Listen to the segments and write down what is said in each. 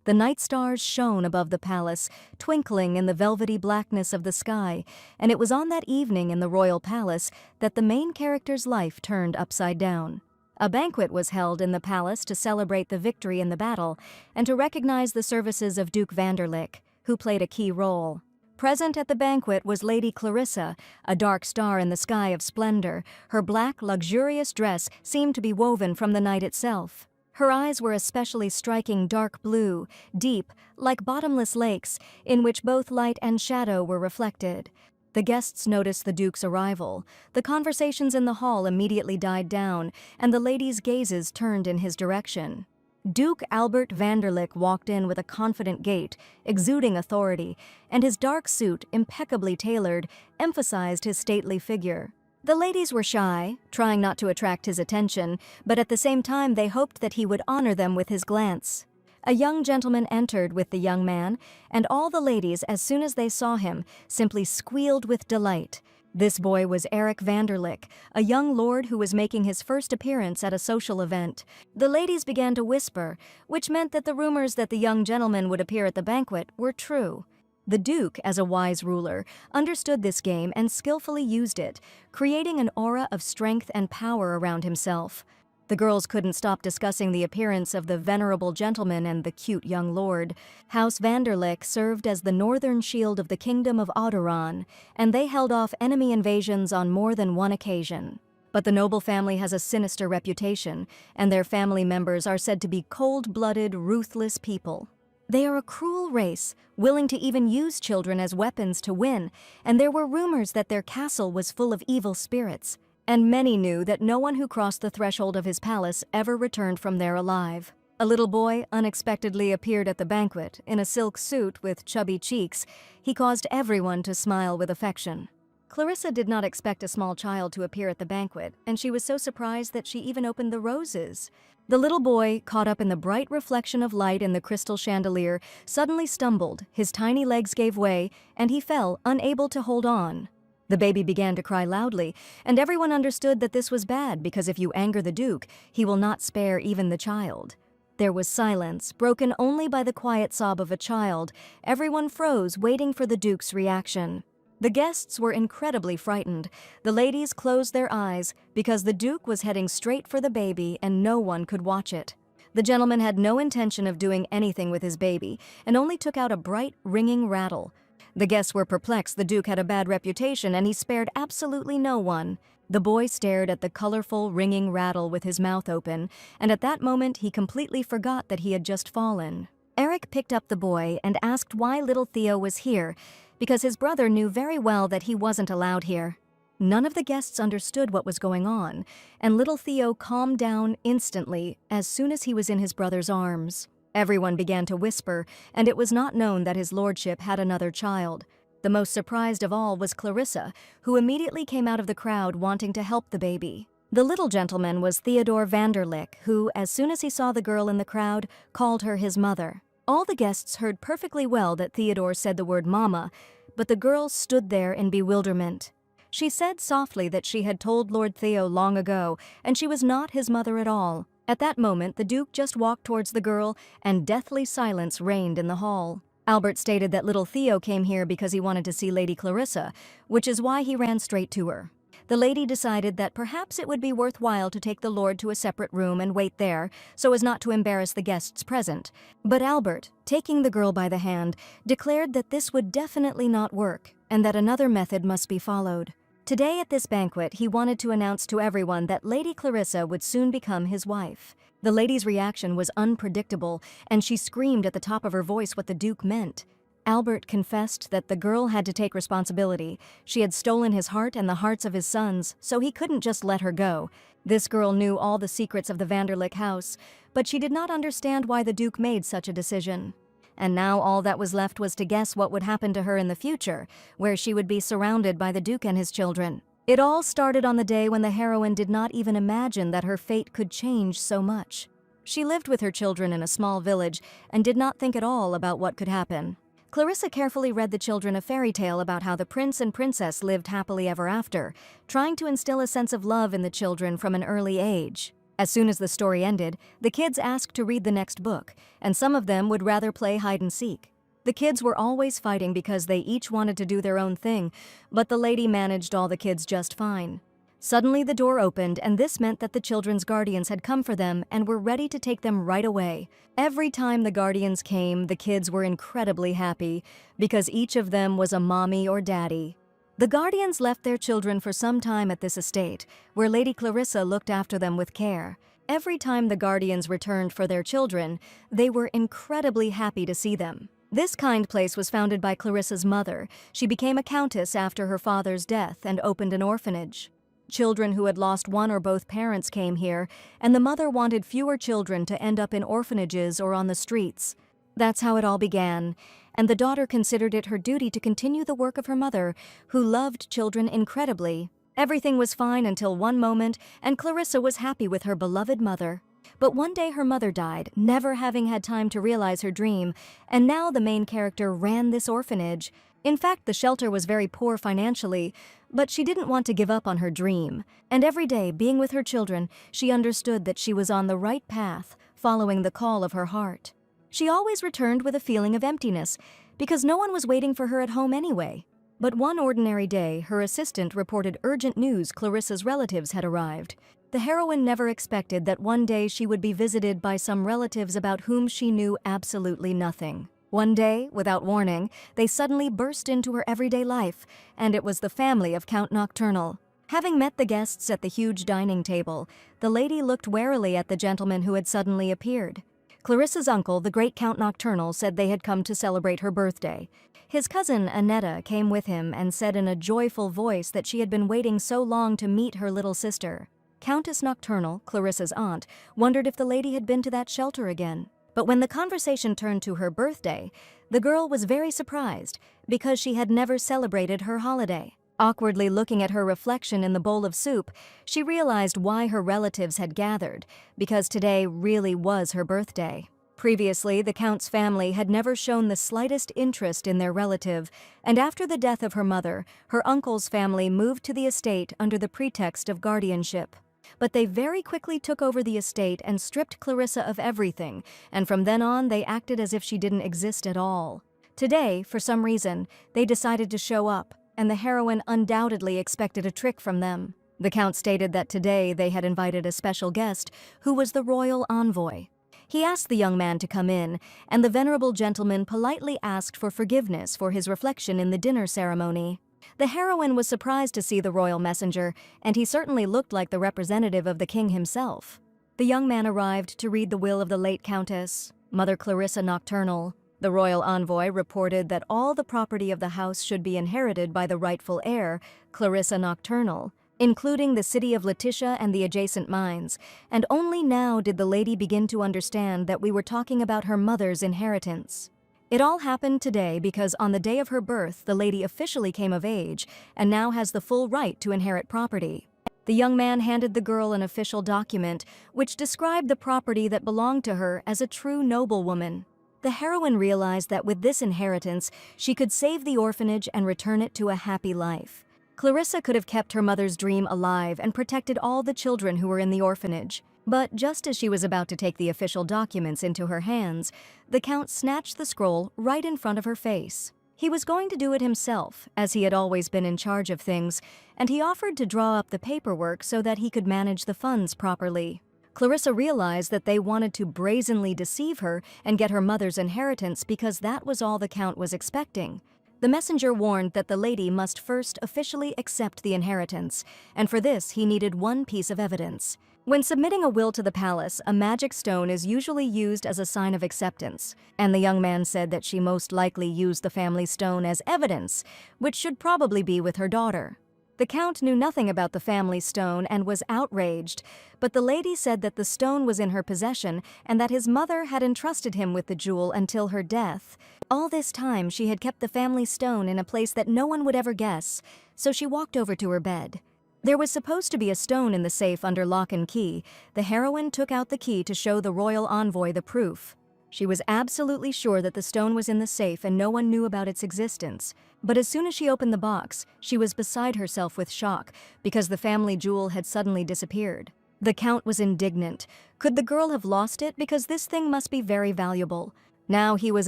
The night stars shone above the palace, twinkling in the velvety blackness of the sky, and it was on that evening in the royal palace that the main character's life turned upside down. A banquet was held in the palace to celebrate the victory in the battle and to recognize the services of Duke Vanderlyck, who played a key role. Present at the banquet was Lady Clarissa, a dark star in the sky of splendor. Her black, luxurious dress seemed to be woven from the night itself. Her eyes were especially striking dark blue, deep, like bottomless lakes, in which both light and shadow were reflected. The guests noticed the Duke's arrival. The conversations in the hall immediately died down, and the ladies' gazes turned in his direction. Duke Albert Vanderlyck walked in with a confident gait, exuding authority, and his dark suit, impeccably tailored, emphasized his stately figure. The ladies were shy, trying not to attract his attention, but at the same time they hoped that he would honor them with his glance. A young gentleman entered with the young man, and all the ladies, as soon as they saw him, simply squealed with delight. This boy was Eric Vanderlyck, a young lord who was making his first appearance at a social event. The ladies began to whisper, which meant that the rumors that the young gentleman would appear at the banquet were true. The Duke, as a wise ruler, understood this game and skillfully used it, creating an aura of strength and power around himself. The girls couldn't stop discussing the appearance of the venerable gentleman and the cute young lord. House Vanderlyck served as the northern shield of the kingdom of Odoron, and they held off enemy invasions on more than one occasion. But the noble family has a sinister reputation, and their family members are said to be cold-blooded, ruthless people. They are a cruel race, willing to even use children as weapons to win, and there were rumors that their castle was full of evil spirits. And many knew that no one who crossed the threshold of his palace ever returned from there alive. A little boy unexpectedly appeared at the banquet in a silk suit with chubby cheeks. He caused everyone to smile with affection. Clarissa did not expect a small child to appear at the banquet, and she was so surprised that she even opened the roses. The little boy, caught up in the bright reflection of light in the crystal chandelier, suddenly stumbled, his tiny legs gave way, and he fell, unable to hold on. The baby began to cry loudly, and everyone understood that this was bad because if you anger the Duke, he will not spare even the child. There was silence, broken only by the quiet sob of a child. Everyone froze, waiting for the Duke's reaction. The guests were incredibly frightened. The ladies closed their eyes because the Duke was heading straight for the baby and no one could watch it. The gentleman had no intention of doing anything with his baby and only took out a bright, ringing rattle. The guests were perplexed. The Duke had a bad reputation and he spared absolutely no one. The boy stared at the colorful, ringing rattle with his mouth open, and at that moment he completely forgot that he had just fallen. Eric picked up the boy and asked why little Theo was here, because his brother knew very well that he wasn't allowed here. None of the guests understood what was going on, and little Theo calmed down instantly as soon as he was in his brother's arms. Everyone began to whisper, and it was not known that his lordship had another child. The most surprised of all was Clarissa, who immediately came out of the crowd wanting to help the baby. The little gentleman was Theodore Vanderlyck, who, as soon as he saw the girl in the crowd, called her his mother. All the guests heard perfectly well that Theodore said the word mama, but the girl stood there in bewilderment. She said softly that she had told Lord Theo long ago, and she was not his mother at all. At that moment, the Duke just walked towards the girl, and deathly silence reigned in the hall. Albert stated that little Theo came here because he wanted to see Lady Clarissa, which is why he ran straight to her. The lady decided that perhaps it would be worthwhile to take the Lord to a separate room and wait there, so as not to embarrass the guests present. But Albert, taking the girl by the hand, declared that this would definitely not work, and that another method must be followed. Today at this banquet, he wanted to announce to everyone that Lady Clarissa would soon become his wife. The lady's reaction was unpredictable, and she screamed at the top of her voice what the Duke meant. Albert confessed that the girl had to take responsibility. She had stolen his heart and the hearts of his sons, so he couldn't just let her go. This girl knew all the secrets of the Vanderlyck house, but she did not understand why the Duke made such a decision. And now all that was left was to guess what would happen to her in the future, where she would be surrounded by the Duke and his children. It all started on the day when the heroine did not even imagine that her fate could change so much. She lived with her children in a small village and did not think at all about what could happen. Clarissa carefully read the children a fairy tale about how the prince and princess lived happily ever after, trying to instill a sense of love in the children from an early age. As soon as the story ended, the kids asked to read the next book, and some of them would rather play hide and seek. The kids were always fighting because they each wanted to do their own thing, but the lady managed all the kids just fine. Suddenly the door opened, and this meant that the children's guardians had come for them and were ready to take them right away. Every time the guardians came, the kids were incredibly happy, because each of them was a mommy or daddy. The guardians left their children for some time at this estate, where Lady Clarissa looked after them with care. Every time the guardians returned for their children, they were incredibly happy to see them. This kind place was founded by Clarissa's mother. She became a countess after her father's death and opened an orphanage. Children who had lost one or both parents came here, and the mother wanted fewer children to end up in orphanages or on the streets. That's how it all began, and the daughter considered it her duty to continue the work of her mother, who loved children incredibly. Everything was fine until one moment, and Clarissa was happy with her beloved mother. But one day her mother died, never having had time to realize her dream, and now the main character ran this orphanage. In fact, the shelter was very poor financially, but she didn't want to give up on her dream. And every day, being with her children, she understood that she was on the right path, following the call of her heart. She always returned with a feeling of emptiness, because no one was waiting for her at home anyway. But one ordinary day, her assistant reported urgent news Clarissa's relatives had arrived. The heroine never expected that one day she would be visited by some relatives about whom she knew absolutely nothing. One day, without warning, they suddenly burst into her everyday life, and it was the family of Count Nocturnal. Having met the guests at the huge dining table, the lady looked warily at the gentleman who had suddenly appeared. Clarissa's uncle, the great Count Nocturnal, said they had come to celebrate her birthday. His cousin, Annette, came with him and said in a joyful voice that she had been waiting so long to meet her little sister. Countess Nocturnal, Clarissa's aunt, wondered if the lady had been to that shelter again. But when the conversation turned to her birthday, the girl was very surprised because she had never celebrated her holiday. Awkwardly looking at her reflection in the bowl of soup, she realized why her relatives had gathered, because today really was her birthday. Previously, the Count's family had never shown the slightest interest in their relative, and after the death of her mother, her uncle's family moved to the estate under the pretext of guardianship. But they very quickly took over the estate and stripped Clarissa of everything, and from then on they acted as if she didn't exist at all. Today, for some reason, they decided to show up, and the heroine undoubtedly expected a trick from them. The Count stated that today they had invited a special guest, who was the royal envoy. He asked the young man to come in, and the venerable gentleman politely asked for forgiveness for his reflection in the dinner ceremony. The heroine was surprised to see the royal messenger, and he certainly looked like the representative of the king himself. The young man arrived to read the will of the late Countess, Mother Clarissa Nocturnal. The royal envoy reported that all the property of the house should be inherited by the rightful heir, Clarissa Nocturnal, including the city of Letitia and the adjacent mines, and only now did the lady begin to understand that we were talking about her mother's inheritance. It all happened today because on the day of her birth, the lady officially came of age and now has the full right to inherit property. The young man handed the girl an official document which described the property that belonged to her as a true noblewoman. The heroine realized that with this inheritance, she could save the orphanage and return it to a happy life. Clarissa could have kept her mother's dream alive and protected all the children who were in the orphanage. But just as she was about to take the official documents into her hands, the Count snatched the scroll right in front of her face. He was going to do it himself, as he had always been in charge of things, and he offered to draw up the paperwork so that he could manage the funds properly. Clarissa realized that they wanted to brazenly deceive her and get her mother's inheritance because that was all the Count was expecting. The messenger warned that the lady must first officially accept the inheritance, and for this he needed one piece of evidence. When submitting a will to the palace, a magic stone is usually used as a sign of acceptance, and the young man said that she most likely used the family stone as evidence, which should probably be with her daughter. The Count knew nothing about the family stone and was outraged, but the lady said that the stone was in her possession and that his mother had entrusted him with the jewel until her death. All this time she had kept the family stone in a place that no one would ever guess, so she walked over to her bed. There was supposed to be a stone in the safe under lock and key. The heroine took out the key to show the royal envoy the proof. She was absolutely sure that the stone was in the safe and no one knew about its existence. But as soon as she opened the box, she was beside herself with shock because the family jewel had suddenly disappeared. The Count was indignant. Could the girl have lost it? Because this thing must be very valuable. Now he was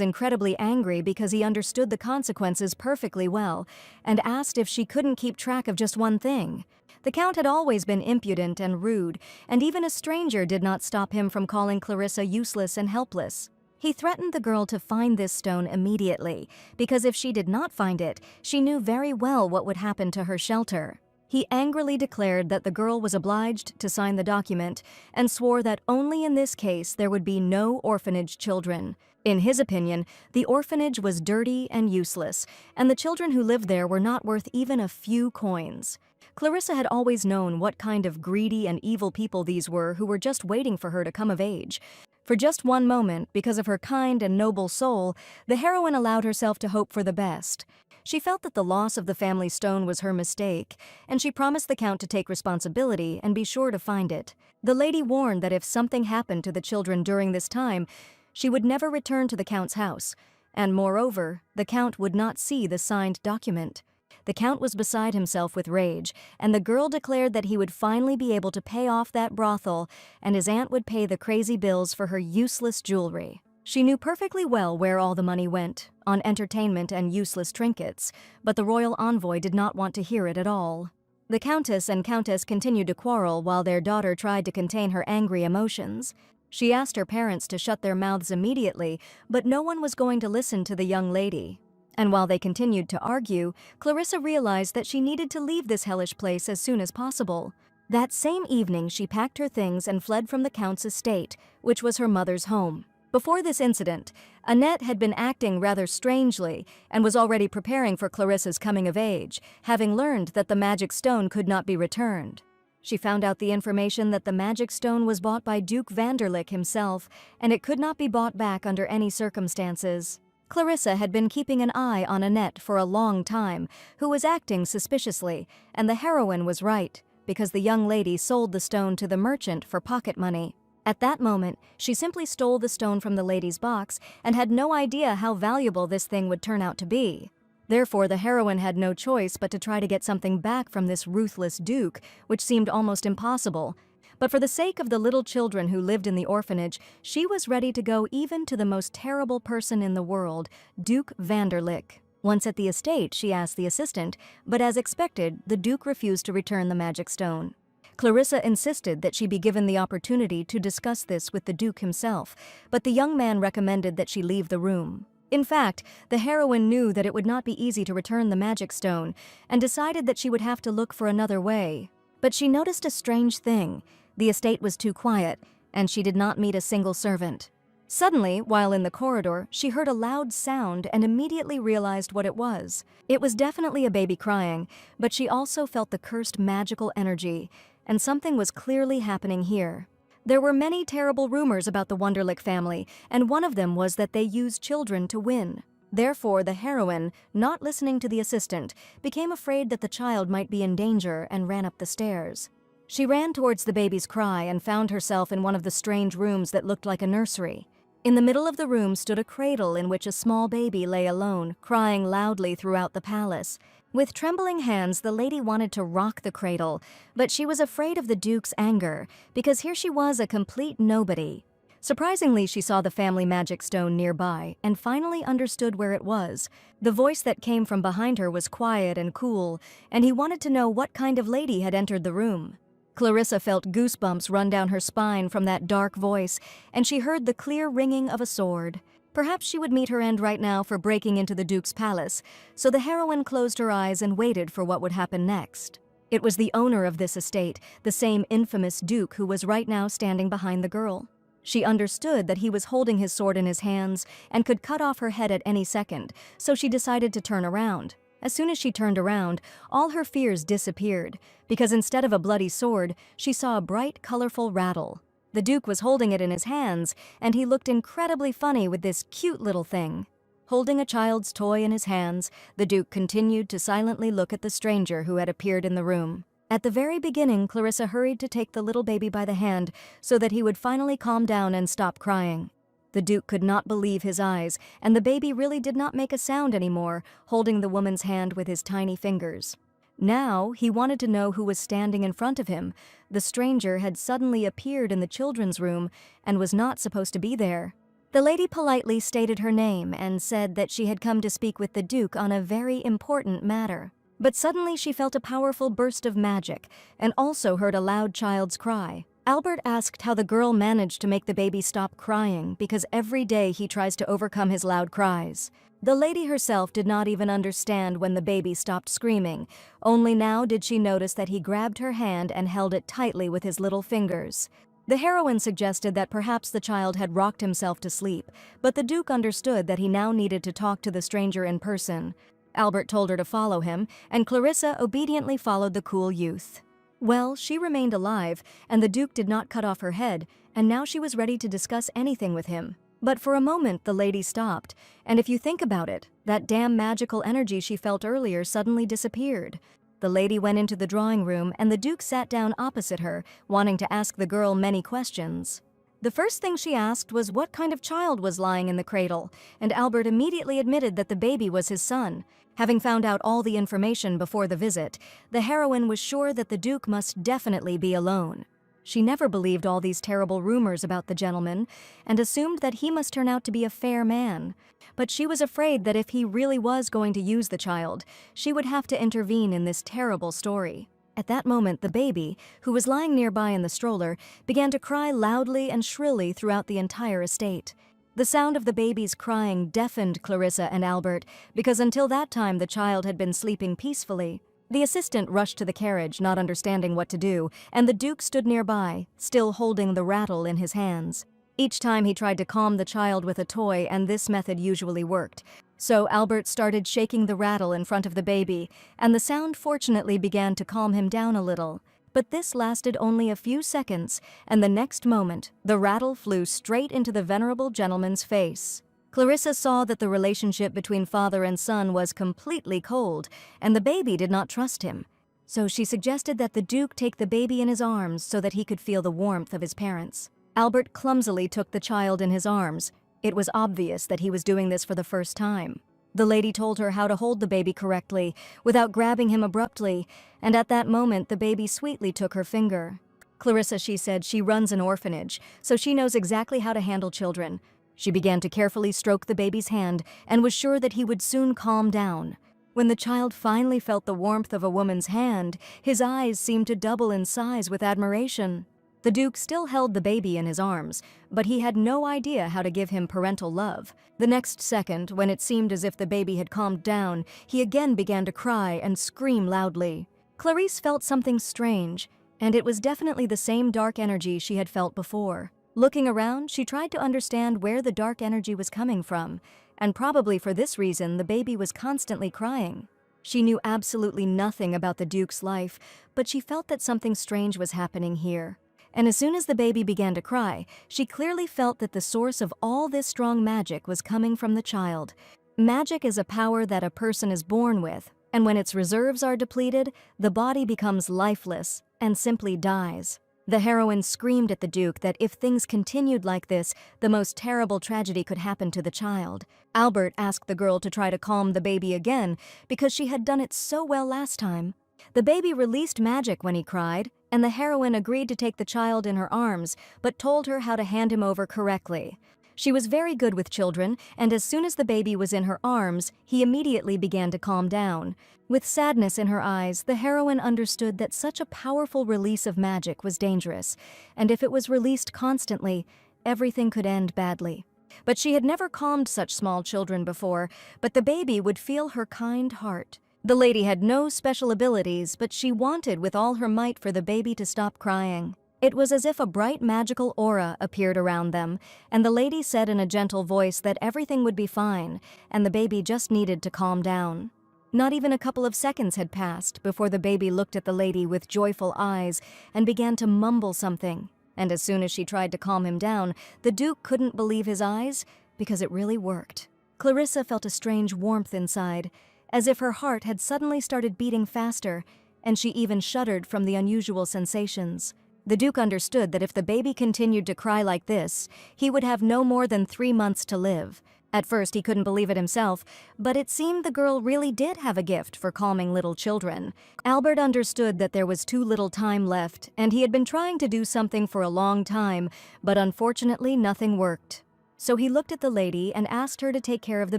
incredibly angry because he understood the consequences perfectly well, and asked if she couldn't keep track of just one thing. The Count had always been impudent and rude, and even a stranger did not stop him from calling Clarissa useless and helpless. He threatened the girl to find this stone immediately, because if she did not find it, she knew very well what would happen to her shelter. He angrily declared that the girl was obliged to sign the document, and swore that only in this case there would be no orphanage children. In his opinion, the orphanage was dirty and useless, and the children who lived there were not worth even a few coins. Clarissa had always known what kind of greedy and evil people these were who were just waiting for her to come of age. For just one moment, because of her kind and noble soul, the heroine allowed herself to hope for the best. She felt that the loss of the family stone was her mistake, and she promised the Count to take responsibility and be sure to find it. The lady warned that if something happened to the children during this time, she would never return to the Count's house, and moreover, the Count would not see the signed document. The Count was beside himself with rage, and the girl declared that he would finally be able to pay off that brothel, and his aunt would pay the crazy bills for her useless jewelry. She knew perfectly well where all the money went, on entertainment and useless trinkets, but the royal envoy did not want to hear it at all. The Countess and Countess continued to quarrel while their daughter tried to contain her angry emotions. She asked her parents to shut their mouths immediately, but no one was going to listen to the young lady. And while they continued to argue, Clarissa realized that she needed to leave this hellish place as soon as possible. That same evening, she packed her things and fled from the Count's estate, which was her mother's home. Before this incident, Annette had been acting rather strangely and was already preparing for Clarissa's coming of age, having learned that the magic stone could not be returned. She found out the information that the magic stone was bought by Duke Vanderlyck himself, and it could not be bought back under any circumstances. Clarissa had been keeping an eye on Annette for a long time, who was acting suspiciously, and the heroine was right, because the young lady sold the stone to the merchant for pocket money. At that moment, she simply stole the stone from the lady's box and had no idea how valuable this thing would turn out to be. Therefore, the heroine had no choice but to try to get something back from this ruthless duke, which seemed almost impossible. But for the sake of the little children who lived in the orphanage, she was ready to go even to the most terrible person in the world, Duke Vanderlyck. Once at the estate, she asked the assistant, but as expected, the Duke refused to return the magic stone. Clarissa insisted that she be given the opportunity to discuss this with the Duke himself, but the young man recommended that she leave the room. In fact, the heroine knew that it would not be easy to return the magic stone, and decided that she would have to look for another way. But she noticed a strange thing. The estate was too quiet, and she did not meet a single servant. Suddenly, while in the corridor, she heard a loud sound and immediately realized what it was. It was definitely a baby crying, but she also felt the cursed magical energy, and something was clearly happening here. There were many terrible rumors about the Vanderlyck family, and one of them was that they used children to win. Therefore, the heroine, not listening to the assistant, became afraid that the child might be in danger and ran up the stairs. She ran towards the baby's cry and found herself in one of the strange rooms that looked like a nursery. In the middle of the room stood a cradle in which a small baby lay alone, crying loudly throughout the palace. With trembling hands, the lady wanted to rock the cradle, but she was afraid of the Duke's anger, because here she was, a complete nobody. Surprisingly, she saw the family magic stone nearby and finally understood where it was. The voice that came from behind her was quiet and cool, and he wanted to know what kind of lady had entered the room. Clarissa felt goosebumps run down her spine from that dark voice, and she heard the clear ringing of a sword. Perhaps she would meet her end right now for breaking into the Duke's palace, so the heroine closed her eyes and waited for what would happen next. It was the owner of this estate, the same infamous Duke who was right now standing behind the girl. She understood that he was holding his sword in his hands and could cut off her head at any second, so she decided to turn around. As soon as she turned around, all her fears disappeared, because instead of a bloody sword, she saw a bright, colorful rattle. The Duke was holding it in his hands, and he looked incredibly funny with this cute little thing. Holding a child's toy in his hands, the Duke continued to silently look at the stranger who had appeared in the room. At the very beginning, Clarissa hurried to take the little baby by the hand so that he would finally calm down and stop crying. The Duke could not believe his eyes, and the baby really did not make a sound anymore, holding the woman's hand with his tiny fingers. Now, he wanted to know who was standing in front of him. The stranger had suddenly appeared in the children's room and was not supposed to be there. The lady politely stated her name and said that she had come to speak with the Duke on a very important matter. But suddenly she felt a powerful burst of magic and also heard a loud child's cry. Albert asked how the girl managed to make the baby stop crying because every day he tries to overcome his loud cries. The lady herself did not even understand when the baby stopped screaming. Only now did she notice that he grabbed her hand and held it tightly with his little fingers. The heroine suggested that perhaps the child had rocked himself to sleep, but the Duke understood that he now needed to talk to the stranger in person. Albert told her to follow him, and Clarissa obediently followed the cool youth. Well, she remained alive, and the Duke did not cut off her head, and now she was ready to discuss anything with him. But for a moment the lady stopped, and if you think about it, that damn magical energy she felt earlier suddenly disappeared. The lady went into the drawing room, and the Duke sat down opposite her, wanting to ask the girl many questions. The first thing she asked was what kind of child was lying in the cradle, and Albert immediately admitted that the baby was his son. Having found out all the information before the visit, the heroine was sure that the Duke must definitely be alone. She never believed all these terrible rumors about the gentleman and assumed that he must turn out to be a fair man. But she was afraid that if he really was going to use the child, she would have to intervene in this terrible story. At that moment, the baby, who was lying nearby in the stroller, began to cry loudly and shrilly throughout the entire estate. The sound of the baby's crying deafened Clarissa and Albert, because until that time the child had been sleeping peacefully. The assistant rushed to the carriage, not understanding what to do, and the Duke stood nearby, still holding the rattle in his hands. Each time he tried to calm the child with a toy, and this method usually worked. So Albert started shaking the rattle in front of the baby, and the sound fortunately began to calm him down a little. But this lasted only a few seconds, and the next moment, the rattle flew straight into the venerable gentleman's face. Clarissa saw that the relationship between father and son was completely cold, and the baby did not trust him. So she suggested that the Duke take the baby in his arms so that he could feel the warmth of his parents. Albert clumsily took the child in his arms. It was obvious that he was doing this for the first time. The lady told her how to hold the baby correctly, without grabbing him abruptly, and at that moment the baby sweetly took her finger. Clarissa, she said, she runs an orphanage, so she knows exactly how to handle children. She began to carefully stroke the baby's hand and was sure that he would soon calm down. When the child finally felt the warmth of a woman's hand, his eyes seemed to double in size with admiration. The Duke still held the baby in his arms, but he had no idea how to give him parental love. The next second, when it seemed as if the baby had calmed down, he again began to cry and scream loudly. Clarisse felt something strange, and it was definitely the same dark energy she had felt before. Looking around, she tried to understand where the dark energy was coming from, and probably for this reason the baby was constantly crying. She knew absolutely nothing about the Duke's life, but she felt that something strange was happening here. And as soon as the baby began to cry, she clearly felt that the source of all this strong magic was coming from the child. Magic is a power that a person is born with, and when its reserves are depleted, the body becomes lifeless and simply dies. The heroine screamed at the Duke that if things continued like this, the most terrible tragedy could happen to the child. Albert asked the girl to try to calm the baby again because she had done it so well last time. The baby released magic when he cried, and the heroine agreed to take the child in her arms, but told her how to hand him over correctly. She was very good with children, and as soon as the baby was in her arms, he immediately began to calm down. With sadness in her eyes, the heroine understood that such a powerful release of magic was dangerous, and if it was released constantly, everything could end badly. But she had never calmed such small children before, but the baby would feel her kind heart. The lady had no special abilities, but she wanted with all her might for the baby to stop crying. It was as if a bright magical aura appeared around them, and the lady said in a gentle voice that everything would be fine, and the baby just needed to calm down. Not even a couple of seconds had passed before the baby looked at the lady with joyful eyes and began to mumble something. And as soon as she tried to calm him down, the Duke couldn't believe his eyes, because it really worked. Clarissa felt a strange warmth inside, as if her heart had suddenly started beating faster, and she even shuddered from the unusual sensations. The Duke understood that if the baby continued to cry like this, he would have no more than 3 months to live. At first, he couldn't believe it himself, but it seemed the girl really did have a gift for calming little children. Albert understood that there was too little time left, and he had been trying to do something for a long time, but unfortunately nothing worked. So he looked at the lady and asked her to take care of the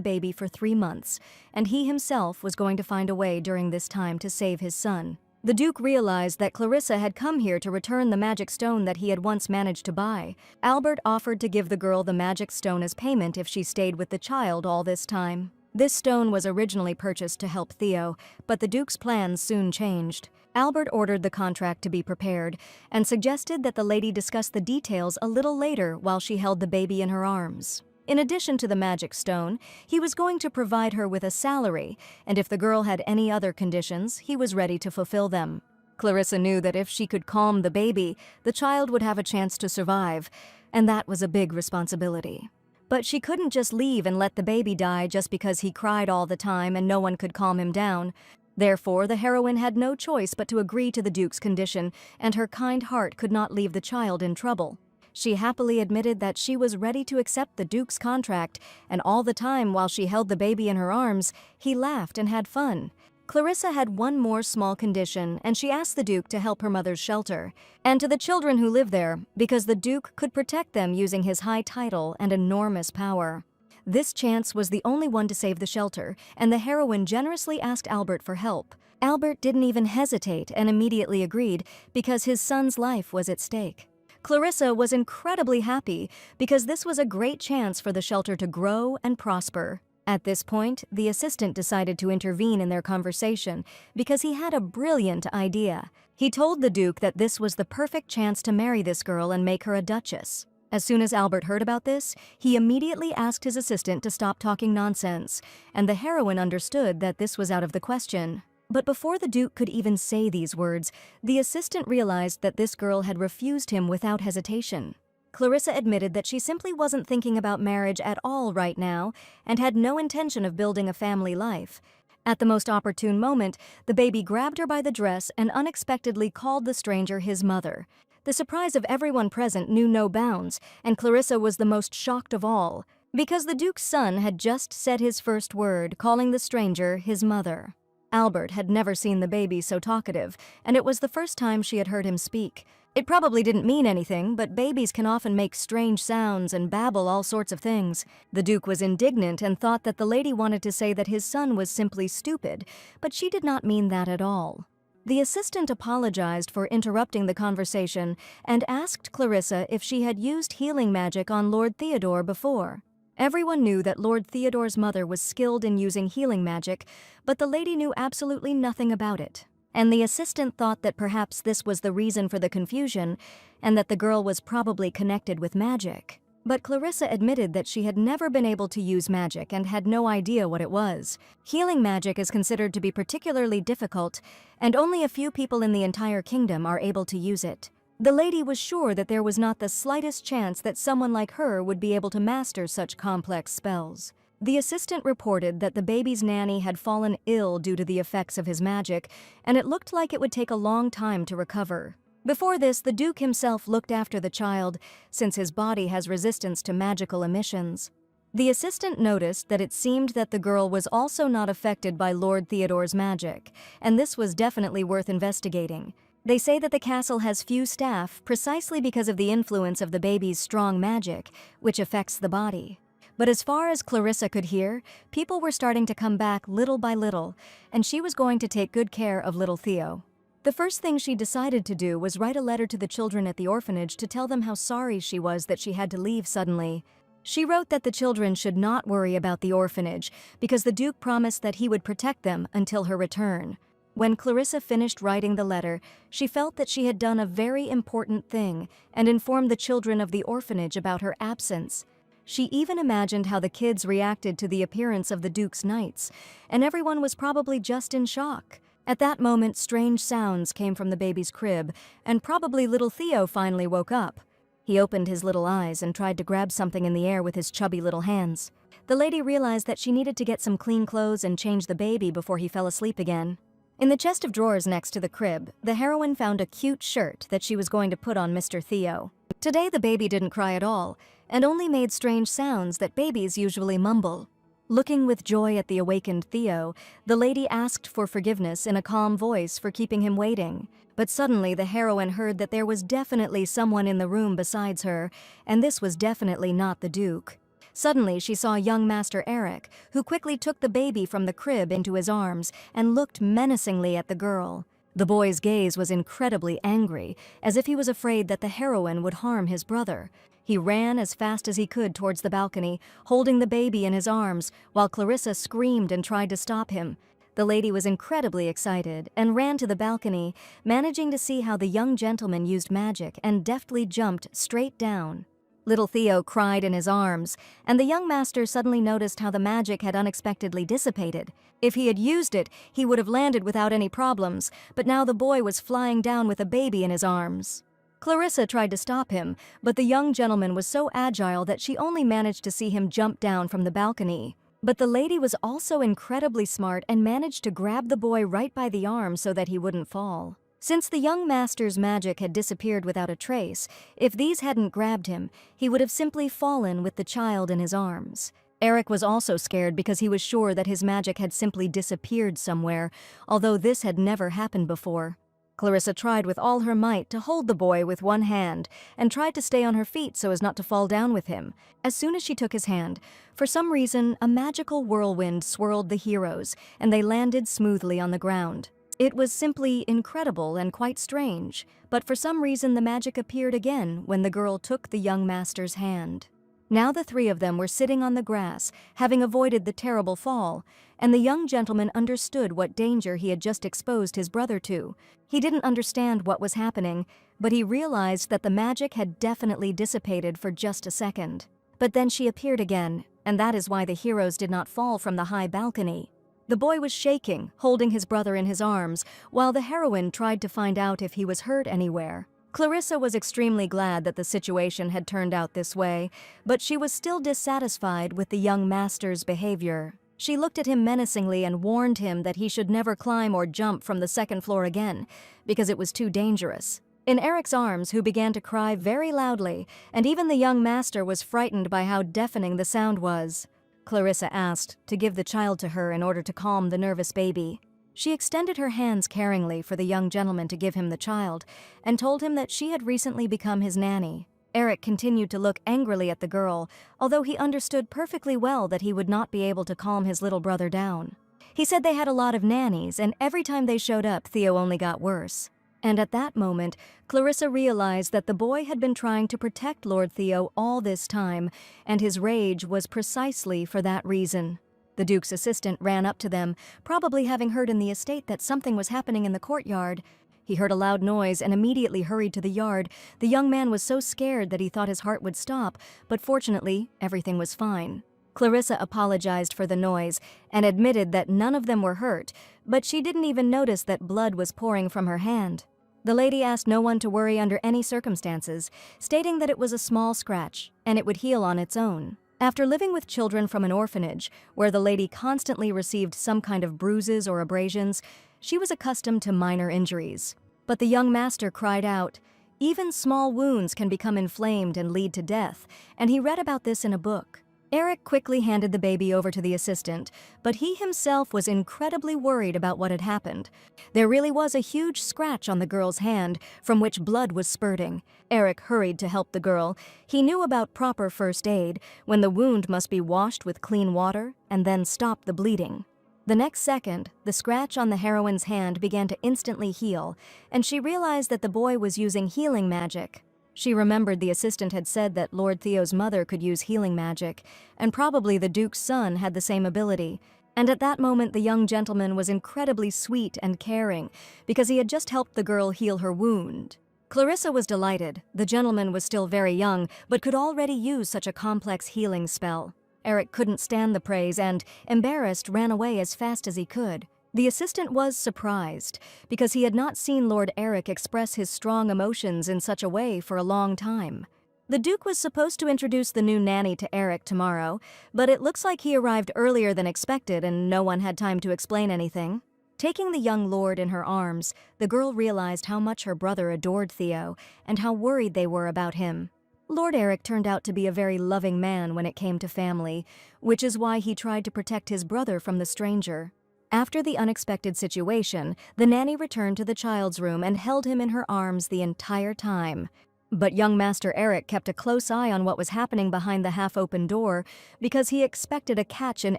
baby for 3 months, and he himself was going to find a way during this time to save his son. The Duke realized that Clarissa had come here to return the magic stone that he had once managed to buy. Albert offered to give the girl the magic stone as payment if she stayed with the child all this time. This stone was originally purchased to help Theo, but the Duke's plans soon changed. Albert ordered the contract to be prepared and suggested that the lady discuss the details a little later while she held the baby in her arms. In addition to the magic stone, he was going to provide her with a salary, and if the girl had any other conditions, he was ready to fulfill them. Clarissa knew that if she could calm the baby, the child would have a chance to survive, and that was a big responsibility. But she couldn't just leave and let the baby die just because he cried all the time and no one could calm him down. Therefore, the heroine had no choice but to agree to the Duke's condition, and her kind heart could not leave the child in trouble. She happily admitted that she was ready to accept the Duke's contract, and all the time while she held the baby in her arms, he laughed and had fun. Clarissa had one more small condition, and she asked the Duke to help her mother's shelter, and to the children who live there, because the Duke could protect them using his high title and enormous power. This chance was the only one to save the shelter, and the heroine generously asked Albert for help. Albert didn't even hesitate and immediately agreed because his son's life was at stake. Clarissa was incredibly happy because this was a great chance for the shelter to grow and prosper. At this point, the assistant decided to intervene in their conversation because he had a brilliant idea. He told the Duke that this was the perfect chance to marry this girl and make her a duchess. As soon as Albert heard about this, he immediately asked his assistant to stop talking nonsense, and the heroine understood that this was out of the question. But before the Duke could even say these words, the assistant realized that this girl had refused him without hesitation. Clarissa admitted that she simply wasn't thinking about marriage at all right now and had no intention of building a family life. At the most opportune moment, the baby grabbed her by the dress and unexpectedly called the stranger his mother. The surprise of everyone present knew no bounds, and Clarissa was the most shocked of all, because the Duke's son had just said his first word, calling the stranger his mother. Albert had never seen the baby so talkative, and it was the first time she had heard him speak. It probably didn't mean anything, but babies can often make strange sounds and babble all sorts of things. The Duke was indignant and thought that the lady wanted to say that his son was simply stupid, but she did not mean that at all. The assistant apologized for interrupting the conversation and asked Clarissa if she had used healing magic on Lord Theodore before. Everyone knew that Lord Theodore's mother was skilled in using healing magic, but the lady knew absolutely nothing about it. And the assistant thought that perhaps this was the reason for the confusion, and that the girl was probably connected with magic. But Clarissa admitted that she had never been able to use magic and had no idea what it was. Healing magic is considered to be particularly difficult, and only a few people in the entire kingdom are able to use it. The lady was sure that there was not the slightest chance that someone like her would be able to master such complex spells. The assistant reported that the baby's nanny had fallen ill due to the effects of his magic, and it looked like it would take a long time to recover. Before this, the Duke himself looked after the child, since his body has resistance to magical emissions. The assistant noticed that it seemed that the girl was also not affected by Lord Theodore's magic, and this was definitely worth investigating. They say that the castle has few staff precisely because of the influence of the baby's strong magic, which affects the body. But as far as Clarissa could hear, people were starting to come back little by little, and she was going to take good care of little Theo. The first thing she decided to do was write a letter to the children at the orphanage to tell them how sorry she was that she had to leave suddenly. She wrote that the children should not worry about the orphanage because the Duke promised that he would protect them until her return. When Clarissa finished writing the letter, she felt that she had done a very important thing and informed the children of the orphanage about her absence. She even imagined how the kids reacted to the appearance of the Duke's knights, and everyone was probably just in shock. At that moment, strange sounds came from the baby's crib, and probably little Theo finally woke up. He opened his little eyes and tried to grab something in the air with his chubby little hands. The lady realized that she needed to get some clean clothes and change the baby before he fell asleep again. In the chest of drawers next to the crib, the heroine found a cute shirt that she was going to put on Mr. Theo. Today the baby didn't cry at all, and only made strange sounds that babies usually mumble. Looking with joy at the awakened Theo, the lady asked for forgiveness in a calm voice for keeping him waiting. But suddenly the heroine heard that there was definitely someone in the room besides her, and this was definitely not the Duke. Suddenly she saw young Master Eric, who quickly took the baby from the crib into his arms and looked menacingly at the girl. The boy's gaze was incredibly angry, as if he was afraid that the heroine would harm his brother. He ran as fast as he could towards the balcony, holding the baby in his arms, while Clarissa screamed and tried to stop him. The lady was incredibly excited and ran to the balcony, managing to see how the young gentleman used magic and deftly jumped straight down. Little Theo cried in his arms, and the young master suddenly noticed how the magic had unexpectedly dissipated. If he had used it, he would have landed without any problems, but now the boy was flying down with a baby in his arms. Clarissa tried to stop him, but the young gentleman was so agile that she only managed to see him jump down from the balcony. But the lady was also incredibly smart and managed to grab the boy right by the arm so that he wouldn't fall. Since the young master's magic had disappeared without a trace, if these hadn't grabbed him, he would have simply fallen with the child in his arms. Eric was also scared because he was sure that his magic had simply disappeared somewhere, although this had never happened before. Clarissa tried with all her might to hold the boy with one hand and tried to stay on her feet so as not to fall down with him. As soon as she took his hand, for some reason, a magical whirlwind swirled the heroes, and they landed smoothly on the ground. It was simply incredible and quite strange, but for some reason the magic appeared again when the girl took the young master's hand. Now the three of them were sitting on the grass, having avoided the terrible fall, and the young gentleman understood what danger he had just exposed his brother to. He didn't understand what was happening, but he realized that the magic had definitely dissipated for just a second. But then she appeared again, and that is why the heroes did not fall from the high balcony. The boy was shaking, holding his brother in his arms, while the heroine tried to find out if he was hurt anywhere. Clarissa was extremely glad that the situation had turned out this way, but she was still dissatisfied with the young master's behavior. She looked at him menacingly and warned him that he should never climb or jump from the second floor again, because it was too dangerous. In Eric's arms, who began to cry very loudly, and even the young master was frightened by how deafening the sound was. Clarissa asked to give the child to her in order to calm the nervous baby. She extended her hands caringly for the young gentleman to give him the child, and told him that she had recently become his nanny. Eric continued to look angrily at the girl, although he understood perfectly well that he would not be able to calm his little brother down. He said they had a lot of nannies, and every time they showed up, Theo only got worse. And at that moment, Clarissa realized that the boy had been trying to protect Lord Theo all this time, and his rage was precisely for that reason. The Duke's assistant ran up to them, probably having heard in the estate that something was happening in the courtyard. He heard a loud noise and immediately hurried to the yard. The young man was so scared that he thought his heart would stop, but fortunately, everything was fine. Clarissa apologized for the noise and admitted that none of them were hurt, but she didn't even notice that blood was pouring from her hand. The lady asked no one to worry under any circumstances, stating that it was a small scratch and it would heal on its own. After living with children from an orphanage, where the lady constantly received some kind of bruises or abrasions, she was accustomed to minor injuries. But the young master cried out, "Even small wounds can become inflamed and lead to death," and he read about this in a book. Eric quickly handed the baby over to the assistant, but he himself was incredibly worried about what had happened. There really was a huge scratch on the girl's hand, from which blood was spurting. Eric hurried to help the girl. He knew about proper first aid, when the wound must be washed with clean water and then stop the bleeding. The next second, the scratch on the heroine's hand began to instantly heal, and she realized that the boy was using healing magic. She remembered the assistant had said that Lord Theo's mother could use healing magic, and probably the Duke's son had the same ability. And at that moment the young gentleman was incredibly sweet and caring, because he had just helped the girl heal her wound. Clarissa was delighted. The gentleman was still very young, but could already use such a complex healing spell. Eric couldn't stand the praise and, embarrassed, ran away as fast as he could. The assistant was surprised, because he had not seen Lord Eric express his strong emotions in such a way for a long time. The Duke was supposed to introduce the new nanny to Eric tomorrow, but it looks like he arrived earlier than expected and no one had time to explain anything. Taking the young lord in her arms, the girl realized how much her brother adored Theo and how worried they were about him. Lord Eric turned out to be a very loving man when it came to family, which is why he tried to protect his brother from the stranger. After the unexpected situation, the nanny returned to the child's room and held him in her arms the entire time. But young Master Eric kept a close eye on what was happening behind the half-open door because he expected a catch in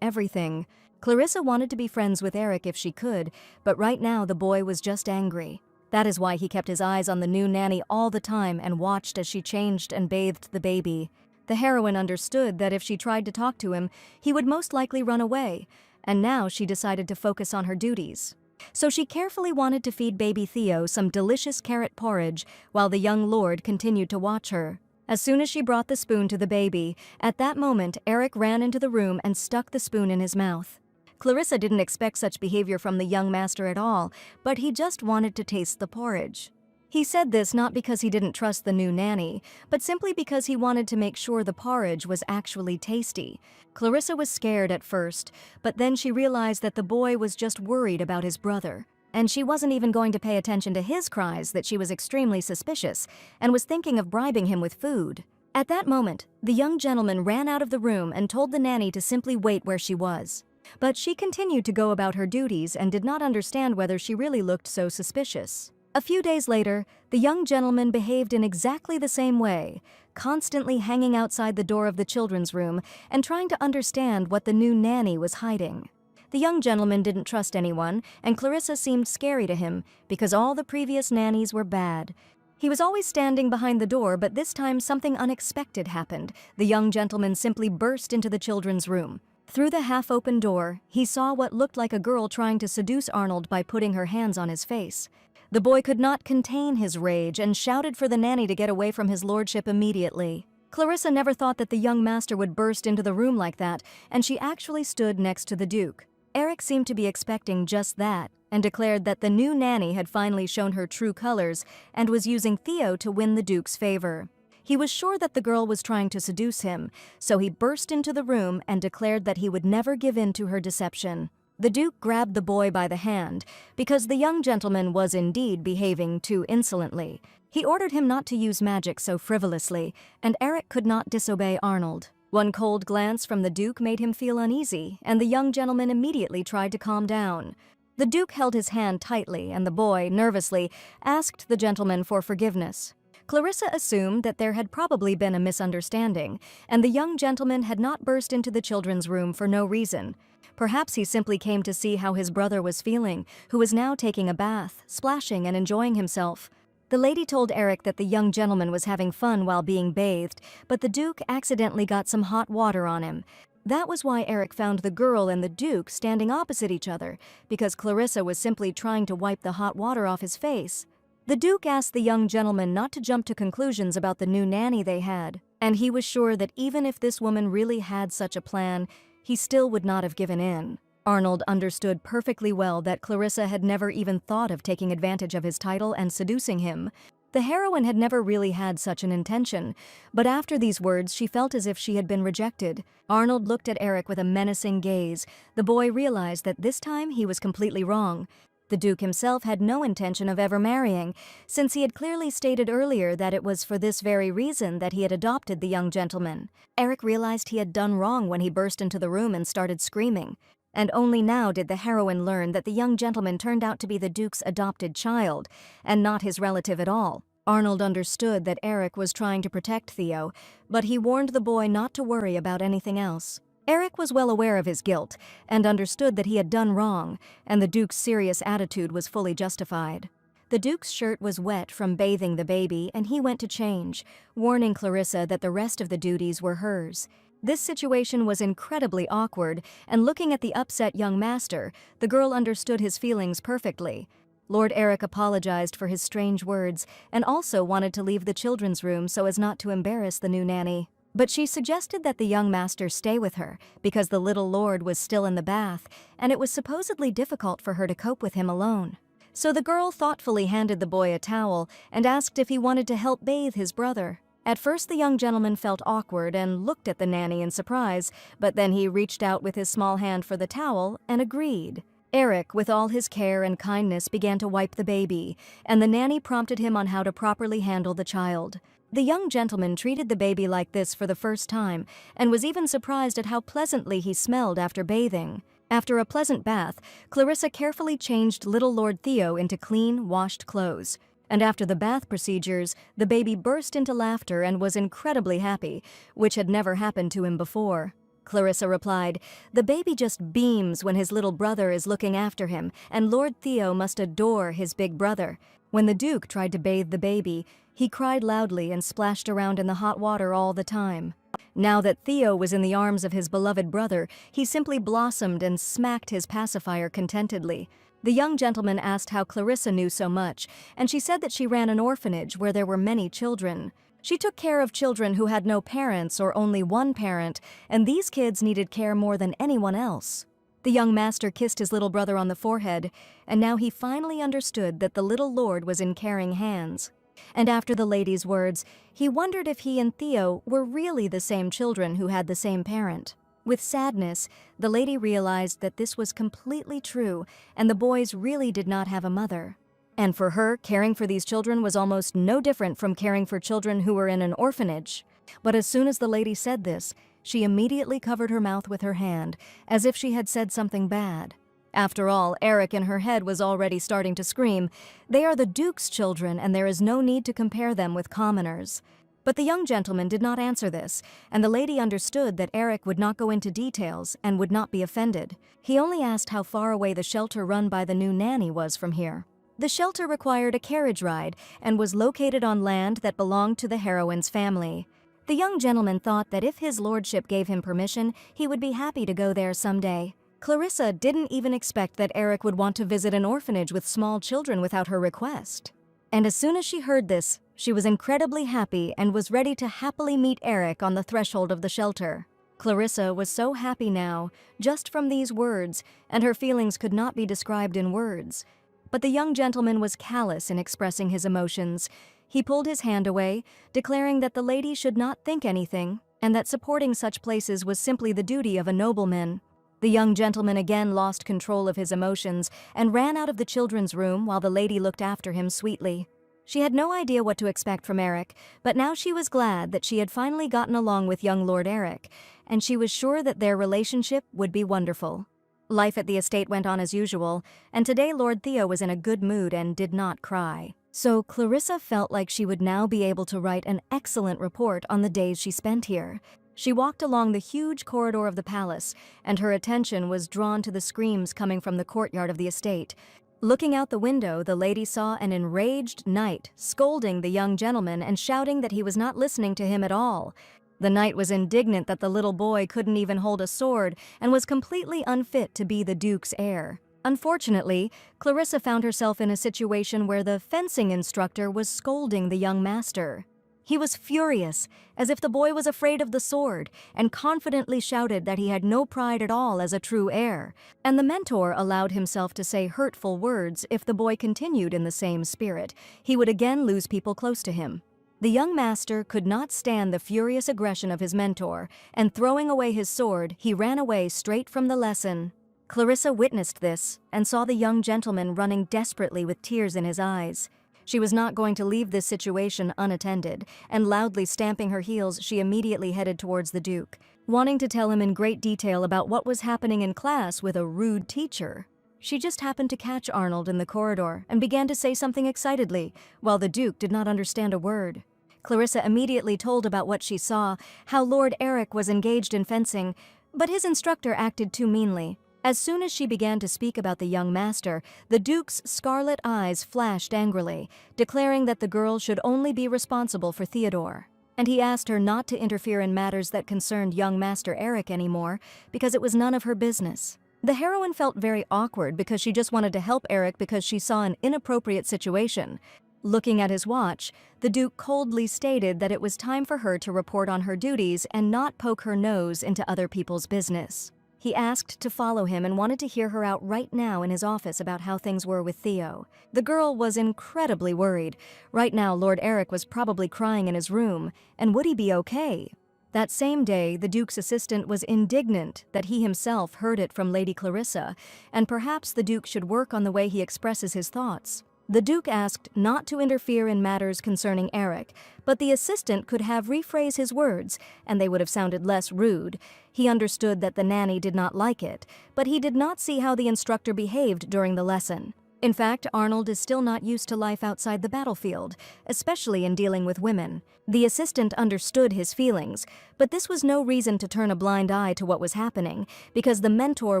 everything. Clarissa wanted to be friends with Eric if she could, but right now the boy was just angry. That is why he kept his eyes on the new nanny all the time and watched as she changed and bathed the baby. The heroine understood that if she tried to talk to him, he would most likely run away, and now she decided to focus on her duties. So she carefully wanted to feed baby Theo some delicious carrot porridge while the young lord continued to watch her. As soon as she brought the spoon to the baby, at that moment Eric ran into the room and stuck the spoon in his mouth. Clarissa didn't expect such behavior from the young master at all, but he just wanted to taste the porridge. He said this not because he didn't trust the new nanny, but simply because he wanted to make sure the porridge was actually tasty. Clarissa was scared at first, but then she realized that the boy was just worried about his brother. And she wasn't even going to pay attention to his cries that she was extremely suspicious and was thinking of bribing him with food. At that moment, the young gentleman ran out of the room and told the nanny to simply wait where she was. But she continued to go about her duties and did not understand whether she really looked so suspicious. A few days later, the young gentleman behaved in exactly the same way, constantly hanging outside the door of the children's room and trying to understand what the new nanny was hiding. The young gentleman didn't trust anyone, and Clarissa seemed scary to him because all the previous nannies were bad. He was always standing behind the door, but this time something unexpected happened. The young gentleman simply burst into the children's room. Through the half-open door, he saw what looked like a girl trying to seduce Arnold by putting her hands on his face. The boy could not contain his rage and shouted for the nanny to get away from his lordship immediately. Clarissa never thought that the young master would burst into the room like that, and she actually stood next to the Duke. Eric seemed to be expecting just that, and declared that the new nanny had finally shown her true colors and was using Theo to win the Duke's favor. He was sure that the girl was trying to seduce him, so he burst into the room and declared that he would never give in to her deception. The Duke grabbed the boy by the hand, because the young gentleman was indeed behaving too insolently. He ordered him not to use magic so frivolously, and Eric could not disobey Arnold. One cold glance from the Duke made him feel uneasy, and the young gentleman immediately tried to calm down. The Duke held his hand tightly, and the boy, nervously, asked the gentleman for forgiveness. Clarissa assumed that there had probably been a misunderstanding, and the young gentleman had not burst into the children's room for no reason. Perhaps he simply came to see how his brother was feeling, who was now taking a bath, splashing and enjoying himself. The lady told Eric that the young gentleman was having fun while being bathed, but the Duke accidentally got some hot water on him. That was why Eric found the girl and the Duke standing opposite each other, because Clarissa was simply trying to wipe the hot water off his face. The Duke asked the young gentleman not to jump to conclusions about the new nanny they had, and he was sure that even if this woman really had such a plan, he still would not have given in. Arnold understood perfectly well that Clarissa had never even thought of taking advantage of his title and seducing him. The heroine had never really had such an intention, but after these words she felt as if she had been rejected. Arnold looked at Eric with a menacing gaze. The boy realized that this time he was completely wrong. The Duke himself had no intention of ever marrying, since he had clearly stated earlier that it was for this very reason that he had adopted the young gentleman. Eric realized he had done wrong when he burst into the room and started screaming. And only now did the heroine learn that the young gentleman turned out to be the Duke's adopted child, and not his relative at all. Arnold understood that Eric was trying to protect Theo, but he warned the boy not to worry about anything else. Eric was well aware of his guilt, and understood that he had done wrong, and the Duke's serious attitude was fully justified. The Duke's shirt was wet from bathing the baby, and he went to change, warning Clarissa that the rest of the duties were hers. This situation was incredibly awkward, and looking at the upset young master, the girl understood his feelings perfectly. Lord Eric apologized for his strange words, and also wanted to leave the children's room so as not to embarrass the new nanny. But she suggested that the young master stay with her, because the little lord was still in the bath, and it was supposedly difficult for her to cope with him alone. So the girl thoughtfully handed the boy a towel and asked if he wanted to help bathe his brother. At first the young gentleman felt awkward and looked at the nanny in surprise, but then he reached out with his small hand for the towel and agreed. Eric, with all his care and kindness, began to wipe the baby, and the nanny prompted him on how to properly handle the child. The young gentleman treated the baby like this for the first time, and was even surprised at how pleasantly he smelled after bathing. After a pleasant bath, Clarissa carefully changed little Lord Theo into clean, washed clothes. And after the bath procedures, the baby burst into laughter and was incredibly happy, which had never happened to him before. Clarissa replied, "The baby just beams when his little brother is looking after him, and Lord Theo must adore his big brother." When the Duke tried to bathe the baby, he cried loudly and splashed around in the hot water all the time. Now that Theo was in the arms of his beloved brother, he simply blossomed and smacked his pacifier contentedly. The young gentleman asked how Clarissa knew so much, and she said that she ran an orphanage where there were many children. She took care of children who had no parents or only one parent, and these kids needed care more than anyone else. The young master kissed his little brother on the forehead, and now he finally understood that the little lord was in caring hands. And after the lady's words, he wondered if he and Theo were really the same children who had the same parent. With sadness, the lady realized that this was completely true, and the boys really did not have a mother. And for her, caring for these children was almost no different from caring for children who were in an orphanage. But as soon as the lady said this, she immediately covered her mouth with her hand, as if she had said something bad. After all, Eric in her head was already starting to scream, "They are the Duke's children, and there is no need to compare them with commoners." But the young gentleman did not answer this, and the lady understood that Eric would not go into details and would not be offended. He only asked how far away the shelter run by the new nanny was from here. The shelter required a carriage ride and was located on land that belonged to the heroine's family. The young gentleman thought that if his lordship gave him permission, he would be happy to go there someday. Clarissa didn't even expect that Eric would want to visit an orphanage with small children without her request. And as soon as she heard this, she was incredibly happy and was ready to happily meet Eric on the threshold of the shelter. Clarissa was so happy now, just from these words, and her feelings could not be described in words. But the young gentleman was callous in expressing his emotions. He pulled his hand away, declaring that the lady should not think anything, and that supporting such places was simply the duty of a nobleman. The young gentleman again lost control of his emotions and ran out of the children's room while the lady looked after him sweetly. She had no idea what to expect from Eric, but now she was glad that she had finally gotten along with young Lord Eric, and she was sure that their relationship would be wonderful. Life at the estate went on as usual, and today Lord Theo was in a good mood and did not cry. So Clarissa felt like she would now be able to write an excellent report on the days she spent here. She walked along the huge corridor of the palace, and her attention was drawn to the screams coming from the courtyard of the estate. Looking out the window, the lady saw an enraged knight scolding the young gentleman and shouting that he was not listening to him at all. The knight was indignant that the little boy couldn't even hold a sword and was completely unfit to be the Duke's heir. Unfortunately, Clarissa found herself in a situation where the fencing instructor was scolding the young master. He was furious, as if the boy was afraid of the sword, and confidently shouted that he had no pride at all as a true heir, and the mentor allowed himself to say hurtful words if the boy continued in the same spirit. He would again lose people close to him. The young master could not stand the furious aggression of his mentor, and throwing away his sword, he ran away straight from the lesson. Clarissa witnessed this, and saw the young gentleman running desperately with tears in his eyes. She was not going to leave this situation unattended, and loudly stamping her heels, she immediately headed towards the Duke, wanting to tell him in great detail about what was happening in class with a rude teacher. She just happened to catch Arnold in the corridor and began to say something excitedly, while the Duke did not understand a word. Clarissa immediately told about what she saw, how Lord Eric was engaged in fencing, but his instructor acted too meanly. As soon as she began to speak about the young master, the Duke's scarlet eyes flashed angrily, declaring that the girl should only be responsible for Theodore. And he asked her not to interfere in matters that concerned young Master Eric anymore, because it was none of her business. The heroine felt very awkward because she just wanted to help Eric because she saw an inappropriate situation. Looking at his watch, the Duke coldly stated that it was time for her to report on her duties and not poke her nose into other people's business. He asked to follow him and wanted to hear her out right now in his office about how things were with Theo. The girl was incredibly worried. Right now, Lord Eric was probably crying in his room, and would he be okay? That same day, the Duke's assistant was indignant that he himself heard it from Lady Clarissa, and perhaps the Duke should work on the way he expresses his thoughts. The Duke asked not to interfere in matters concerning Eric, but the assistant could have rephrased his words, and they would have sounded less rude. He understood that the nanny did not like it, but he did not see how the instructor behaved during the lesson. In fact, Arnold is still not used to life outside the battlefield, especially in dealing with women. The assistant understood his feelings, but this was no reason to turn a blind eye to what was happening, because the mentor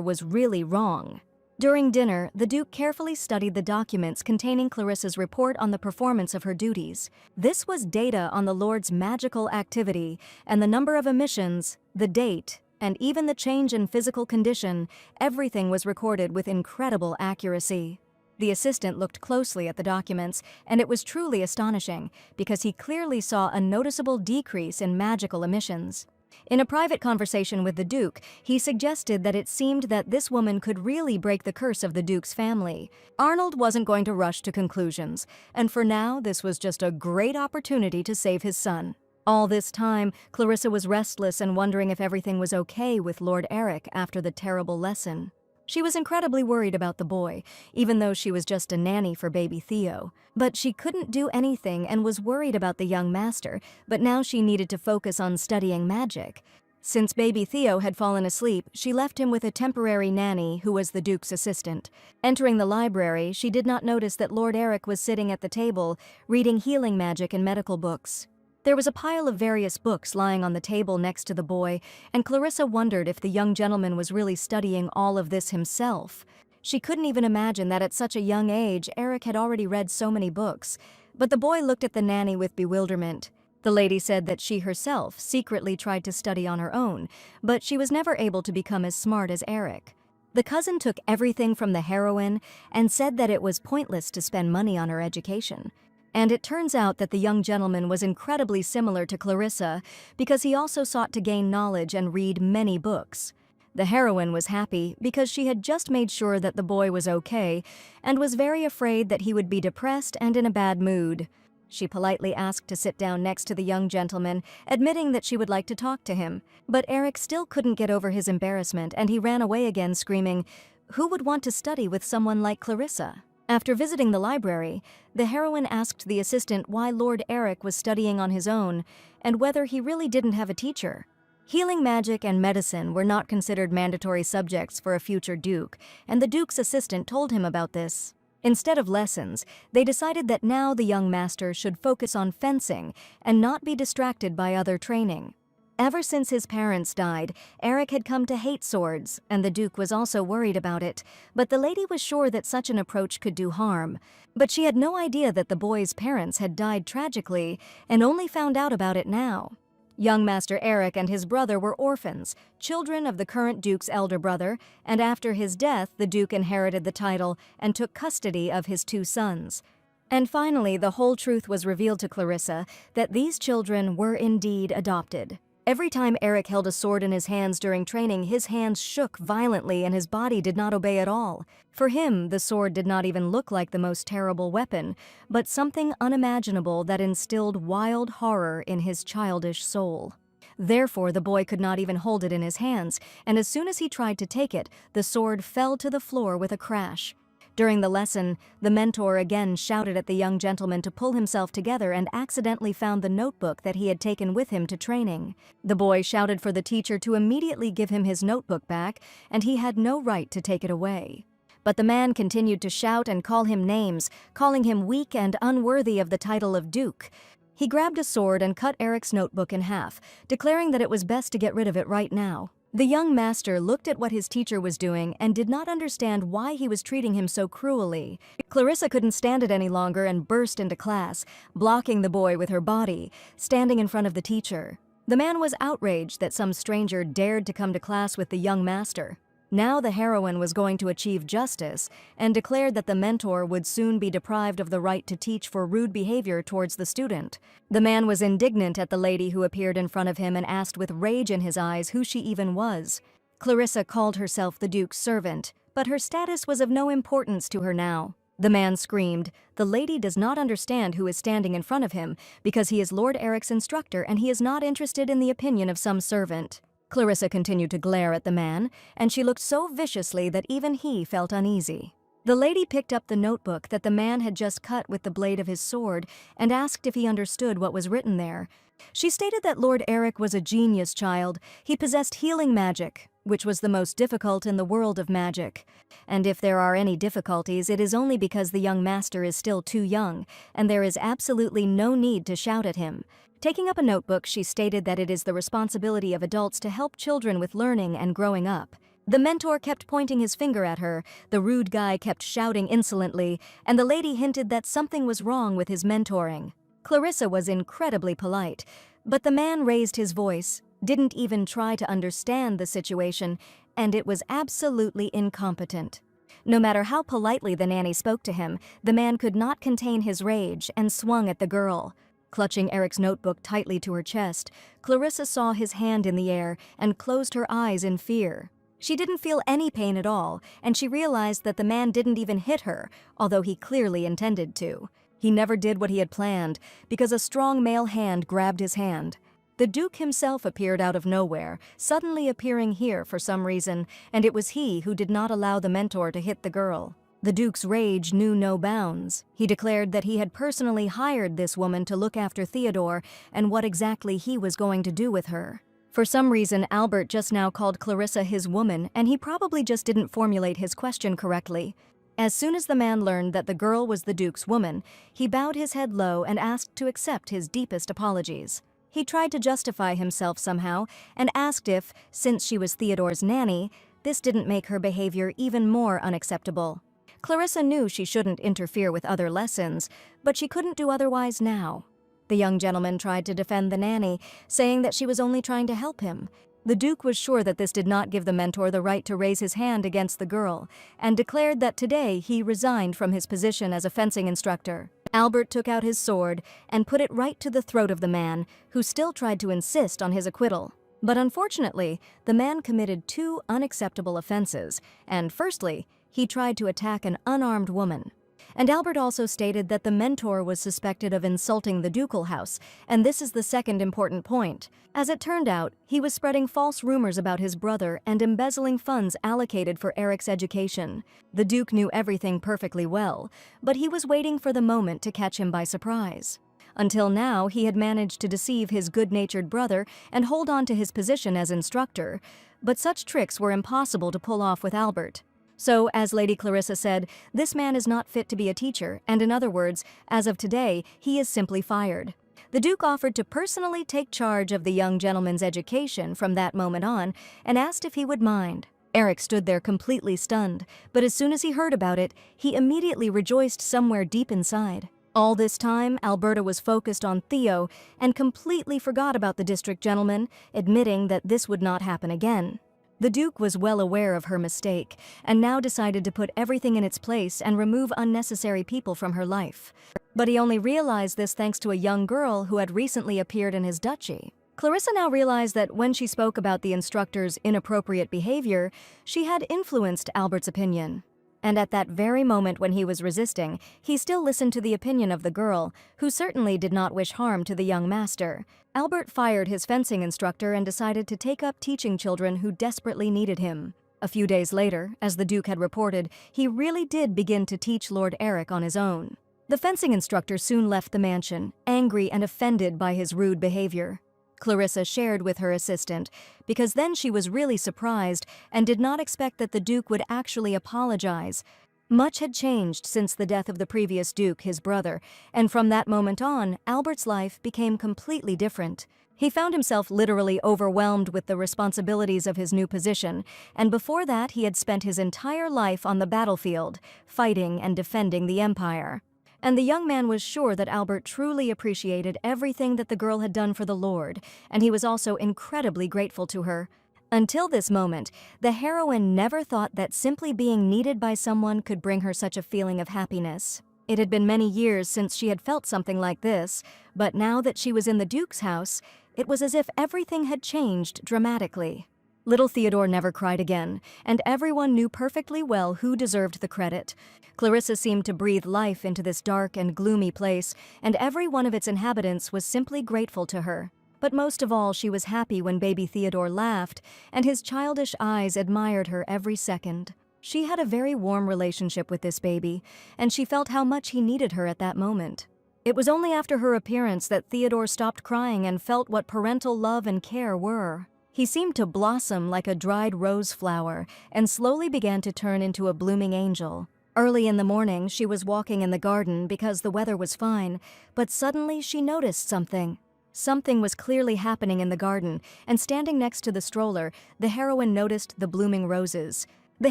was really wrong. During dinner, the Duke carefully studied the documents containing Clarissa's report on the performance of her duties. This was data on the Lord's magical activity, and the number of emissions, the date, and even the change in physical condition. Everything was recorded with incredible accuracy. The assistant looked closely at the documents, and it was truly astonishing, because he clearly saw a noticeable decrease in magical emissions. In a private conversation with the Duke, he suggested that it seemed that this woman could really break the curse of the Duke's family. Arnold wasn't going to rush to conclusions, and for now, this was just a great opportunity to save his son. All this time, Clarissa was restless and wondering if everything was okay with Lord Eric after the terrible lesson. She was incredibly worried about the boy, even though she was just a nanny for baby Theo. But she couldn't do anything and was worried about the young master, but now she needed to focus on studying magic. Since baby Theo had fallen asleep, she left him with a temporary nanny who was the Duke's assistant. Entering the library, she did not notice that Lord Eric was sitting at the table, reading healing magic and medical books. There was a pile of various books lying on the table next to the boy, and Clarissa wondered if the young gentleman was really studying all of this himself. She couldn't even imagine that at such a young age, Eric had already read so many books. But the boy looked at the nanny with bewilderment. The lady said that she herself secretly tried to study on her own, but she was never able to become as smart as Eric. The cousin took everything from the heroine and said that it was pointless to spend money on her education. And it turns out that the young gentleman was incredibly similar to Clarissa because he also sought to gain knowledge and read many books. The heroine was happy because she had just made sure that the boy was okay and was very afraid that he would be depressed and in a bad mood. She politely asked to sit down next to the young gentleman, admitting that she would like to talk to him. But Eric still couldn't get over his embarrassment, and he ran away again screaming, "Who would want to study with someone like Clarissa?" After visiting the library, the heroine asked the assistant why Lord Eric was studying on his own and whether he really didn't have a teacher. Healing magic and medicine were not considered mandatory subjects for a future duke, and the duke's assistant told him about this. Instead of lessons, they decided that now the young master should focus on fencing and not be distracted by other training. Ever since his parents died, Eric had come to hate swords, and the Duke was also worried about it, but the lady was sure that such an approach could do harm. But she had no idea that the boy's parents had died tragically, and only found out about it now. Young Master Eric and his brother were orphans, children of the current Duke's elder brother, and after his death, the Duke inherited the title and took custody of his two sons. And finally, the whole truth was revealed to Clarissa that these children were indeed adopted. Every time Eric held a sword in his hands during training, his hands shook violently and his body did not obey at all. For him, the sword did not even look like the most terrible weapon, but something unimaginable that instilled wild horror in his childish soul. Therefore, the boy could not even hold it in his hands, and as soon as he tried to take it, the sword fell to the floor with a crash. During the lesson, the mentor again shouted at the young gentleman to pull himself together and accidentally found the notebook that he had taken with him to training. The boy shouted for the teacher to immediately give him his notebook back, and he had no right to take it away. But the man continued to shout and call him names, calling him weak and unworthy of the title of Duke. He grabbed a sword and cut Eric's notebook in half, declaring that it was best to get rid of it right now. The young master looked at what his teacher was doing and did not understand why he was treating him so cruelly. Clarissa couldn't stand it any longer and burst into class, blocking the boy with her body, standing in front of the teacher. The man was outraged that some stranger dared to come to class with the young master. Now the heroine was going to achieve justice and declared that the mentor would soon be deprived of the right to teach for rude behavior towards the student. The man was indignant at the lady who appeared in front of him and asked with rage in his eyes who she even was. Clarissa called herself the Duke's servant, but her status was of no importance to her now. The man screamed, "The lady does not understand who is standing in front of him because he is Lord Eric's instructor and he is not interested in the opinion of some servant." Clarissa continued to glare at the man, and she looked so viciously that even he felt uneasy. The lady picked up the notebook that the man had just cut with the blade of his sword and asked if he understood what was written there. She stated that Lord Eric was a genius child. He possessed healing magic, which was the most difficult in the world of magic. And if there are any difficulties, it is only because the young master is still too young, and there is absolutely no need to shout at him. Taking up a notebook, she stated that it is the responsibility of adults to help children with learning and growing up. The mentor kept pointing his finger at her, the rude guy kept shouting insolently, and the lady hinted that something was wrong with his mentoring. Clarissa was incredibly polite, but the man raised his voice, didn't even try to understand the situation, and it was absolutely incompetent. No matter how politely the nanny spoke to him, the man could not contain his rage and swung at the girl. Clutching Eric's notebook tightly to her chest, Clarissa saw his hand in the air and closed her eyes in fear. She didn't feel any pain at all, and she realized that the man didn't even hit her, although he clearly intended to. He never did what he had planned, because a strong male hand grabbed his hand. The Duke himself appeared out of nowhere, suddenly appearing here for some reason, and it was he who did not allow the mentor to hit the girl. The Duke's rage knew no bounds. He declared that he had personally hired this woman to look after Theodore and what exactly he was going to do with her. For some reason, Albert just now called Clarissa his woman, and he probably just didn't formulate his question correctly. As soon as the man learned that the girl was the Duke's woman, he bowed his head low and asked to accept his deepest apologies. He tried to justify himself somehow and asked if, since she was Theodore's nanny, this didn't make her behavior even more unacceptable. Clarissa knew she shouldn't interfere with other lessons, but she couldn't do otherwise now. The young gentleman tried to defend the nanny, saying that she was only trying to help him. The Duke was sure that this did not give the mentor the right to raise his hand against the girl, and declared that today he resigned from his position as a fencing instructor. Albert took out his sword and put it right to the throat of the man, who still tried to insist on his acquittal. But unfortunately, the man committed two unacceptable offenses, and firstly, he tried to attack an unarmed woman. And Albert also stated that the mentor was suspected of insulting the ducal house, and this is the second important point. As it turned out, he was spreading false rumors about his brother and embezzling funds allocated for Eric's education. The Duke knew everything perfectly well, but he was waiting for the moment to catch him by surprise. Until now, he had managed to deceive his good-natured brother and hold on to his position as instructor, but such tricks were impossible to pull off with Albert. So, as Lady Clarissa said, this man is not fit to be a teacher, and in other words, as of today, he is simply fired. The Duke offered to personally take charge of the young gentleman's education from that moment on, and asked if he would mind. Eric stood there completely stunned, but as soon as he heard about it, he immediately rejoiced somewhere deep inside. All this time, Alberta was focused on Theo and completely forgot about the district gentleman, admitting that this would not happen again. The Duke was well aware of her mistake, and now decided to put everything in its place and remove unnecessary people from her life. But he only realized this thanks to a young girl who had recently appeared in his duchy. Clarissa now realized that when she spoke about the instructor's inappropriate behavior, she had influenced Albert's opinion. And at that very moment when he was resisting, he still listened to the opinion of the girl, who certainly did not wish harm to the young master. Albert fired his fencing instructor and decided to take up teaching children who desperately needed him. A few days later, as the Duke had reported, he really did begin to teach Lord Eric on his own. The fencing instructor soon left the mansion, angry and offended by his rude behavior. Clarissa shared with her assistant, because then she was really surprised and did not expect that the Duke would actually apologize. Much had changed since the death of the previous Duke, his brother, and from that moment on, Albert's life became completely different. He found himself literally overwhelmed with the responsibilities of his new position, and before that he had spent his entire life on the battlefield, fighting and defending the Empire. And the young man was sure that Albert truly appreciated everything that the girl had done for the Lord, and he was also incredibly grateful to her. Until this moment, the heroine never thought that simply being needed by someone could bring her such a feeling of happiness. It had been many years since she had felt something like this, but now that she was in the Duke's house, it was as if everything had changed dramatically. Little Theodore never cried again, and everyone knew perfectly well who deserved the credit. Clarissa seemed to breathe life into this dark and gloomy place, and every one of its inhabitants was simply grateful to her. But most of all, she was happy when baby Theodore laughed, and his childish eyes admired her every second. She had a very warm relationship with this baby, and she felt how much he needed her at that moment. It was only after her appearance that Theodore stopped crying and felt what parental love and care were. He seemed to blossom like a dried rose flower and slowly began to turn into a blooming angel. Early in the morning, she was walking in the garden because the weather was fine, but suddenly she noticed something. Something was clearly happening in the garden, and standing next to the stroller, the heroine noticed the blooming roses. The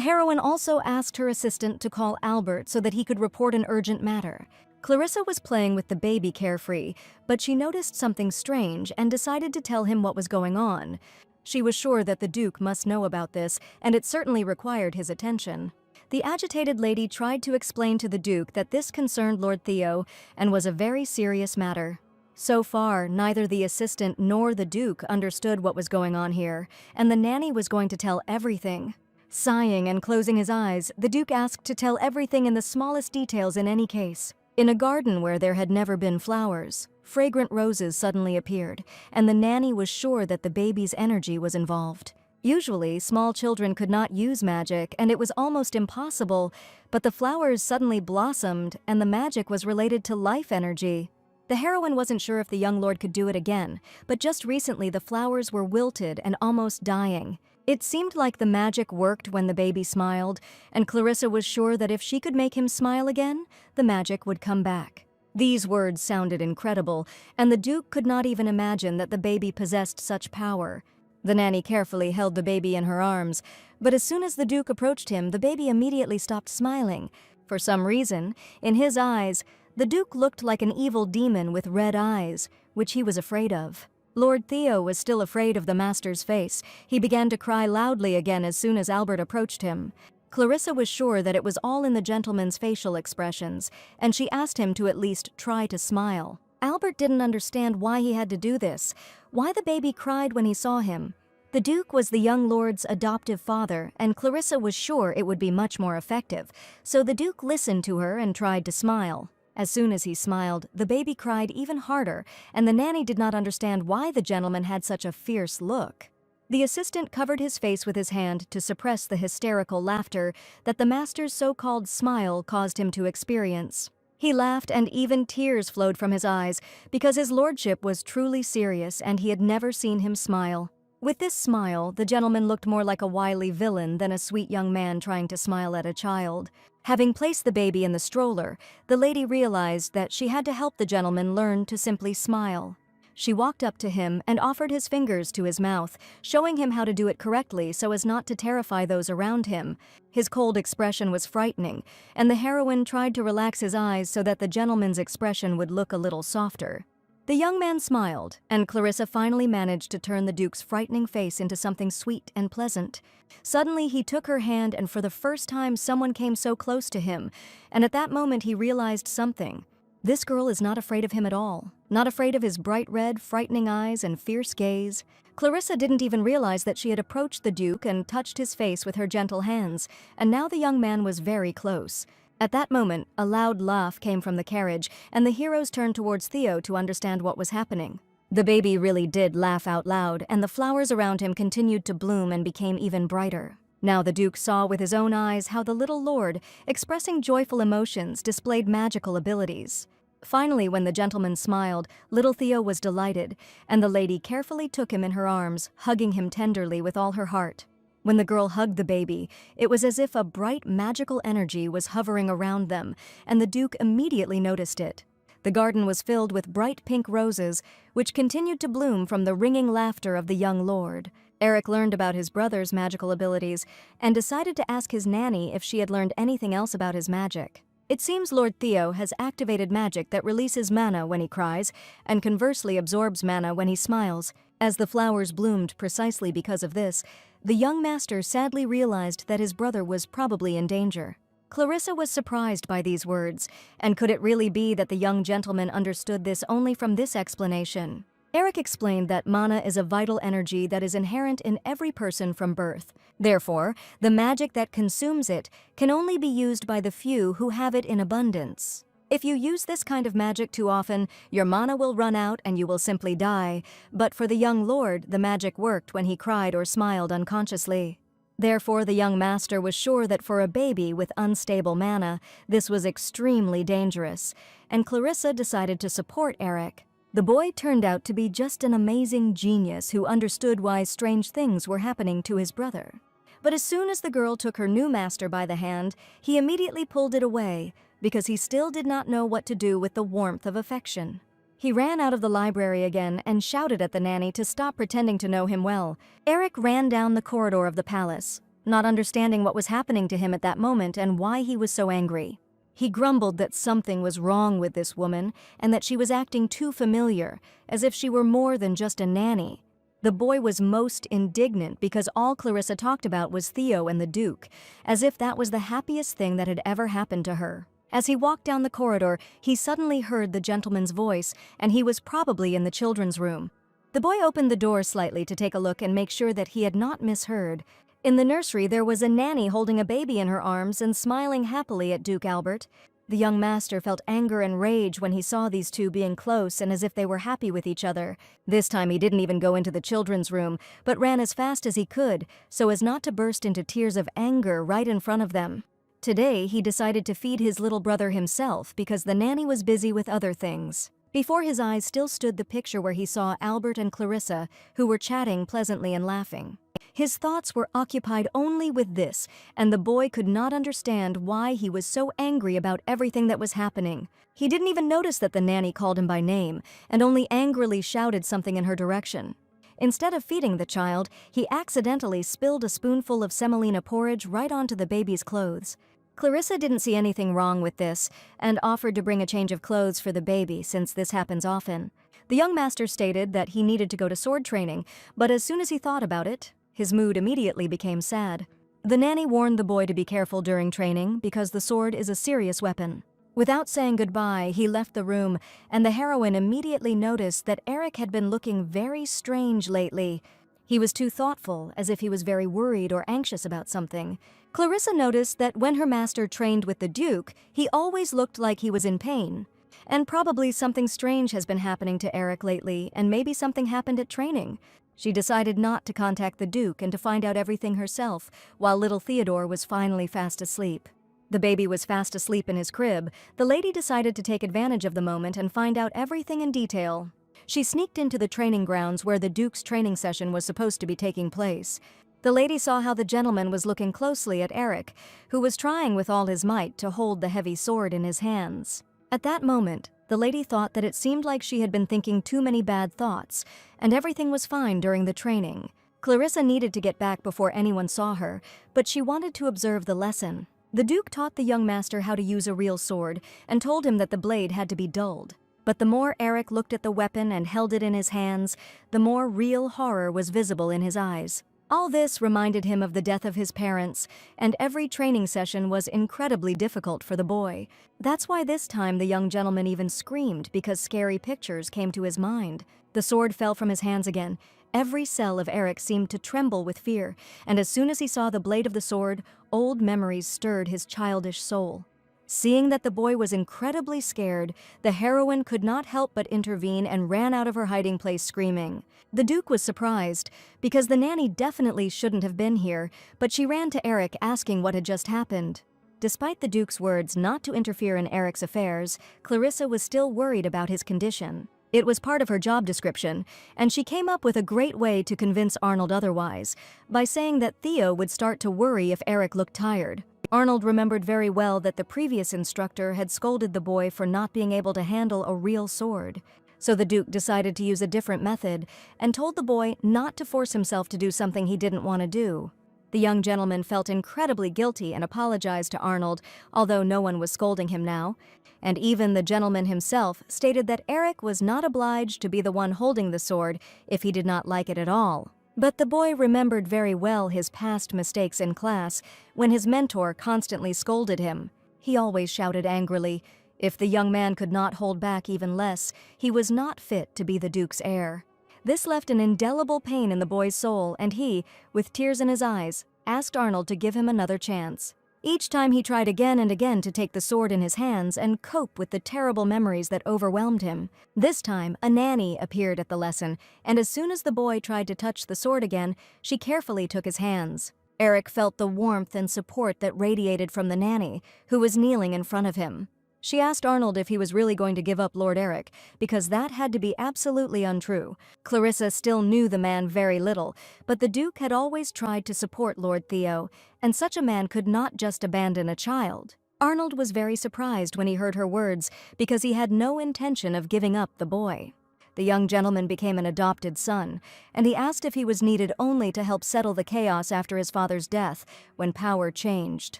heroine also asked her assistant to call Albert so that he could report an urgent matter. Clarissa was playing with the baby carefree, but she noticed something strange and decided to tell him what was going on. She was sure that the Duke must know about this, and it certainly required his attention. The agitated lady tried to explain to the Duke that this concerned Lord Theo and was a very serious matter. So far, neither the assistant nor the Duke understood what was going on here, and the nanny was going to tell everything. Sighing and closing his eyes, the Duke asked to tell everything in the smallest details in any case. In a garden where there had never been flowers, fragrant roses suddenly appeared, and the nanny was sure that the baby's energy was involved. Usually, small children could not use magic, and it was almost impossible, but the flowers suddenly blossomed, and the magic was related to life energy. The heroine wasn't sure if the young lord could do it again, but just recently the flowers were wilted and almost dying. It seemed like the magic worked when the baby smiled, and Clarissa was sure that if she could make him smile again, the magic would come back. These words sounded incredible, and the Duke could not even imagine that the baby possessed such power. The nanny carefully held the baby in her arms, but as soon as the Duke approached him, the baby immediately stopped smiling. For some reason, in his eyes, the Duke looked like an evil demon with red eyes, which he was afraid of. Lord Theo was still afraid of the master's face. He began to cry loudly again as soon as Albert approached him. Clarissa was sure that it was all in the gentleman's facial expressions, and she asked him to at least try to smile. Albert didn't understand why he had to do this, why the baby cried when he saw him. The Duke was the young lord's adoptive father, and Clarissa was sure it would be much more effective, so the Duke listened to her and tried to smile. As soon as he smiled, the baby cried even harder, and the nanny did not understand why the gentleman had such a fierce look. The assistant covered his face with his hand to suppress the hysterical laughter that the master's so-called smile caused him to experience. He laughed, and even tears flowed from his eyes, because his lordship was truly serious and he had never seen him smile. With this smile, the gentleman looked more like a wily villain than a sweet young man trying to smile at a child. Having placed the baby in the stroller, the lady realized that she had to help the gentleman learn to simply smile. She walked up to him and offered his fingers to his mouth, showing him how to do it correctly so as not to terrify those around him. His cold expression was frightening, and the heroine tried to relax his eyes so that the gentleman's expression would look a little softer. The young man smiled, and Clarissa finally managed to turn the Duke's frightening face into something sweet and pleasant. Suddenly, he took her hand, and for the first time someone came so close to him, and at that moment he realized something. This girl is not afraid of him at all, not afraid of his bright red, frightening eyes and fierce gaze. Clarissa didn't even realize that she had approached the Duke and touched his face with her gentle hands, and now the young man was very close. At that moment, a loud laugh came from the carriage, and the heroes turned towards Theo to understand what was happening. The baby really did laugh out loud, and the flowers around him continued to bloom and became even brighter. Now the Duke saw with his own eyes how the little lord, expressing joyful emotions, displayed magical abilities. Finally, when the gentleman smiled, little Theo was delighted, and the lady carefully took him in her arms, hugging him tenderly with all her heart. When the girl hugged the baby, it was as if a bright magical energy was hovering around them, and the Duke immediately noticed it. The garden was filled with bright pink roses, which continued to bloom from the ringing laughter of the young lord. Eric learned about his brother's magical abilities and decided to ask his nanny if she had learned anything else about his magic. It seems Lord Theo has activated magic that releases mana when he cries, and conversely absorbs mana when he smiles. As the flowers bloomed precisely because of this, the young master sadly realized that his brother was probably in danger. Clarissa was surprised by these words, and could it really be that the young gentleman understood this only from this explanation? Eric explained that mana is a vital energy that is inherent in every person from birth. Therefore, the magic that consumes it can only be used by the few who have it in abundance. If you use this kind of magic too often, your mana will run out and you will simply die. But for the young lord, the magic worked when he cried or smiled unconsciously. Therefore, the young master was sure that for a baby with unstable mana, this was extremely dangerous, and Clarissa decided to support Eric. The boy turned out to be just an amazing genius who understood why strange things were happening to his brother. But as soon as the girl took her new master by the hand, he immediately pulled it away, because he still did not know what to do with the warmth of affection. He ran out of the library again and shouted at the nanny to stop pretending to know him well. Eric ran down the corridor of the palace, not understanding what was happening to him at that moment and why he was so angry. He grumbled that something was wrong with this woman and that she was acting too familiar, as if she were more than just a nanny. The boy was most indignant because all Clarissa talked about was Theo and the Duke, as if that was the happiest thing that had ever happened to her. As he walked down the corridor, he suddenly heard the gentleman's voice, and he was probably in the children's room. The boy opened the door slightly to take a look and make sure that he had not misheard. In the nursery, there was a nanny holding a baby in her arms and smiling happily at Duke Albert. The young master felt anger and rage when he saw these two being close and as if they were happy with each other. This time he didn't even go into the children's room, but ran as fast as he could, so as not to burst into tears of anger right in front of them. Today, he decided to feed his little brother himself because the nanny was busy with other things. Before his eyes still stood the picture where he saw Albert and Clarissa, who were chatting pleasantly and laughing. His thoughts were occupied only with this, and the boy could not understand why he was so angry about everything that was happening. He didn't even notice that the nanny called him by name, and only angrily shouted something in her direction. Instead of feeding the child, he accidentally spilled a spoonful of semolina porridge right onto the baby's clothes. Clarissa didn't see anything wrong with this, and offered to bring a change of clothes for the baby since this happens often. The young master stated that he needed to go to sword training, but as soon as he thought about it, his mood immediately became sad. The nanny warned the boy to be careful during training because the sword is a serious weapon. Without saying goodbye, he left the room, and the heroine immediately noticed that Eric had been looking very strange lately. He was too thoughtful, as if he was very worried or anxious about something. Clarissa noticed that when her master trained with the Duke, he always looked like he was in pain. And probably something strange has been happening to Eric lately, and maybe something happened at training. She decided not to contact the Duke and to find out everything herself, while little Theodore was finally fast asleep. The baby was fast asleep in his crib. The lady decided to take advantage of the moment and find out everything in detail. She sneaked into the training grounds where the Duke's training session was supposed to be taking place. The lady saw how the gentleman was looking closely at Eric, who was trying with all his might to hold the heavy sword in his hands. At that moment, the lady thought that it seemed like she had been thinking too many bad thoughts, and everything was fine during the training. Clarissa needed to get back before anyone saw her, but she wanted to observe the lesson. The Duke taught the young master how to use a real sword and told him that the blade had to be dulled. But the more Eric looked at the weapon and held it in his hands, the more real horror was visible in his eyes. All this reminded him of the death of his parents, and every training session was incredibly difficult for the boy. That's why this time the young gentleman even screamed because scary pictures came to his mind. The sword fell from his hands again. Every cell of Eric seemed to tremble with fear, and as soon as he saw the blade of the sword, old memories stirred his childish soul. Seeing that the boy was incredibly scared, the heroine could not help but intervene and ran out of her hiding place screaming. The Duke was surprised, because the nanny definitely shouldn't have been here, but she ran to Eric asking what had just happened. Despite the Duke's words not to interfere in Eric's affairs, Clarissa was still worried about his condition. It was part of her job description, and she came up with a great way to convince Arnold otherwise, by saying that Theo would start to worry if Eric looked tired. Arnold remembered very well that the previous instructor had scolded the boy for not being able to handle a real sword. So the Duke decided to use a different method and told the boy not to force himself to do something he didn't want to do. The young gentleman felt incredibly guilty and apologized to Arnold, although no one was scolding him now. And even the gentleman himself stated that Eric was not obliged to be the one holding the sword if he did not like it at all. But the boy remembered very well his past mistakes in class when his mentor constantly scolded him. He always shouted angrily, If the young man could not hold back even less, he was not fit to be the Duke's heir. This left an indelible pain in the boy's soul, and he, with tears in his eyes, asked Arnold to give him another chance. Each time he tried again and again to take the sword in his hands and cope with the terrible memories that overwhelmed him. This time, a nanny appeared at the lesson, and as soon as the boy tried to touch the sword again, she carefully took his hands. Eric felt the warmth and support that radiated from the nanny, who was kneeling in front of him. She asked Arnold if he was really going to give up Lord Eric, because that had to be absolutely untrue. Clarissa still knew the man very little, but the Duke had always tried to support Lord Theo, and such a man could not just abandon a child. Arnold was very surprised when he heard her words, because he had no intention of giving up the boy. The young gentleman became an adopted son, and he asked if he was needed only to help settle the chaos after his father's death, when power changed.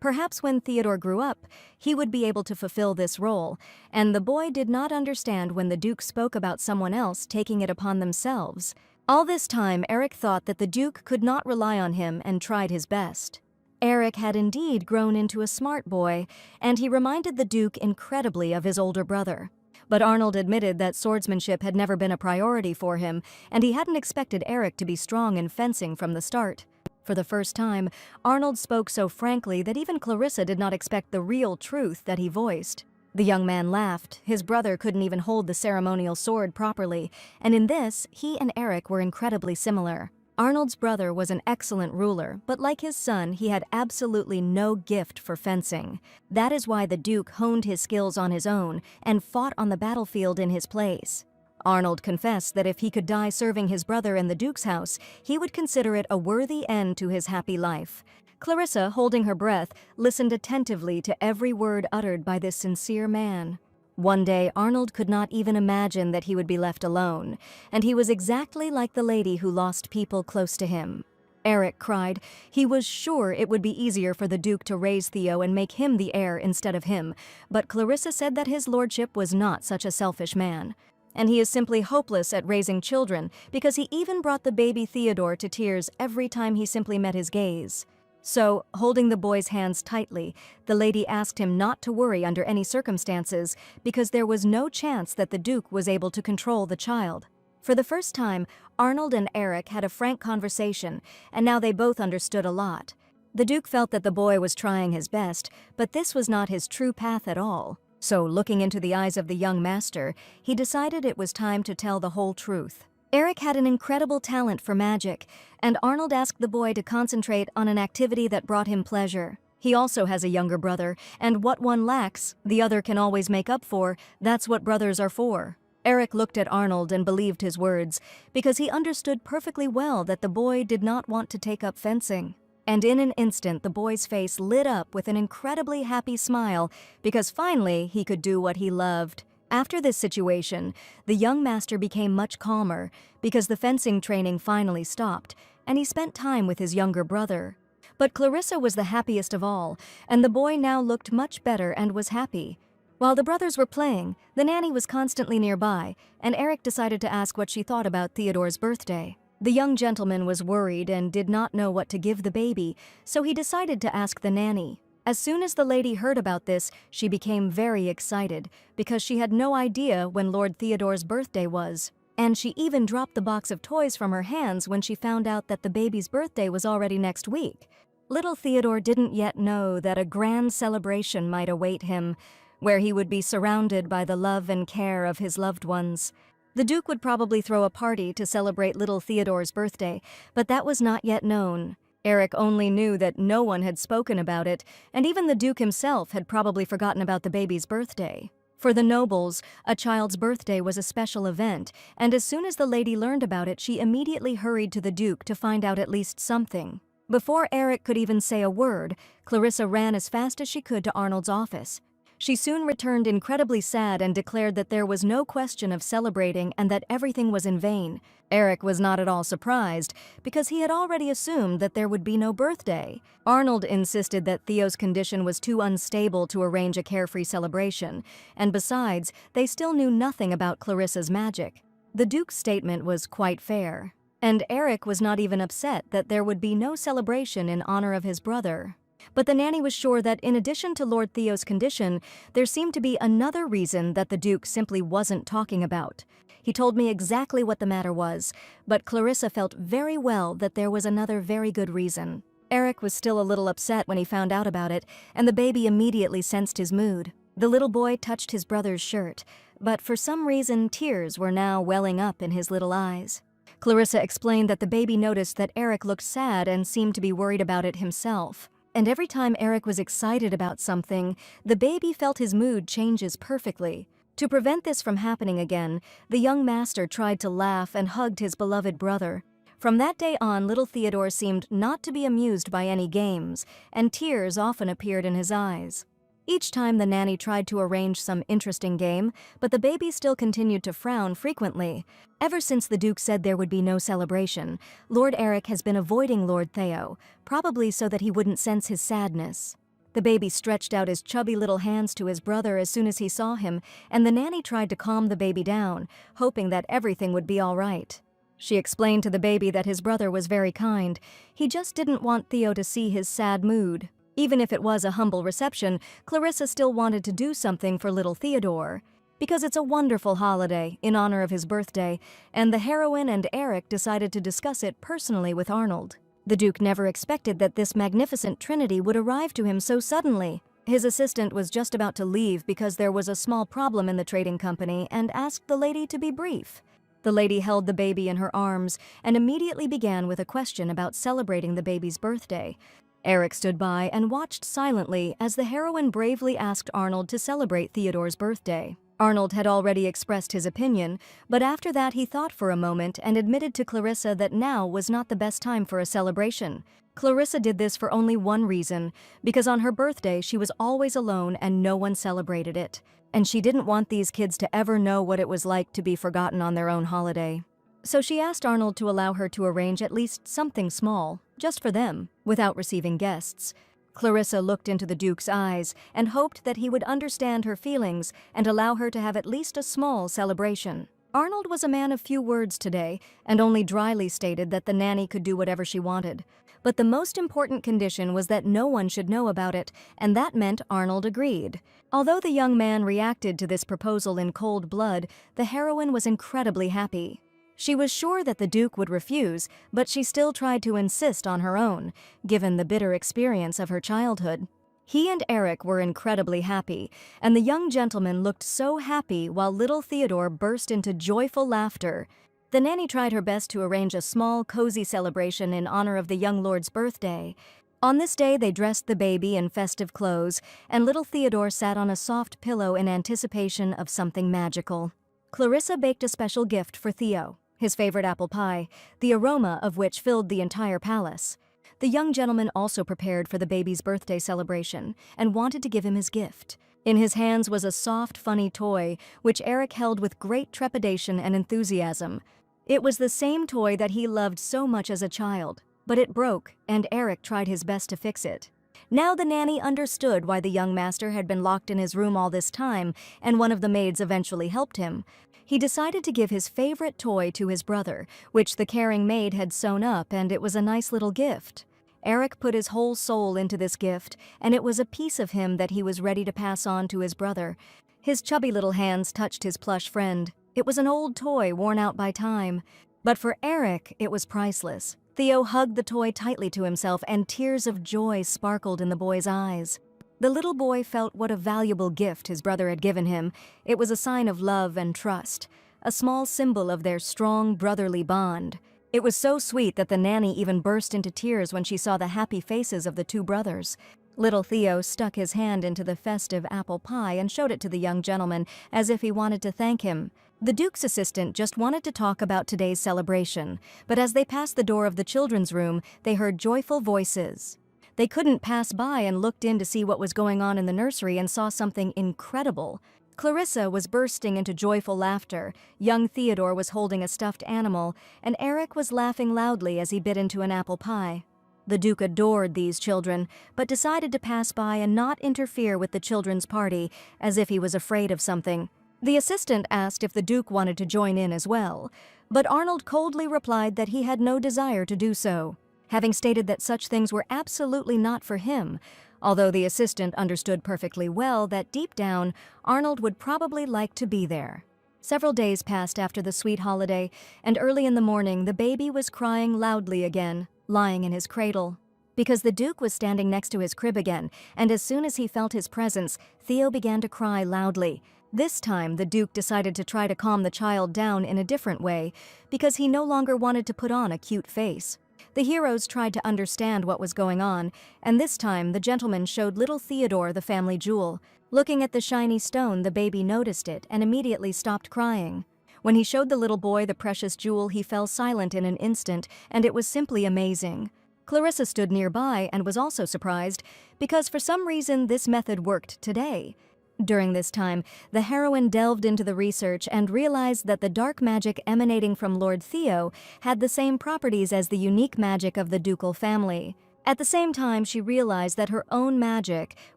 Perhaps when Theodore grew up, he would be able to fulfill this role, and the boy did not understand when the Duke spoke about someone else taking it upon themselves. All this time, Eric thought that the Duke could not rely on him and tried his best. Eric had indeed grown into a smart boy, and he reminded the Duke incredibly of his older brother. But Arnold admitted that swordsmanship had never been a priority for him, and he hadn't expected Eric to be strong in fencing from the start. For the first time, Arnold spoke so frankly that even Clarissa did not expect the real truth that he voiced. The young man laughed. His brother couldn't even hold the ceremonial sword properly, and in this, he and Eric were incredibly similar. Arnold's brother was an excellent ruler, but like his son, he had absolutely no gift for fencing. That is why the Duke honed his skills on his own and fought on the battlefield in his place. Arnold confessed that if he could die serving his brother in the Duke's house, he would consider it a worthy end to his happy life. Clarissa, holding her breath, listened attentively to every word uttered by this sincere man. One day, Arnold could not even imagine that he would be left alone, and he was exactly like the lady who lost people close to him. Eric cried. He was sure it would be easier for the Duke to raise Theo and make him the heir instead of him, but Clarissa said that his lordship was not such a selfish man. And he is simply hopeless at raising children, because he even brought the baby Theodore to tears every time he simply met his gaze. So, holding the boy's hands tightly, the lady asked him not to worry under any circumstances, because there was no chance that the Duke was able to control the child. For the first time, Arnold and Eric had a frank conversation, and now they both understood a lot. The Duke felt that the boy was trying his best, but this was not his true path at all. So, looking into the eyes of the young master, he decided it was time to tell the whole truth. Eric had an incredible talent for magic, and Arnold asked the boy to concentrate on an activity that brought him pleasure. He also has a younger brother, and what one lacks, the other can always make up for. That's what brothers are for. Eric looked at Arnold and believed his words, because he understood perfectly well that the boy did not want to take up fencing. And in an instant, the boy's face lit up with an incredibly happy smile, because finally he could do what he loved. After this situation, the young master became much calmer, because the fencing training finally stopped, and he spent time with his younger brother. But Clarissa was the happiest of all, and the boy now looked much better and was happy. While the brothers were playing, the nanny was constantly nearby, and Eric decided to ask what she thought about Theodore's birthday. The young gentleman was worried and did not know what to give the baby, so he decided to ask the nanny. As soon as the lady heard about this, she became very excited, because she had no idea when Lord Theodore's birthday was. And she even dropped the box of toys from her hands when she found out that the baby's birthday was already next week. Little Theodore didn't yet know that a grand celebration might await him, where he would be surrounded by the love and care of his loved ones. The Duke would probably throw a party to celebrate little Theodore's birthday, but that was not yet known. Eric only knew that no one had spoken about it, and even the Duke himself had probably forgotten about the baby's birthday. For the nobles, a child's birthday was a special event, and as soon as the lady learned about it, she immediately hurried to the Duke to find out at least something. Before Eric could even say a word, Clarissa ran as fast as she could to Arnold's office. She soon returned incredibly sad and declared that there was no question of celebrating and that everything was in vain. Eric was not at all surprised, because he had already assumed that there would be no birthday. Arnold insisted that Theo's condition was too unstable to arrange a carefree celebration, and besides, they still knew nothing about Clarissa's magic. The Duke's statement was quite fair, and Eric was not even upset that there would be no celebration in honor of his brother. But the nanny was sure that in addition to Lord Theo's condition, there seemed to be another reason that the Duke simply wasn't talking about. He told me exactly what the matter was, but Clarissa felt very well that there was another very good reason. Eric was still a little upset when he found out about it, and the baby immediately sensed his mood. The little boy touched his brother's shirt, but for some reason tears were now welling up in his little eyes. Clarissa explained that the baby noticed that Eric looked sad and seemed to be worried about it himself. And every time Eric was excited about something, the baby felt his mood changes perfectly. To prevent this from happening again, the young master tried to laugh and hugged his beloved brother. From that day on, little Theodore seemed not to be amused by any games, and tears often appeared in his eyes. Each time the nanny tried to arrange some interesting game, but the baby still continued to frown frequently. Ever since the Duke said there would be no celebration, Lord Eric has been avoiding Lord Theo, probably so that he wouldn't sense his sadness. The baby stretched out his chubby little hands to his brother as soon as he saw him, and the nanny tried to calm the baby down, hoping that everything would be all right. She explained to the baby that his brother was very kind. He just didn't want Theo to see his sad mood. Even if it was a humble reception, Clarissa still wanted to do something for little Theodore. Because it's a wonderful holiday in honor of his birthday, and the heroine and Eric decided to discuss it personally with Arnold. The Duke never expected that this magnificent trinity would arrive to him so suddenly. His assistant was just about to leave because there was a small problem in the trading company and asked the lady to be brief. The lady held the baby in her arms and immediately began with a question about celebrating the baby's birthday. Eric stood by and watched silently as the heroine bravely asked Arnold to celebrate Theodore's birthday. Arnold had already expressed his opinion, but after that he thought for a moment and admitted to Clarissa that now was not the best time for a celebration. Clarissa did this for only one reason, because on her birthday she was always alone and no one celebrated it. And she didn't want these kids to ever know what it was like to be forgotten on their own holiday. So she asked Arnold to allow her to arrange at least something small, just for them, without receiving guests. Clarissa looked into the Duke's eyes and hoped that he would understand her feelings and allow her to have at least a small celebration. Arnold was a man of few words today and only dryly stated that the nanny could do whatever she wanted. But the most important condition was that no one should know about it, and that meant Arnold agreed. Although the young man reacted to this proposal in cold blood, the heroine was incredibly happy. She was sure that the Duke would refuse, but she still tried to insist on her own, given the bitter experience of her childhood. He and Eric were incredibly happy, and the young gentleman looked so happy while little Theodore burst into joyful laughter. The nanny tried her best to arrange a small, cozy celebration in honor of the young lord's birthday. On this day, they dressed the baby in festive clothes, and little Theodore sat on a soft pillow in anticipation of something magical. Clarissa baked a special gift for Theo, his favorite apple pie, the aroma of which filled the entire palace. The young gentleman also prepared for the baby's birthday celebration and wanted to give him his gift. In his hands was a soft, funny toy, which Eric held with great trepidation and enthusiasm. It was the same toy that he loved so much as a child, but it broke, and Eric tried his best to fix it. Now the nanny understood why the young master had been locked in his room all this time, and one of the maids eventually helped him. He decided to give his favorite toy to his brother, which the caring maid had sewn up, and it was a nice little gift. Eric put his whole soul into this gift, and it was a piece of him that he was ready to pass on to his brother. His chubby little hands touched his plush friend. It was an old toy worn out by time. But for Eric, it was priceless. Theo hugged the toy tightly to himself, and tears of joy sparkled in the boy's eyes. The little boy felt what a valuable gift his brother had given him. It was a sign of love and trust, a small symbol of their strong brotherly bond. It was so sweet that the nanny even burst into tears when she saw the happy faces of the two brothers. Little Theo stuck his hand into the festive apple pie and showed it to the young gentleman as if he wanted to thank him. The Duke's assistant just wanted to talk about today's celebration, but as they passed the door of the children's room, they heard joyful voices. They couldn't pass by and looked in to see what was going on in the nursery and saw something incredible. Clarissa was bursting into joyful laughter, young Theodore was holding a stuffed animal, and Eric was laughing loudly as he bit into an apple pie. The Duke adored these children, but decided to pass by and not interfere with the children's party, as if he was afraid of something. The assistant asked if the Duke wanted to join in as well, but Arnold coldly replied that he had no desire to do so. having stated that such things were absolutely not for him, although the assistant understood perfectly well that deep down, Arnold would probably like to be there. Several days passed after the sweet holiday, and early in the morning the baby was crying loudly again, lying in his cradle. Because the Duke was standing next to his crib again, and as soon as he felt his presence, Theo began to cry loudly. This time, the Duke decided to try to calm the child down in a different way, because he no longer wanted to put on a cute face. The heroes tried to understand what was going on, and this time the gentleman showed little Theodore the family jewel. Looking at the shiny stone, the baby noticed it and immediately stopped crying. When he showed the little boy the precious jewel, he fell silent in an instant, and it was simply amazing. Clarissa stood nearby and was also surprised, because for some reason this method worked today. During this time, the heroine delved into the research and realized that the dark magic emanating from Lord Theo had the same properties as the unique magic of the ducal family. At the same time, she realized that her own magic,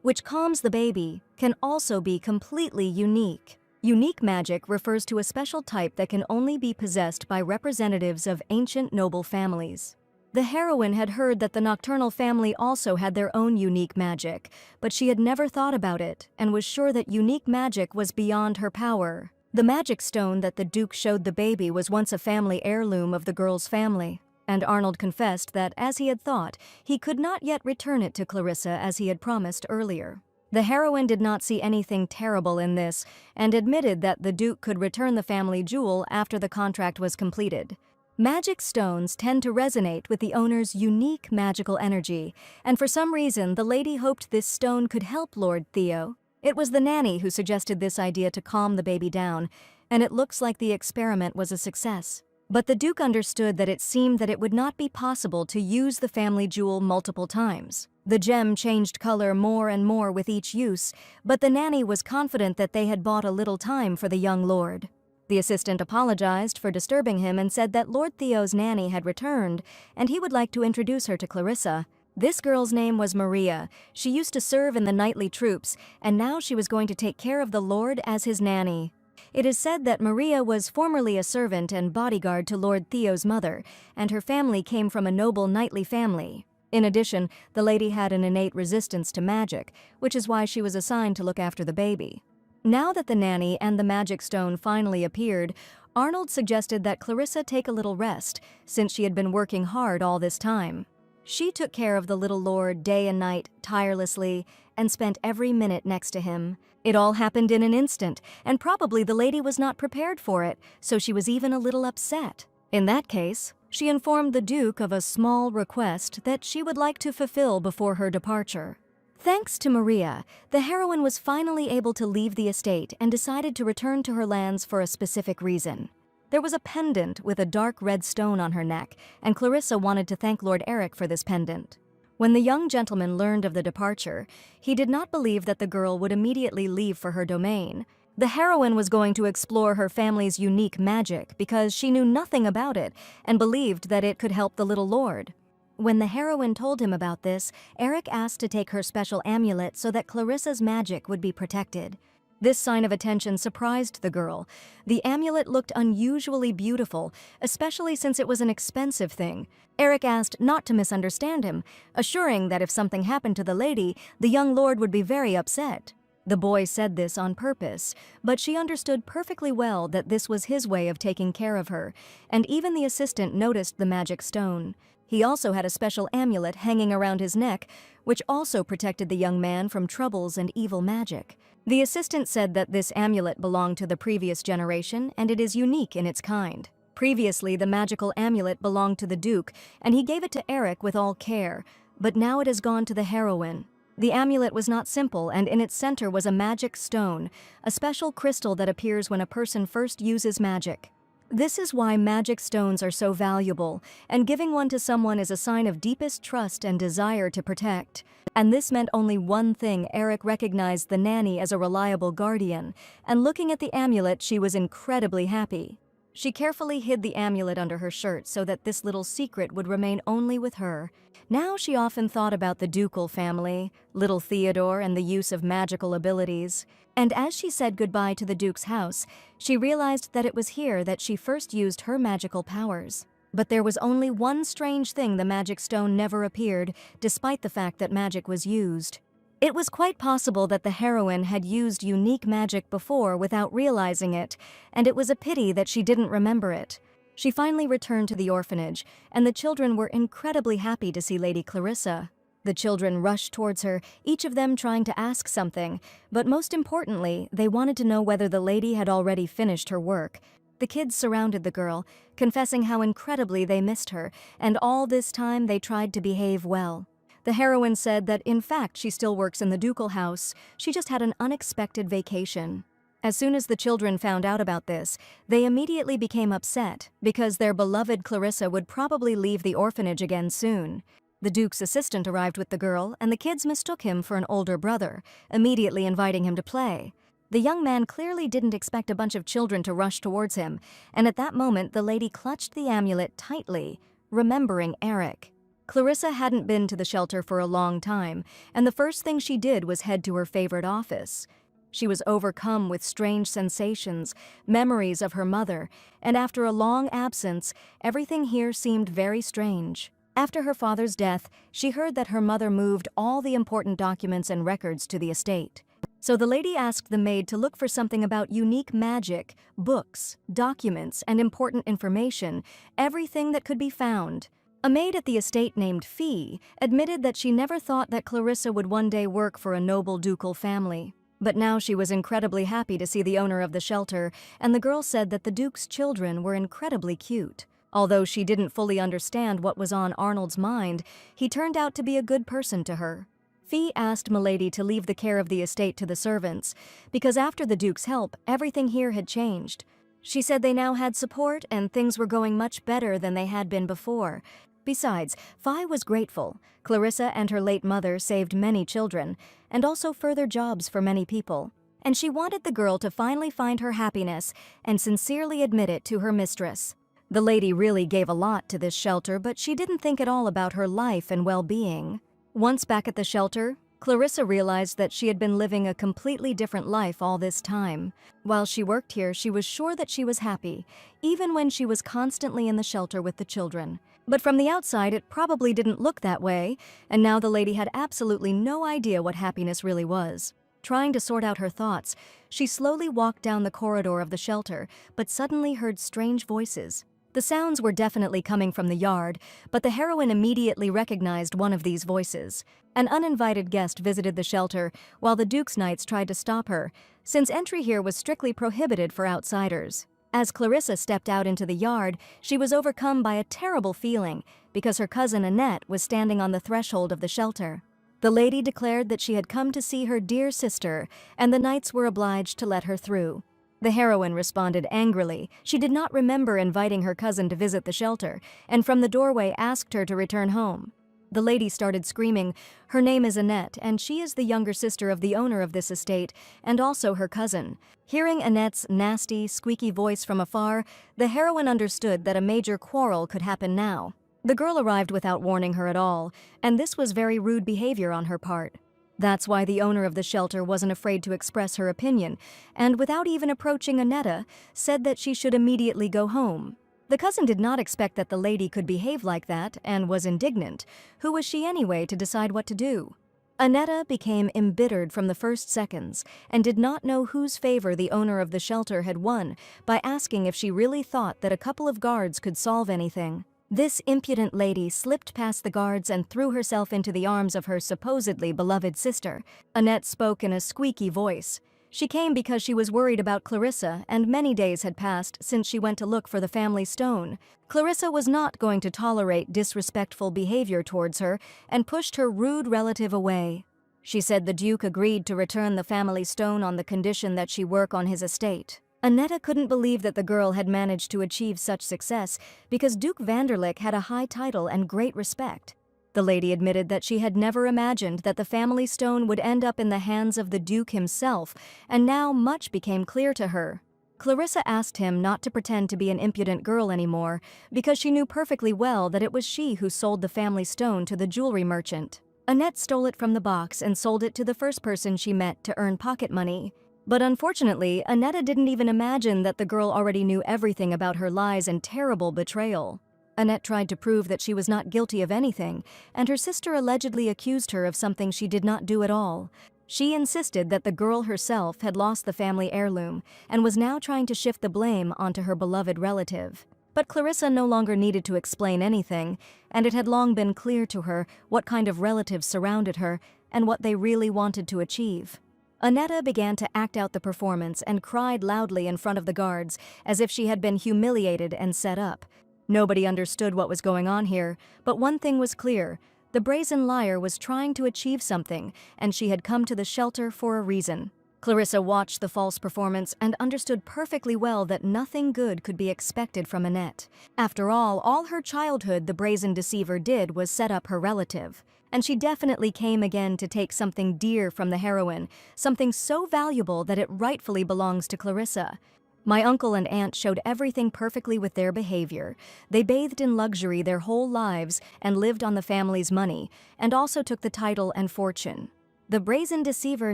which calms the baby, can also be completely unique. Unique magic refers to a special type that can only be possessed by representatives of ancient noble families. The heroine had heard that the nocturnal family also had their own unique magic, but she had never thought about it and was sure that unique magic was beyond her power. The magic stone that the Duke showed the baby was once a family heirloom of the girl's family, and Arnold confessed that, as he had thought, he could not yet return it to Clarissa as he had promised earlier. The heroine did not see anything terrible in this and admitted that the Duke could return the family jewel after the contract was completed. Magic stones tend to resonate with the owner's unique magical energy, and for some reason the lady hoped this stone could help Lord Theo. It was the nanny who suggested this idea to calm the baby down, and it looks like the experiment was a success. But the Duke understood that it seemed that it would not be possible to use the family jewel multiple times. The gem changed color more and more with each use, but the nanny was confident that they had bought a little time for the young lord. The assistant apologized for disturbing him and said that Lord Theo's nanny had returned, and he would like to introduce her to Clarissa. This girl's name was Maria. She used to serve in the knightly troops, and now she was going to take care of the lord as his nanny. It is said that Maria was formerly a servant and bodyguard to Lord Theo's mother, and her family came from a noble knightly family. In addition, the lady had an innate resistance to magic, which is why she was assigned to look after the baby. Now that the nanny and the magic stone finally appeared, Arnold suggested that Clarissa take a little rest, since she had been working hard all this time. She took care of the little lord day and night, tirelessly, and spent every minute next to him. It all happened in an instant, and probably the lady was not prepared for it, so she was even a little upset. In that case, she informed the Duke of a small request that she would like to fulfill before her departure. Thanks to Maria, the heroine was finally able to leave the estate and decided to return to her lands for a specific reason. There was a pendant with a dark red stone on her neck, and Clarissa wanted to thank Lord Eric for this pendant. When the young gentleman learned of the departure, he did not believe that the girl would immediately leave for her domain. The heroine was going to explore her family's unique magic because she knew nothing about it and believed that it could help the little lord. When the heroine told him about this, Eric asked to take her special amulet so that Clarissa's magic would be protected. This sign of attention surprised the girl. The amulet looked unusually beautiful, especially since it was an expensive thing. Eric asked not to misunderstand him, assuring that if something happened to the lady, the young lord would be very upset. The boy said this on purpose, but she understood perfectly well that this was his way of taking care of her, and even the assistant noticed the magic stone. He also had a special amulet hanging around his neck, which also protected the young man from troubles and evil magic. The assistant said that this amulet belonged to the previous generation, and it is unique in its kind. Previously, the magical amulet belonged to the Duke, and he gave it to Eric with all care, but now it has gone to the heroine. The amulet was not simple, and in its center was a magic stone, a special crystal that appears when a person first uses magic. This is why magic stones are so valuable, and giving one to someone is a sign of deepest trust and desire to protect. And this meant only one thing: Eric recognized the nanny as a reliable guardian, and looking at the amulet, she was incredibly happy. She carefully hid the amulet under her shirt so that this little secret would remain only with her. Now she often thought about the ducal family, little Theodore, and the use of magical abilities. And as she said goodbye to the Duke's house, she realized that it was here that she first used her magical powers. But there was only one strange thing: the magic stone never appeared, despite the fact that magic was used. It was quite possible that the heroine had used unique magic before without realizing it, and it was a pity that she didn't remember it. She finally returned to the orphanage, and the children were incredibly happy to see Lady Clarissa. The children rushed towards her, each of them trying to ask something, but most importantly, they wanted to know whether the lady had already finished her work. The kids surrounded the girl, confessing how incredibly they missed her, and all this time they tried to behave well. The heroine said that in fact she still works in the ducal house, she just had an unexpected vacation. As soon as the children found out about this, they immediately became upset because their beloved Clarissa would probably leave the orphanage again soon. The Duke's assistant arrived with the girl, and the kids mistook him for an older brother, immediately inviting him to play. The young man clearly didn't expect a bunch of children to rush towards him, and at that moment the lady clutched the amulet tightly, remembering Eric. Clarissa hadn't been to the shelter for a long time, and the first thing she did was head to her favorite office. She was overcome with strange sensations, memories of her mother, and after a long absence, everything here seemed very strange. After her father's death, she heard that her mother moved all the important documents and records to the estate. So the lady asked the maid to look for something about unique magic, books, documents, and important information, everything that could be found. A maid at the estate named Fee admitted that she never thought that Clarissa would one day work for a noble ducal family. But now she was incredibly happy to see the owner of the shelter, and the girl said that the Duke's children were incredibly cute. Although she didn't fully understand what was on Arnold's mind, he turned out to be a good person to her. Fee asked Milady to leave the care of the estate to the servants, because after the Duke's help, everything here had changed. She said they now had support and things were going much better than they had been before. Besides, Fee was grateful. Clarissa and her late mother saved many children, and also further jobs for many people. And she wanted the girl to finally find her happiness and sincerely admit it to her mistress. The lady really gave a lot to this shelter, but she didn't think at all about her life and well-being. Once back at the shelter, Clarissa realized that she had been living a completely different life all this time. While she worked here, she was sure that she was happy, even when she was constantly in the shelter with the children. But from the outside, it probably didn't look that way, and now the lady had absolutely no idea what happiness really was. Trying to sort out her thoughts, she slowly walked down the corridor of the shelter, but suddenly heard strange voices. The sounds were definitely coming from the yard, but the heroine immediately recognized one of these voices. An uninvited guest visited the shelter, while the Duke's knights tried to stop her, since entry here was strictly prohibited for outsiders. As Clarissa stepped out into the yard, she was overcome by a terrible feeling, because her cousin Annette was standing on the threshold of the shelter. The lady declared that she had come to see her dear sister, and the knights were obliged to let her through. The heroine responded angrily. She did not remember inviting her cousin to visit the shelter, and from the doorway asked her to return home. The lady started screaming, "Her name is Annette, and she is the younger sister of the owner of this estate, and also her cousin." Hearing Annette's nasty, squeaky voice from afar, the heroine understood that a major quarrel could happen now. The girl arrived without warning her at all, and this was very rude behavior on her part. That's why the owner of the shelter wasn't afraid to express her opinion, and without even approaching Annette, said that she should immediately go home. The cousin did not expect that the lady could behave like that, and was indignant. Who was she anyway to decide what to do? Annette became embittered from the first seconds, and did not know whose favor the owner of the shelter had won by asking if she really thought that a couple of guards could solve anything. This impudent lady slipped past the guards and threw herself into the arms of her supposedly beloved sister. Annette spoke in a squeaky voice. She came because she was worried about Clarissa, and many days had passed since she went to look for the family stone. Clarissa was not going to tolerate disrespectful behavior towards her and pushed her rude relative away. She said the Duke agreed to return the family stone on the condition that she work on his estate. Annette couldn't believe that the girl had managed to achieve such success because Duke Vanderlyck had a high title and great respect. The lady admitted that she had never imagined that the family stone would end up in the hands of the Duke himself, and now much became clear to her. Clarissa asked him not to pretend to be an impudent girl anymore, because she knew perfectly well that it was she who sold the family stone to the jewelry merchant. Annette stole it from the box and sold it to the first person she met to earn pocket money. But unfortunately, Annette didn't even imagine that the girl already knew everything about her lies and terrible betrayal. Annette tried to prove that she was not guilty of anything, and her sister allegedly accused her of something she did not do at all. She insisted that the girl herself had lost the family heirloom and was now trying to shift the blame onto her beloved relative. But Clarissa no longer needed to explain anything, and it had long been clear to her what kind of relatives surrounded her and what they really wanted to achieve. Annette began to act out the performance and cried loudly in front of the guards, as if she had been humiliated and set up. Nobody understood what was going on here, but one thing was clear. The brazen liar was trying to achieve something, and she had come to the shelter for a reason. Clarissa watched the false performance and understood perfectly well that nothing good could be expected from Annette. After all her childhood the brazen deceiver did was set up her relative. And she definitely came again to take something dear from the heroine, something so valuable that it rightfully belongs to Clarissa. My uncle and aunt showed everything perfectly with their behavior. They bathed in luxury their whole lives and lived on the family's money, and also took the title and fortune. The brazen deceiver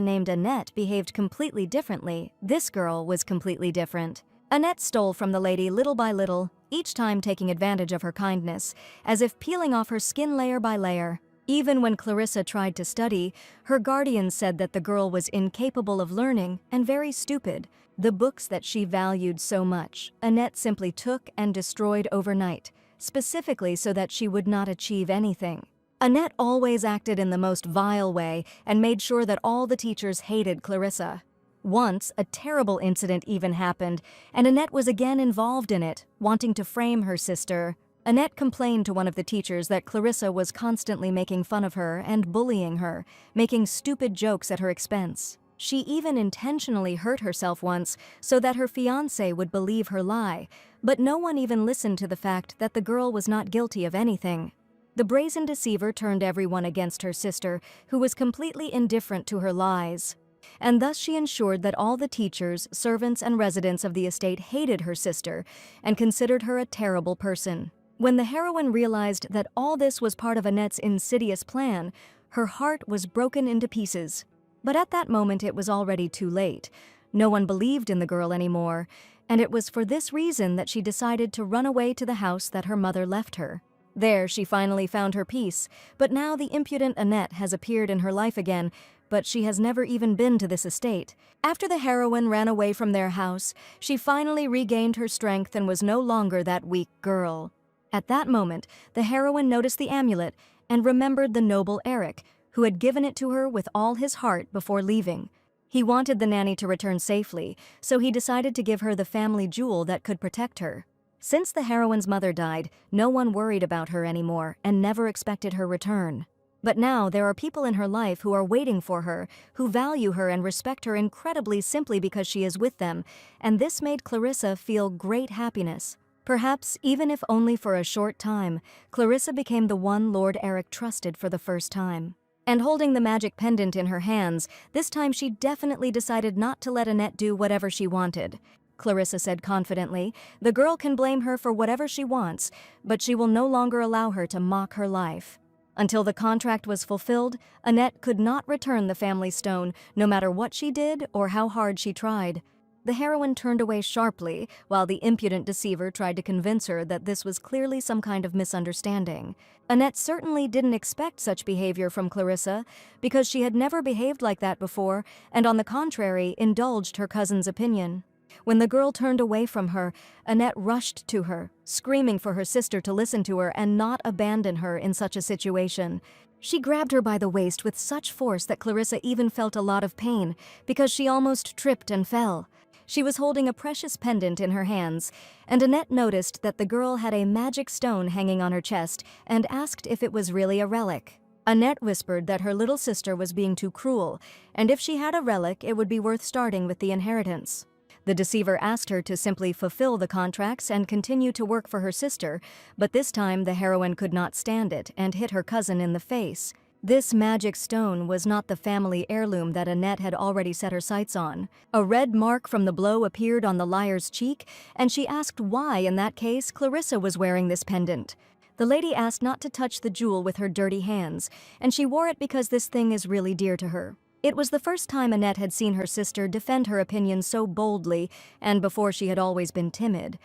named Annette behaved completely differently. This girl was completely different. Annette stole from the lady little by little, each time taking advantage of her kindness, as if peeling off her skin layer by layer. Even when Clarissa tried to study, her guardians said that the girl was incapable of learning and very stupid. The books that she valued so much, Annette simply took and destroyed overnight, specifically so that she would not achieve anything. Annette always acted in the most vile way and made sure that all the teachers hated Clarissa. Once, a terrible incident even happened, and Annette was again involved in it, wanting to frame her sister. Annette complained to one of the teachers that Clarissa was constantly making fun of her and bullying her, making stupid jokes at her expense. She even intentionally hurt herself once so that her fiancé would believe her lie, but no one even listened to the fact that the girl was not guilty of anything. The brazen deceiver turned everyone against her sister, who was completely indifferent to her lies. And thus she ensured that all the teachers, servants, and residents of the estate hated her sister and considered her a terrible person. When the heroine realized that all this was part of Annette's insidious plan, her heart was broken into pieces. But at that moment it was already too late. No one believed in the girl anymore, and it was for this reason that she decided to run away to the house that her mother left her. There she finally found her peace, but now the impudent Annette has appeared in her life again, but she has never even been to this estate. After the heroine ran away from their house, she finally regained her strength and was no longer that weak girl. At that moment, the heroine noticed the amulet and remembered the noble Eric, who had given it to her with all his heart before leaving. He wanted the nanny to return safely, so he decided to give her the family jewel that could protect her. Since the heroine's mother died, no one worried about her anymore and never expected her return. But now there are people in her life who are waiting for her, who value her and respect her incredibly simply because she is with them, and this made Clarissa feel great happiness. Perhaps, even if only for a short time, Clarissa became the one Lord Eric trusted for the first time. And holding the magic pendant in her hands, this time she definitely decided not to let Annette do whatever she wanted. Clarissa said confidently, the girl can blame her for whatever she wants, but she will no longer allow her to mock her life. Until the contract was fulfilled, Annette could not return the family stone, no matter what she did or how hard she tried. The heroine turned away sharply, while the impudent deceiver tried to convince her that this was clearly some kind of misunderstanding. Annette certainly didn't expect such behavior from Clarissa, because she had never behaved like that before, and on the contrary, indulged her cousin's opinion. When the girl turned away from her, Annette rushed to her, screaming for her sister to listen to her and not abandon her in such a situation. She grabbed her by the waist with such force that Clarissa even felt a lot of pain, because she almost tripped and fell. She was holding a precious pendant in her hands, and Annette noticed that the girl had a magic stone hanging on her chest and asked if it was really a relic. Annette whispered that her little sister was being too cruel, and if she had a relic, it would be worth starting with the inheritance. The deceiver asked her to simply fulfill the contracts and continue to work for her sister, but this time the heroine could not stand it and hit her cousin in the face. This magic stone was not the family heirloom that Annette had already set her sights on. A red mark from the blow appeared on the liar's cheek, and she asked why, in that case, Clarissa was wearing this pendant. The lady asked not to touch the jewel with her dirty hands, and she wore it because this thing is really dear to her. It was the first time Annette had seen her sister defend her opinion so boldly, and before she had always been timid.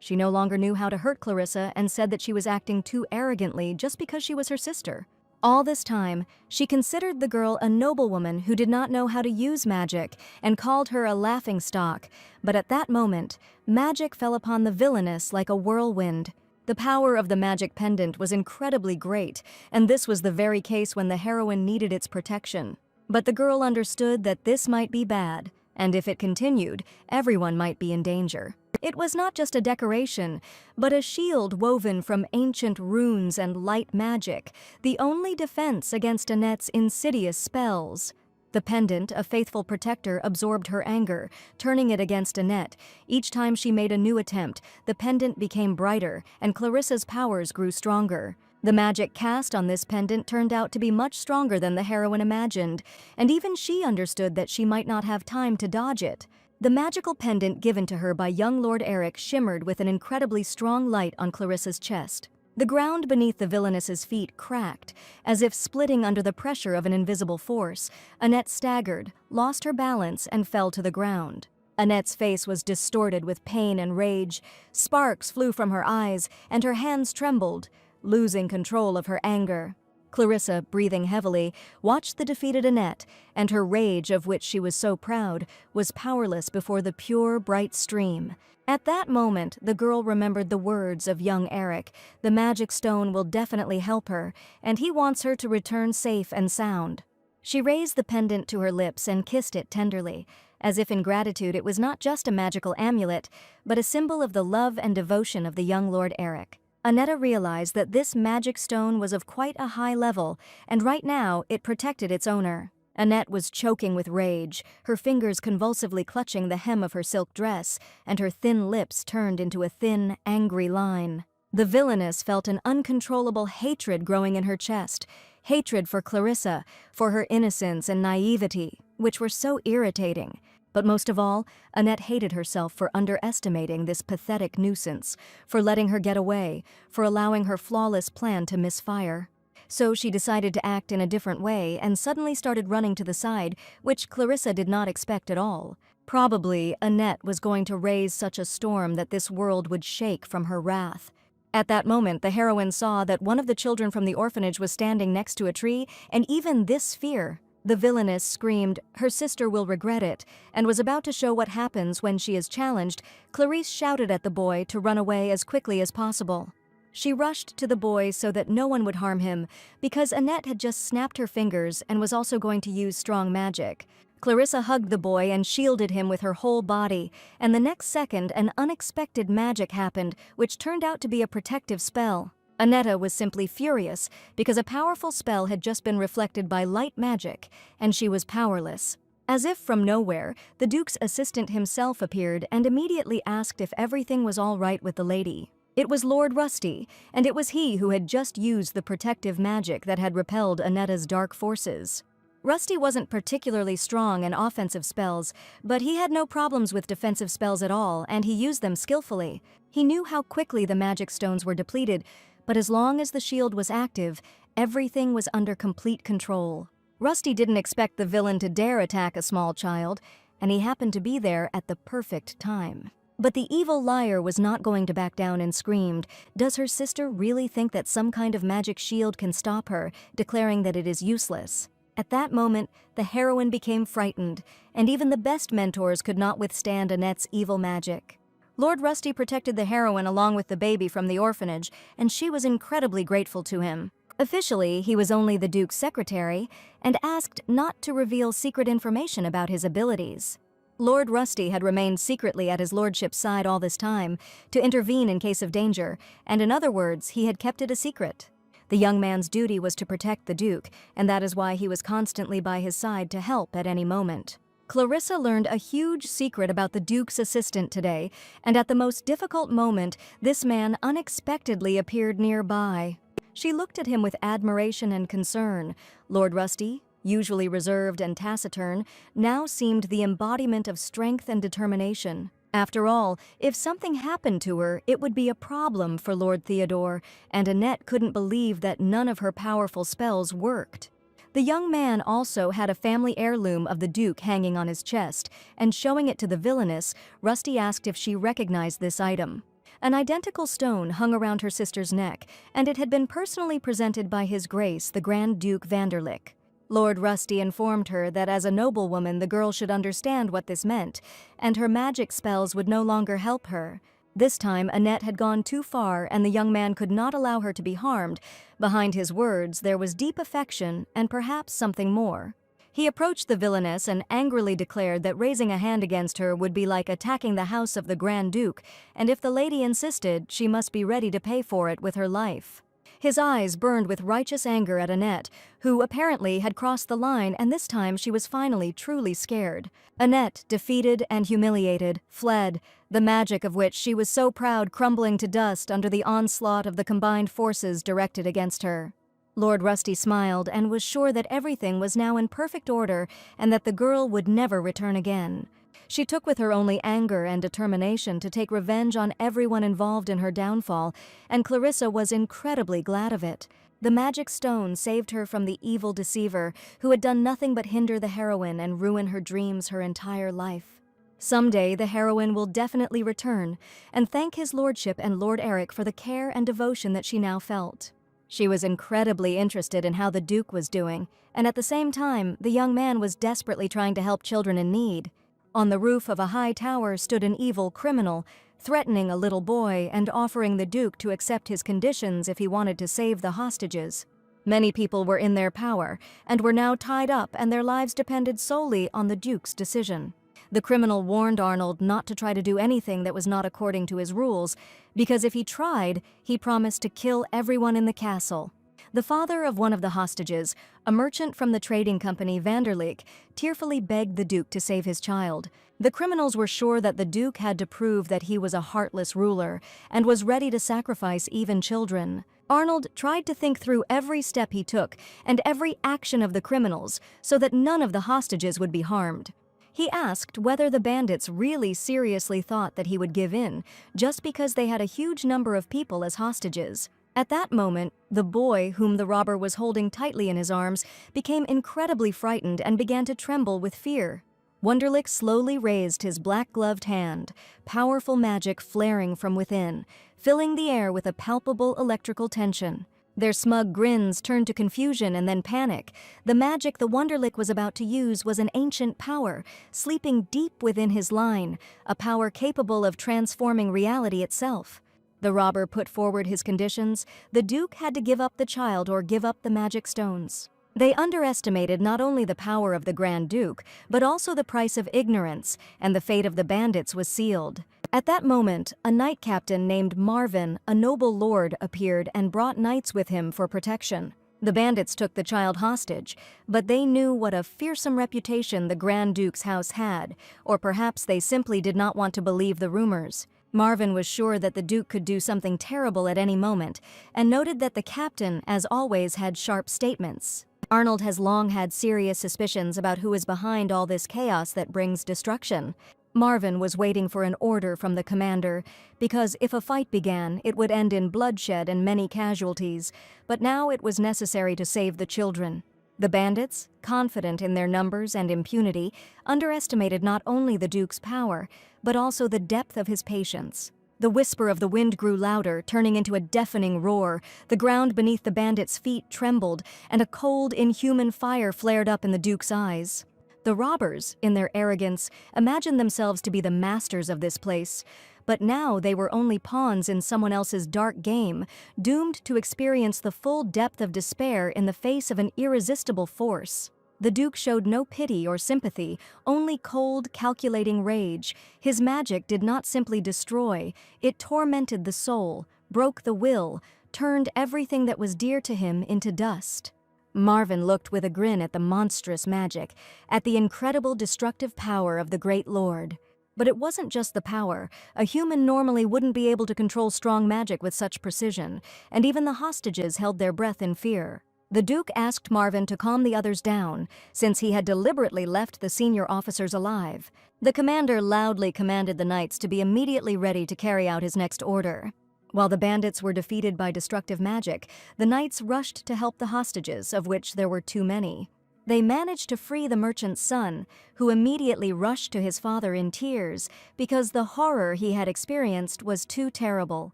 She no longer knew how to hurt Clarissa and said that she was acting too arrogantly just because she was her sister. All this time, she considered the girl a noblewoman who did not know how to use magic and called her a laughingstock, but at that moment, magic fell upon the villainess like a whirlwind. The power of the magic pendant was incredibly great, and this was the very case when the heroine needed its protection. But the girl understood that this might be bad, and if it continued, everyone might be in danger. It was not just a decoration, but a shield woven from ancient runes and light magic, the only defense against Annette's insidious spells. The pendant, a faithful protector, absorbed her anger, turning it against Annette. Each time she made a new attempt, the pendant became brighter, and Clarissa's powers grew stronger. The magic cast on this pendant turned out to be much stronger than the heroine imagined, and even she understood that she might not have time to dodge it. The magical pendant given to her by young Lord Eric shimmered with an incredibly strong light on Clarissa's chest. The ground beneath the villainess's feet cracked, as if splitting under the pressure of an invisible force. Annette staggered, lost her balance, and fell to the ground. Annette's face was distorted with pain and rage. Sparks flew from her eyes, and her hands trembled, losing control of her anger. Clarissa, breathing heavily, watched the defeated Annette, and her rage, of which she was so proud, was powerless before the pure, bright stream. At that moment, the girl remembered the words of young Eric. The magic stone will definitely help her, and he wants her to return safe and sound. She raised the pendant to her lips and kissed it tenderly, as if in gratitude it was not just a magical amulet, but a symbol of the love and devotion of the young Lord Eric. Annette realized that this magic stone was of quite a high level, and right now it protected its owner. Annette was choking with rage, her fingers convulsively clutching the hem of her silk dress, and her thin lips turned into a thin, angry line. The villainess felt an uncontrollable hatred growing in her chest, hatred for Clarissa, for her innocence and naivety, which were so irritating. But most of all, Annette hated herself for underestimating this pathetic nuisance, for letting her get away, for allowing her flawless plan to misfire. So she decided to act in a different way and suddenly started running to the side, which Clarissa did not expect at all. Probably, Annette was going to raise such a storm that this world would shake from her wrath. At that moment, the heroine saw that one of the children from the orphanage was standing next to a tree, and even this fear. The villainess screamed, "Her sister will regret it," and was about to show what happens when she is challenged. Clarisse shouted at the boy to run away as quickly as possible. She rushed to the boy so that no one would harm him, because Annette had just snapped her fingers and was also going to use strong magic. Clarissa hugged the boy and shielded him with her whole body, and the next second an unexpected magic happened, which turned out to be a protective spell. Annette was simply furious, because a powerful spell had just been reflected by light magic, and she was powerless. As if from nowhere, the Duke's assistant himself appeared and immediately asked if everything was all right with the lady. It was Lord Rusty, and it was he who had just used the protective magic that had repelled Annette's dark forces. Rusty wasn't particularly strong in offensive spells, but he had no problems with defensive spells at all, and he used them skillfully. He knew how quickly the magic stones were depleted, but as long as the shield was active, everything was under complete control. Rusty didn't expect the villain to dare attack a small child, and he happened to be there at the perfect time. But the evil liar was not going to back down and screamed, "Does her sister really think that some kind of magic shield can stop her," declaring that it is useless. At that moment, the heroine became frightened, and even the best mentors could not withstand Annette's evil magic. Lord Rusty protected the heroine along with the baby from the orphanage, and she was incredibly grateful to him. Officially, he was only the Duke's secretary, and asked not to reveal secret information about his abilities. Lord Rusty had remained secretly at his lordship's side all this time, to intervene in case of danger, and in other words, he had kept it a secret. The young man's duty was to protect the Duke, and that is why he was constantly by his side to help at any moment. Clarissa learned a huge secret about the Duke's assistant today, and at the most difficult moment, this man unexpectedly appeared nearby. She looked at him with admiration and concern. Lord Rusty, usually reserved and taciturn, now seemed the embodiment of strength and determination. After all, if something happened to her, it would be a problem for Lord Theodore, and Annette couldn't believe that none of her powerful spells worked. The young man also had a family heirloom of the Duke hanging on his chest, and showing it to the villainess, Rusty asked if she recognized this item. An identical stone hung around her sister's neck, and it had been personally presented by His Grace, the Grand Duke Vanderlyck. Lord Rusty informed her that as a noblewoman the girl should understand what this meant, and her magic spells would no longer help her. This time Annette had gone too far, and the young man could not allow her to be harmed. Behind his words there was deep affection and perhaps something more. He approached the villainess and angrily declared that raising a hand against her would be like attacking the house of the Grand Duke, and if the lady insisted, she must be ready to pay for it with her life. His eyes burned with righteous anger at Annette, who apparently had crossed the line, and this time she was finally truly scared. Annette, defeated and humiliated, fled, the magic of which she was so proud crumbling to dust under the onslaught of the combined forces directed against her. Lord Rusty smiled and was sure that everything was now in perfect order and that the girl would never return again. She took with her only anger and determination to take revenge on everyone involved in her downfall, and Clarissa was incredibly glad of it. The magic stone saved her from the evil deceiver who had done nothing but hinder the heroine and ruin her dreams her entire life. Someday the heroine will definitely return and thank his lordship and Lord Eric for the care and devotion that she now felt. She was incredibly interested in how the Duke was doing, and at the same time, the young man was desperately trying to help children in need. On the roof of a high tower stood an evil criminal, threatening a little boy and offering the Duke to accept his conditions if he wanted to save the hostages. Many people were in their power and were now tied up, and their lives depended solely on the Duke's decision. The criminal warned Arnold not to try to do anything that was not according to his rules, because if he tried, he promised to kill everyone in the castle. The father of one of the hostages, a merchant from the trading company Vanderlyck, tearfully begged the Duke to save his child. The criminals were sure that the Duke had to prove that he was a heartless ruler and was ready to sacrifice even children. Arnold tried to think through every step he took and every action of the criminals so that none of the hostages would be harmed. He asked whether the bandits really seriously thought that he would give in, just because they had a huge number of people as hostages. At that moment, the boy, whom the robber was holding tightly in his arms, became incredibly frightened and began to tremble with fear. Wonderlick slowly raised his black-gloved hand, powerful magic flaring from within, filling the air with a palpable electrical tension. Their smug grins turned to confusion and then panic. The magic the Wonderlick was about to use was an ancient power, sleeping deep within his line, a power capable of transforming reality itself. The robber put forward his conditions. The Duke had to give up the child or give up the magic stones. They underestimated not only the power of the Grand Duke, but also the price of ignorance, and the fate of the bandits was sealed. At that moment, a knight captain named Marvin, a noble lord, appeared and brought knights with him for protection. The bandits took the child hostage, but they knew what a fearsome reputation the Grand Duke's house had, or perhaps they simply did not want to believe the rumors. Marvin was sure that the Duke could do something terrible at any moment, and noted that the captain, as always, had sharp statements. Arnold has long had serious suspicions about who is behind all this chaos that brings destruction. Marvin was waiting for an order from the commander, because if a fight began, it would end in bloodshed and many casualties, but now it was necessary to save the children. The bandits, confident in their numbers and impunity, underestimated not only the Duke's power, but also the depth of his patience. The whisper of the wind grew louder, turning into a deafening roar. The ground beneath the bandits' feet trembled, and a cold, inhuman fire flared up in the Duke's eyes. The robbers, in their arrogance, imagined themselves to be the masters of this place, but now they were only pawns in someone else's dark game, doomed to experience the full depth of despair in the face of an irresistible force. The Duke showed no pity or sympathy, only cold, calculating rage. His magic did not simply destroy, it tormented the soul, broke the will, turned everything that was dear to him into dust. Marvin looked with a grin at the monstrous magic, at the incredible destructive power of the great lord. But it wasn't just the power. A human normally wouldn't be able to control strong magic with such precision, and even the hostages held their breath in fear. The Duke asked Marvin to calm the others down, since he had deliberately left the senior officers alive. The commander loudly commanded the knights to be immediately ready to carry out his next order. While the bandits were defeated by destructive magic, the knights rushed to help the hostages, of which there were too many. They managed to free the merchant's son, who immediately rushed to his father in tears because the horror he had experienced was too terrible.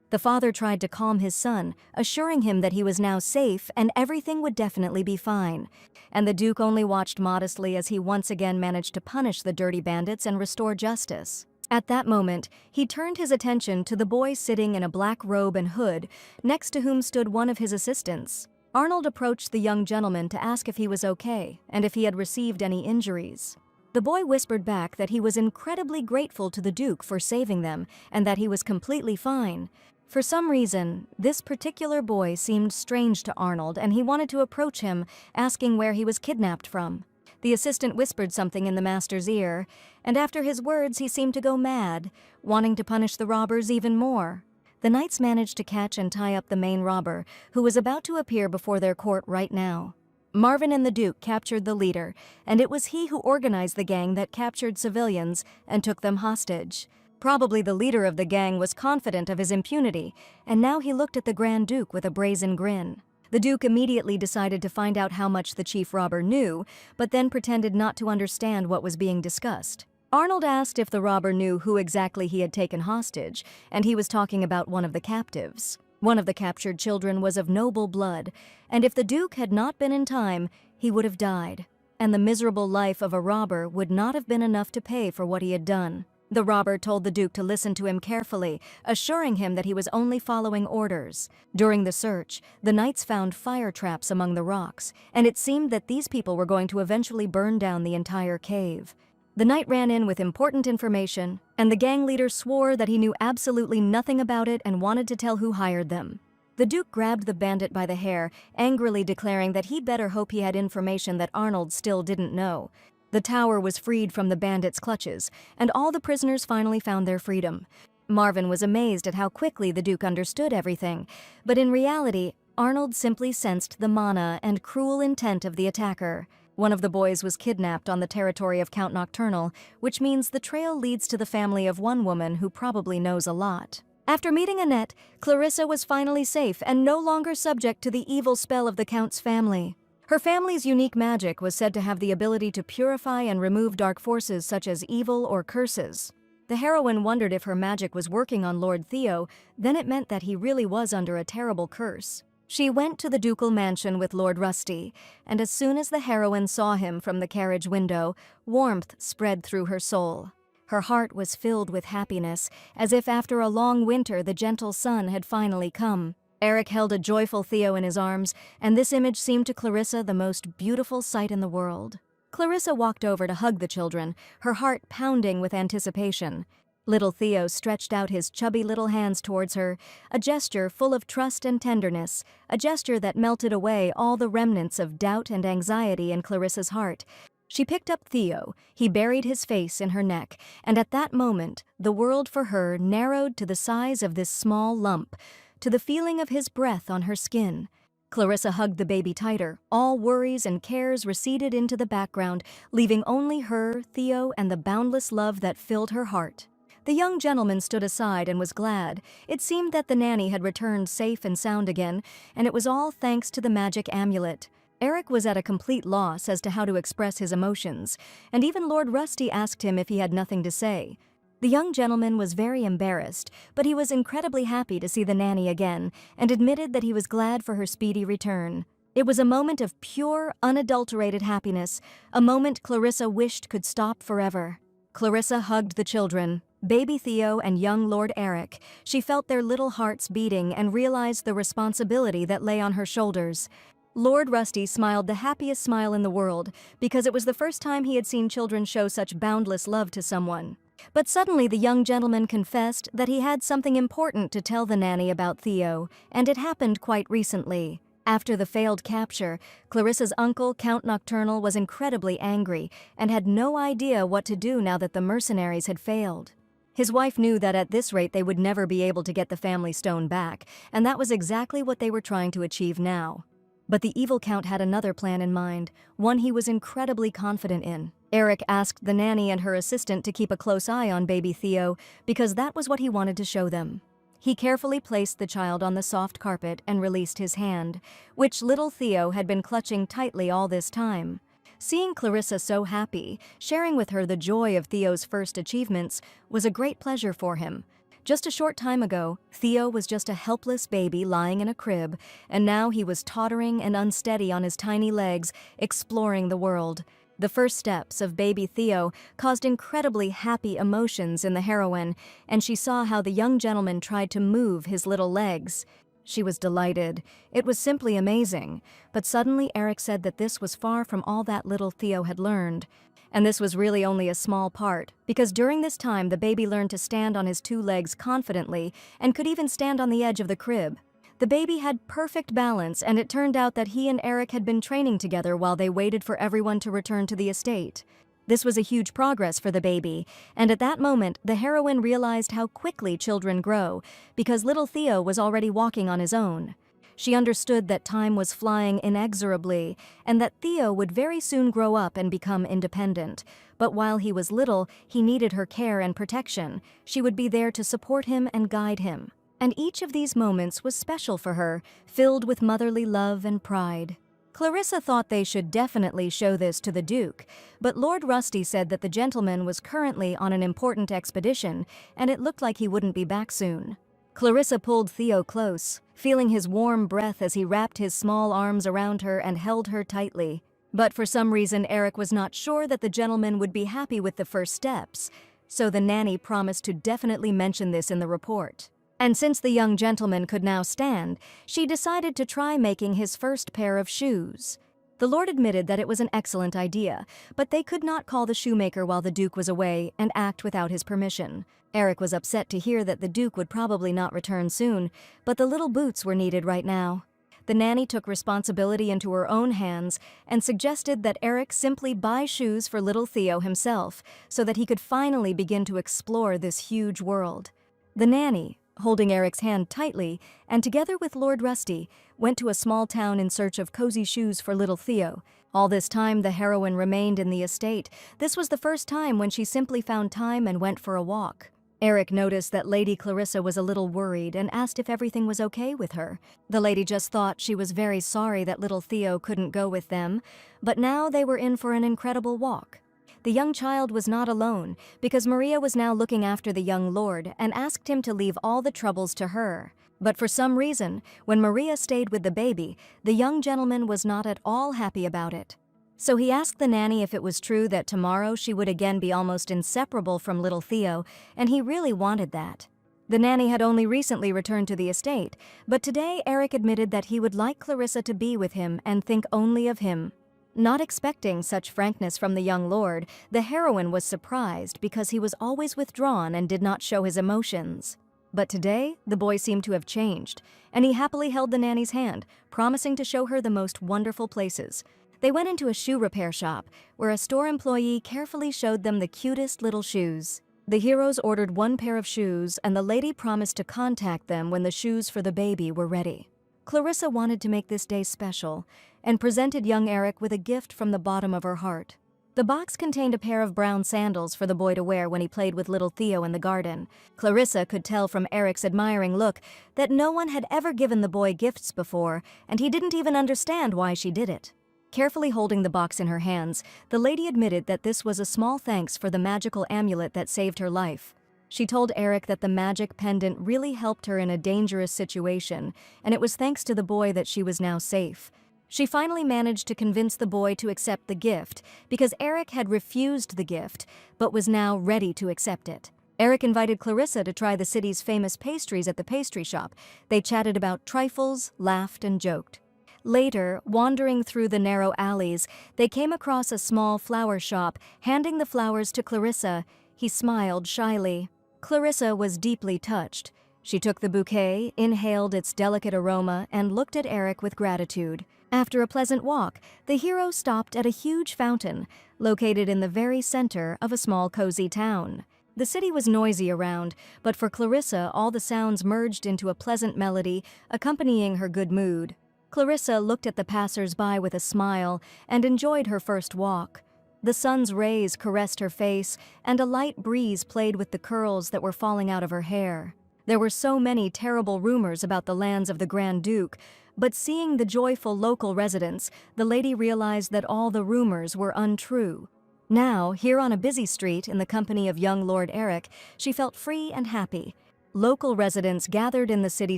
The father tried to calm his son, assuring him that he was now safe and everything would definitely be fine. And the Duke only watched modestly as he once again managed to punish the dirty bandits and restore justice. At that moment, he turned his attention to the boy sitting in a black robe and hood, next to whom stood one of his assistants. Arnold approached the young gentleman to ask if he was okay and if he had received any injuries. The boy whispered back that he was incredibly grateful to the Duke for saving them and that he was completely fine. For some reason, this particular boy seemed strange to Arnold and he wanted to approach him, asking where he was kidnapped from. The assistant whispered something in the master's ear, and after his words he seemed to go mad, wanting to punish the robbers even more. The knights managed to catch and tie up the main robber, who was about to appear before their court right now. Marvin and the Duke captured the leader, and it was he who organized the gang that captured civilians and took them hostage. Probably the leader of the gang was confident of his impunity, and now he looked at the Grand Duke with a brazen grin. The Duke immediately decided to find out how much the chief robber knew, but then pretended not to understand what was being discussed. Arnold asked if the robber knew who exactly he had taken hostage, and he was talking about one of the captives. One of the captured children was of noble blood, and if the Duke had not been in time, he would have died, and the miserable life of a robber would not have been enough to pay for what he had done. The robber told the Duke to listen to him carefully, assuring him that he was only following orders. During the search, the knights found fire traps among the rocks, and it seemed that these people were going to eventually burn down the entire cave. The knight ran in with important information, and the gang leader swore that he knew absolutely nothing about it and wanted to tell who hired them. The Duke grabbed the bandit by the hair, angrily declaring that he'd better hope he had information that Arnold still didn't know. The tower was freed from the bandits' clutches, and all the prisoners finally found their freedom. Marvin was amazed at how quickly the Duke understood everything, but in reality, Arnold simply sensed the mana and cruel intent of the attacker. One of the boys was kidnapped on the territory of Count Nocturnal, which means the trail leads to the family of one woman who probably knows a lot. After meeting Annette, Clarissa was finally safe and no longer subject to the evil spell of the Count's family. Her family's unique magic was said to have the ability to purify and remove dark forces such as evil or curses. The heroine wondered if her magic was working on Lord Theo, then it meant that he really was under a terrible curse. She went to the ducal mansion with Lord Rusty, and as soon as the heroine saw him from the carriage window, warmth spread through her soul. Her heart was filled with happiness, as if after a long winter the gentle sun had finally come. Eric held a joyful Theo in his arms, and this image seemed to Clarissa the most beautiful sight in the world. Clarissa walked over to hug the children, her heart pounding with anticipation. Little Theo stretched out his chubby little hands towards her, a gesture full of trust and tenderness, a gesture that melted away all the remnants of doubt and anxiety in Clarissa's heart. She picked up Theo, he buried his face in her neck, and at that moment, the world for her narrowed to the size of this small lump, to the feeling of his breath on her skin. Clarissa hugged the baby tighter, all worries and cares receded into the background, leaving only her, Theo, and the boundless love that filled her heart. The young gentleman stood aside and was glad. It seemed that the nanny had returned safe and sound again, and it was all thanks to the magic amulet. Eric was at a complete loss as to how to express his emotions, and even Lord Rusty asked him if he had nothing to say. The young gentleman was very embarrassed, but he was incredibly happy to see the nanny again, and admitted that he was glad for her speedy return. It was a moment of pure, unadulterated happiness, a moment Clarissa wished could stop forever. Clarissa hugged the children, baby Theo and young Lord Eric. She felt their little hearts beating and realized the responsibility that lay on her shoulders. Lord Rusty smiled the happiest smile in the world, because it was the first time he had seen children show such boundless love to someone. But suddenly the young gentleman confessed that he had something important to tell the nanny about Theo, and it happened quite recently. After the failed capture, Clarissa's uncle, Count Nocturnal, was incredibly angry and had no idea what to do now that the mercenaries had failed. His wife knew that at this rate they would never be able to get the family stone back, and that was exactly what they were trying to achieve now. But the evil Count had another plan in mind, one he was incredibly confident in. Eric asked the nanny and her assistant to keep a close eye on baby Theo, because that was what he wanted to show them. He carefully placed the child on the soft carpet and released his hand, which little Theo had been clutching tightly all this time. Seeing Clarissa so happy, sharing with her the joy of Theo's first achievements, was a great pleasure for him. Just a short time ago, Theo was just a helpless baby lying in a crib, and now he was tottering and unsteady on his tiny legs, exploring the world. The first steps of baby Theo caused incredibly happy emotions in the heroine, and she saw how the young gentleman tried to move his little legs. She was delighted. It was simply amazing. But suddenly Eric said that this was far from all that little Theo had learned. And this was really only a small part, because during this time the baby learned to stand on his two legs confidently and could even stand on the edge of the crib. The baby had perfect balance, and it turned out that he and Eric had been training together while they waited for everyone to return to the estate. This was a huge progress for the baby, and at that moment the heroine realized how quickly children grow, because little Theo was already walking on his own. She understood that time was flying inexorably, and that Theo would very soon grow up and become independent. But while he was little, he needed her care and protection. She would be there to support him and guide him. And each of these moments was special for her, filled with motherly love and pride. Clarissa thought they should definitely show this to the Duke, but Lord Rusty said that the gentleman was currently on an important expedition, and it looked like he wouldn't be back soon. Clarissa pulled Theo close, feeling his warm breath as he wrapped his small arms around her and held her tightly. But for some reason, Eric was not sure that the gentleman would be happy with the first steps, so the nanny promised to definitely mention this in the report. And since the young gentleman could now stand, she decided to try making his first pair of shoes. The Lord admitted that it was an excellent idea, but they could not call the shoemaker while the Duke was away and act without his permission. Eric was upset to hear that the Duke would probably not return soon, but the little boots were needed right now. The nanny took responsibility into her own hands and suggested that Eric simply buy shoes for little Theo himself, so that he could finally begin to explore this huge world. The nanny, holding Eric's hand tightly, and together with Lord Rusty, went to a small town in search of cozy shoes for little Theo. All this time the heroine remained in the estate. This was the first time when she simply found time and went for a walk. Eric noticed that Lady Clarissa was a little worried and asked if everything was okay with her. The lady just thought she was very sorry that little Theo couldn't go with them, but now they were in for an incredible walk. The young child was not alone, because Maria was now looking after the young lord and asked him to leave all the troubles to her. But for some reason, when Maria stayed with the baby, the young gentleman was not at all happy about it. So he asked the nanny if it was true that tomorrow she would again be almost inseparable from little Theo, and he really wanted that. The nanny had only recently returned to the estate, but today Eric admitted that he would like Clarissa to be with him and think only of him. Not expecting such frankness from the young lord, the heroine was surprised because he was always withdrawn and did not show his emotions. But today, the boy seemed to have changed, and he happily held the nanny's hand, promising to show her the most wonderful places. They went into a shoe repair shop, where a store employee carefully showed them the cutest little shoes. The heroes ordered one pair of shoes, and the lady promised to contact them when the shoes for the baby were ready. Clarissa wanted to make this day special, and presented young Eric with a gift from the bottom of her heart. The box contained a pair of brown sandals for the boy to wear when he played with little Theo in the garden. Clarissa could tell from Eric's admiring look that no one had ever given the boy gifts before, and he didn't even understand why she did it. Carefully holding the box in her hands, the lady admitted that this was a small thanks for the magical amulet that saved her life. She told Eric that the magic pendant really helped her in a dangerous situation, and it was thanks to the boy that she was now safe. She finally managed to convince the boy to accept the gift, because Eric had refused the gift, but was now ready to accept it. Eric invited Clarissa to try the city's famous pastries at the pastry shop. They chatted about trifles, laughed, and joked. Later, wandering through the narrow alleys, they came across a small flower shop. Handing the flowers to Clarissa, he smiled shyly. Clarissa was deeply touched. She took the bouquet, inhaled its delicate aroma, and looked at Eric with gratitude. After a pleasant walk, the hero stopped at a huge fountain, located in the very center of a small cozy town. The city was noisy around, but for Clarissa all the sounds merged into a pleasant melody, accompanying her good mood. Clarissa looked at the passers-by with a smile and enjoyed her first walk. The sun's rays caressed her face, and a light breeze played with the curls that were falling out of her hair. There were so many terrible rumors about the lands of the Grand Duke. But seeing the joyful local residents, the lady realized that all the rumors were untrue. Now, here on a busy street in the company of young Lord Eric, she felt free and happy. Local residents gathered in the city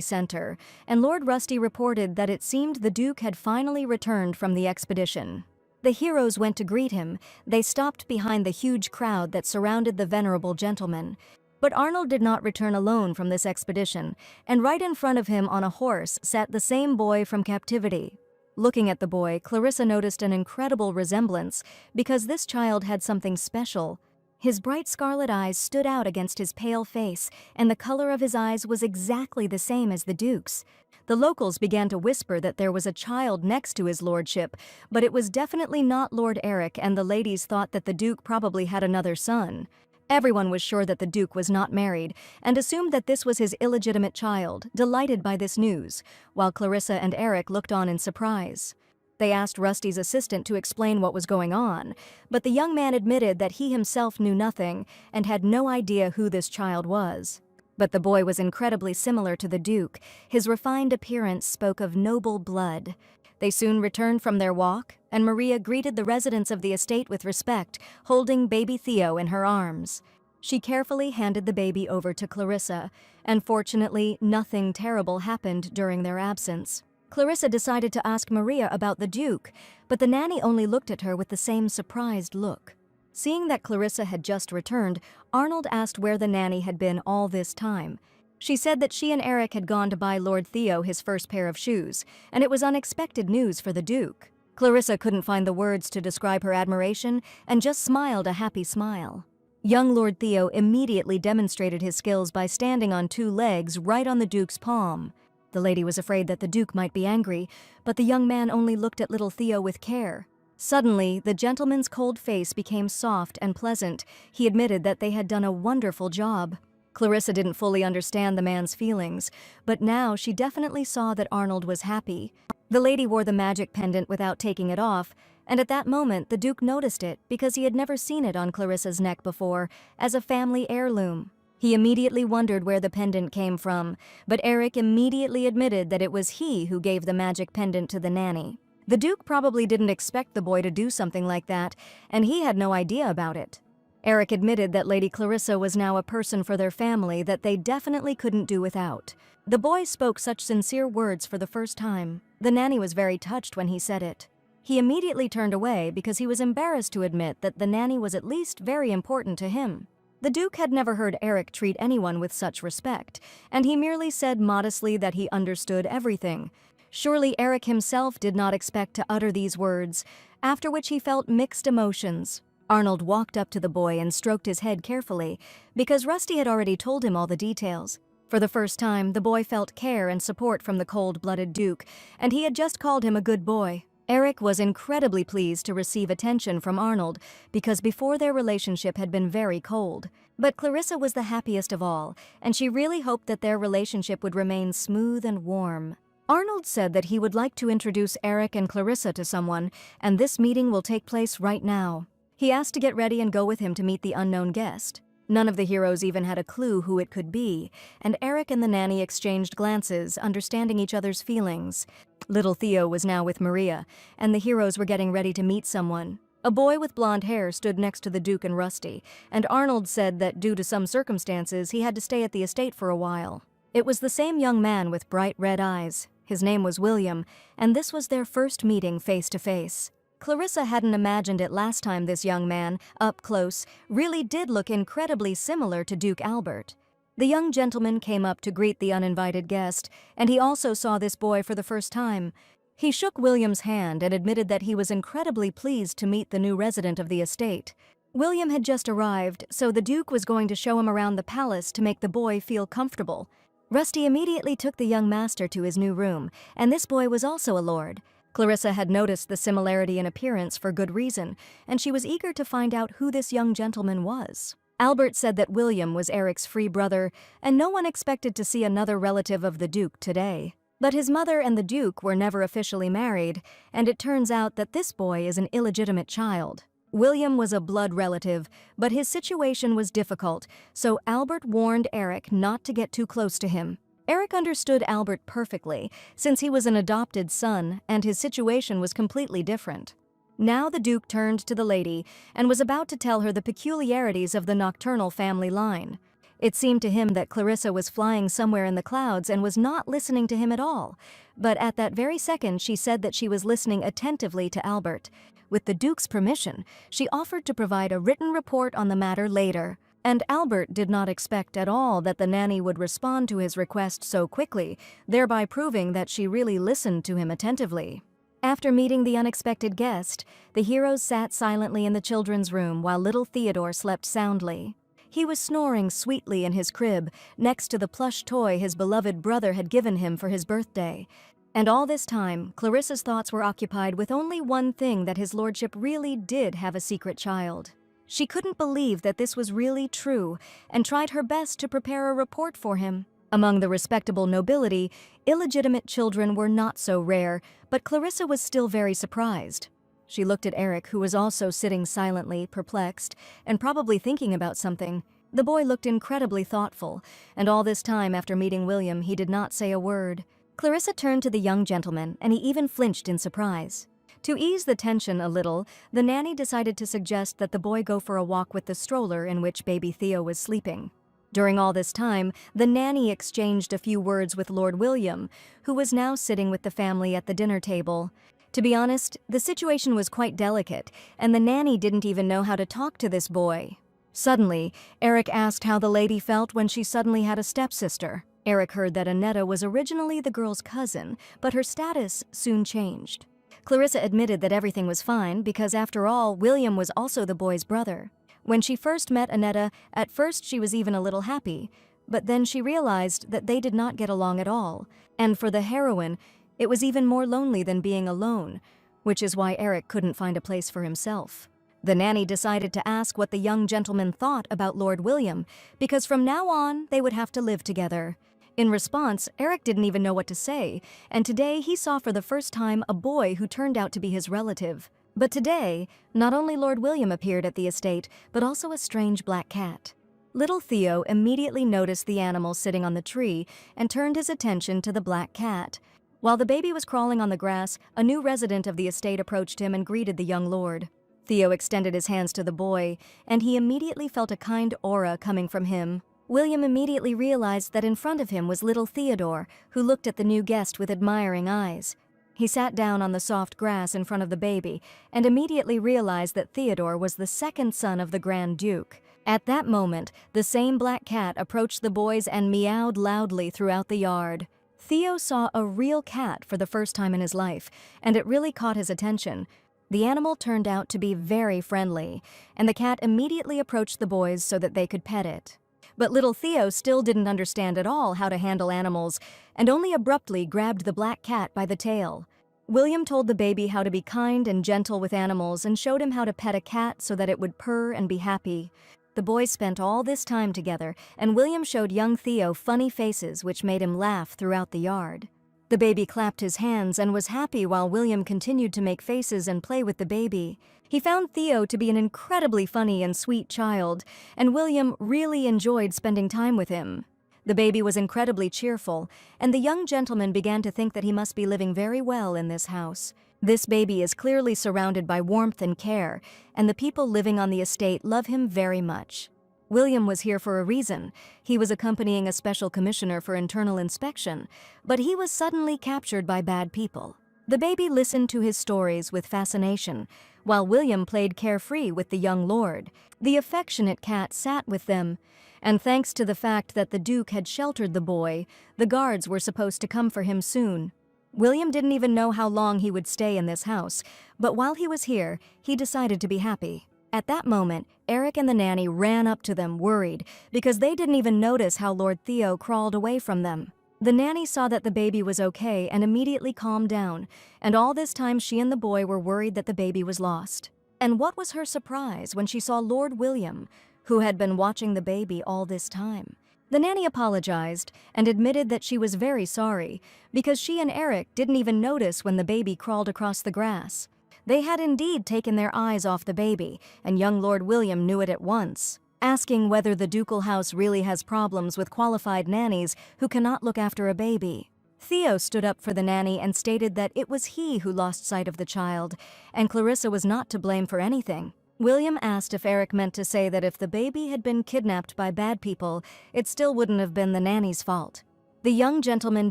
center, and Lord Rusty reported that it seemed the Duke had finally returned from the expedition. The heroes went to greet him. They stopped behind the huge crowd that surrounded the venerable gentleman. But Arnold did not return alone from this expedition, and right in front of him on a horse sat the same boy from captivity. Looking at the boy, Clarissa noticed an incredible resemblance, because this child had something special. His bright scarlet eyes stood out against his pale face, and the color of his eyes was exactly the same as the Duke's. The locals began to whisper that there was a child next to his lordship, but it was definitely not Lord Eric, and the ladies thought that the Duke probably had another son. Everyone was sure that the Duke was not married, and assumed that this was his illegitimate child, delighted by this news, while Clarissa and Eric looked on in surprise. They asked Rusty's assistant to explain what was going on, but the young man admitted that he himself knew nothing and had no idea who this child was. But the boy was incredibly similar to the Duke. His refined appearance spoke of noble blood. They soon returned from their walk, and Maria greeted the residents of the estate with respect, holding baby Theo in her arms. She carefully handed the baby over to Clarissa, and fortunately, nothing terrible happened during their absence. Clarissa decided to ask Maria about the Duke, but the nanny only looked at her with the same surprised look. Seeing that Clarissa had just returned, Arnold asked where the nanny had been all this time. She said that she and Eric had gone to buy Lord Theo his first pair of shoes, and it was unexpected news for the Duke. Clarissa couldn't find the words to describe her admiration and just smiled a happy smile. Young Lord Theo immediately demonstrated his skills by standing on two legs right on the Duke's palm. The lady was afraid that the Duke might be angry, but the young man only looked at little Theo with care. Suddenly, the gentleman's cold face became soft and pleasant. He admitted that they had done a wonderful job. Clarissa didn't fully understand the man's feelings, but now she definitely saw that Arnold was happy. The lady wore the magic pendant without taking it off, and at that moment the Duke noticed it because he had never seen it on Clarissa's neck before, as a family heirloom. He immediately wondered where the pendant came from, but Eric immediately admitted that it was he who gave the magic pendant to the nanny. The Duke probably didn't expect the boy to do something like that, and he had no idea about it. Eric admitted that Lady Clarissa was now a person for their family that they definitely couldn't do without. The boy spoke such sincere words for the first time. The nanny was very touched when he said it. He immediately turned away because he was embarrassed to admit that the nanny was at least very important to him. The Duke had never heard Eric treat anyone with such respect, and he merely said modestly that he understood everything. Surely Eric himself did not expect to utter these words, after which he felt mixed emotions. Arnold walked up to the boy and stroked his head carefully, because Rusty had already told him all the details. For the first time, the boy felt care and support from the cold-blooded Duke, and he had just called him a good boy. Eric was incredibly pleased to receive attention from Arnold, because before their relationship had been very cold. But Clarissa was the happiest of all, and she really hoped that their relationship would remain smooth and warm. Arnold said that he would like to introduce Eric and Clarissa to someone, and this meeting will take place right now. He asked to get ready and go with him to meet the unknown guest. None of the heroes even had a clue who it could be, and Eric and the nanny exchanged glances, understanding each other's feelings. Little Theo was now with Maria, and the heroes were getting ready to meet someone. A boy with blonde hair stood next to the Duke and Rusty, and Arnold said that due to some circumstances he had to stay at the estate for a while. It was the same young man with bright red eyes. His name was William, and this was their first meeting face to face. Clarissa hadn't imagined it last time this young man, up close, really did look incredibly similar to Duke Albert. The young gentleman came up to greet the uninvited guest, and he also saw this boy for the first time. He shook William's hand and admitted that he was incredibly pleased to meet the new resident of the estate. William had just arrived, so the Duke was going to show him around the palace to make the boy feel comfortable. Rusty immediately took the young master to his new room, and this boy was also a lord. Clarissa had noticed the similarity in appearance for good reason, and she was eager to find out who this young gentleman was. Albert said that William was Eric's free brother, and no one expected to see another relative of the Duke today. But his mother and the Duke were never officially married, and it turns out that this boy is an illegitimate child. William was a blood relative, but his situation was difficult, so Albert warned Eric not to get too close to him. Eric understood Albert perfectly, since he was an adopted son and his situation was completely different. Now the Duke turned to the lady and was about to tell her the peculiarities of the nocturnal family line. It seemed to him that Clarissa was flying somewhere in the clouds and was not listening to him at all, but at that very second she said that she was listening attentively to Albert. With the Duke's permission, she offered to provide a written report on the matter later, and Albert did not expect at all that the nanny would respond to his request so quickly, thereby proving that she really listened to him attentively. After meeting the unexpected guest, the heroes sat silently in the children's room while little Theodore slept soundly. He was snoring sweetly in his crib, next to the plush toy his beloved brother had given him for his birthday. And all this time, Clarissa's thoughts were occupied with only one thing: that his lordship really did have a secret child. She couldn't believe that this was really true, and tried her best to prepare a report for him. Among the respectable nobility, illegitimate children were not so rare, but Clarissa was still very surprised. She looked at Eric, who was also sitting silently, perplexed, and probably thinking about something. The boy looked incredibly thoughtful, and all this time after meeting William, he did not say a word. Clarissa turned to the young gentleman, and he even flinched in surprise. To ease the tension a little, the nanny decided to suggest that the boy go for a walk with the stroller in which baby Theo was sleeping. During all this time, the nanny exchanged a few words with Lord William, who was now sitting with the family at the dinner table. To be honest, the situation was quite delicate, and the nanny didn't even know how to talk to this boy. Suddenly, Eric asked how the lady felt when she suddenly had a stepsister. Eric heard that Annette was originally the girl's cousin, but her status soon changed. Clarissa admitted that everything was fine because, after all, William was also the boy's brother. When she first met Annette, at first she was even a little happy, but then she realized that they did not get along at all, and for the heroine, it was even more lonely than being alone, which is why Eric couldn't find a place for himself. The nanny decided to ask what the young gentleman thought about Lord William, because from now on they would have to live together. In response, Eric didn't even know what to say, and today he saw for the first time a boy who turned out to be his relative. But today, not only Lord William appeared at the estate, but also a strange black cat. Little Theo immediately noticed the animal sitting on the tree and turned his attention to the black cat. While the baby was crawling on the grass, a new resident of the estate approached him and greeted the young lord. Theo extended his hands to the boy, and he immediately felt a kind aura coming from him. William immediately realized that in front of him was little Theodore, who looked at the new guest with admiring eyes. He sat down on the soft grass in front of the baby and immediately realized that Theodore was the second son of the Grand Duke. At that moment, the same black cat approached the boys and meowed loudly throughout the yard. Theo saw a real cat for the first time in his life, and it really caught his attention. The animal turned out to be very friendly, and the cat immediately approached the boys so that they could pet it. But little Theo still didn't understand at all how to handle animals, and only abruptly grabbed the black cat by the tail. William told the baby how to be kind and gentle with animals and showed him how to pet a cat so that it would purr and be happy. The boys spent all this time together, and William showed young Theo funny faces which made him laugh throughout the yard. The baby clapped his hands and was happy while William continued to make faces and play with the baby. He found Theo to be an incredibly funny and sweet child, and William really enjoyed spending time with him. The baby was incredibly cheerful, and the young gentleman began to think that he must be living very well in this house. This baby is clearly surrounded by warmth and care, and the people living on the estate love him very much. William was here for a reason. He was accompanying a special commissioner for internal inspection, but he was suddenly captured by bad people. The baby listened to his stories with fascination, while William played carefree with the young lord. The affectionate cat sat with them, and thanks to the fact that the Duke had sheltered the boy, the guards were supposed to come for him soon. William didn't even know how long he would stay in this house, but while he was here, he decided to be happy. At that moment, Eric and the nanny ran up to them, worried, because they didn't even notice how Lord Theo crawled away from them. The nanny saw that the baby was okay and immediately calmed down, and all this time she and the boy were worried that the baby was lost. And what was her surprise when she saw Lord William, who had been watching the baby all this time. The nanny apologized and admitted that she was very sorry, because she and Eric didn't even notice when the baby crawled across the grass. They had indeed taken their eyes off the baby, and young Lord William knew it at once. asking whether the ducal house really has problems with qualified nannies who cannot look after a baby. Theo stood up for the nanny and stated that it was he who lost sight of the child, and Clarissa was not to blame for anything. William asked if Eric meant to say that if the baby had been kidnapped by bad people, it still wouldn't have been the nanny's fault. The young gentleman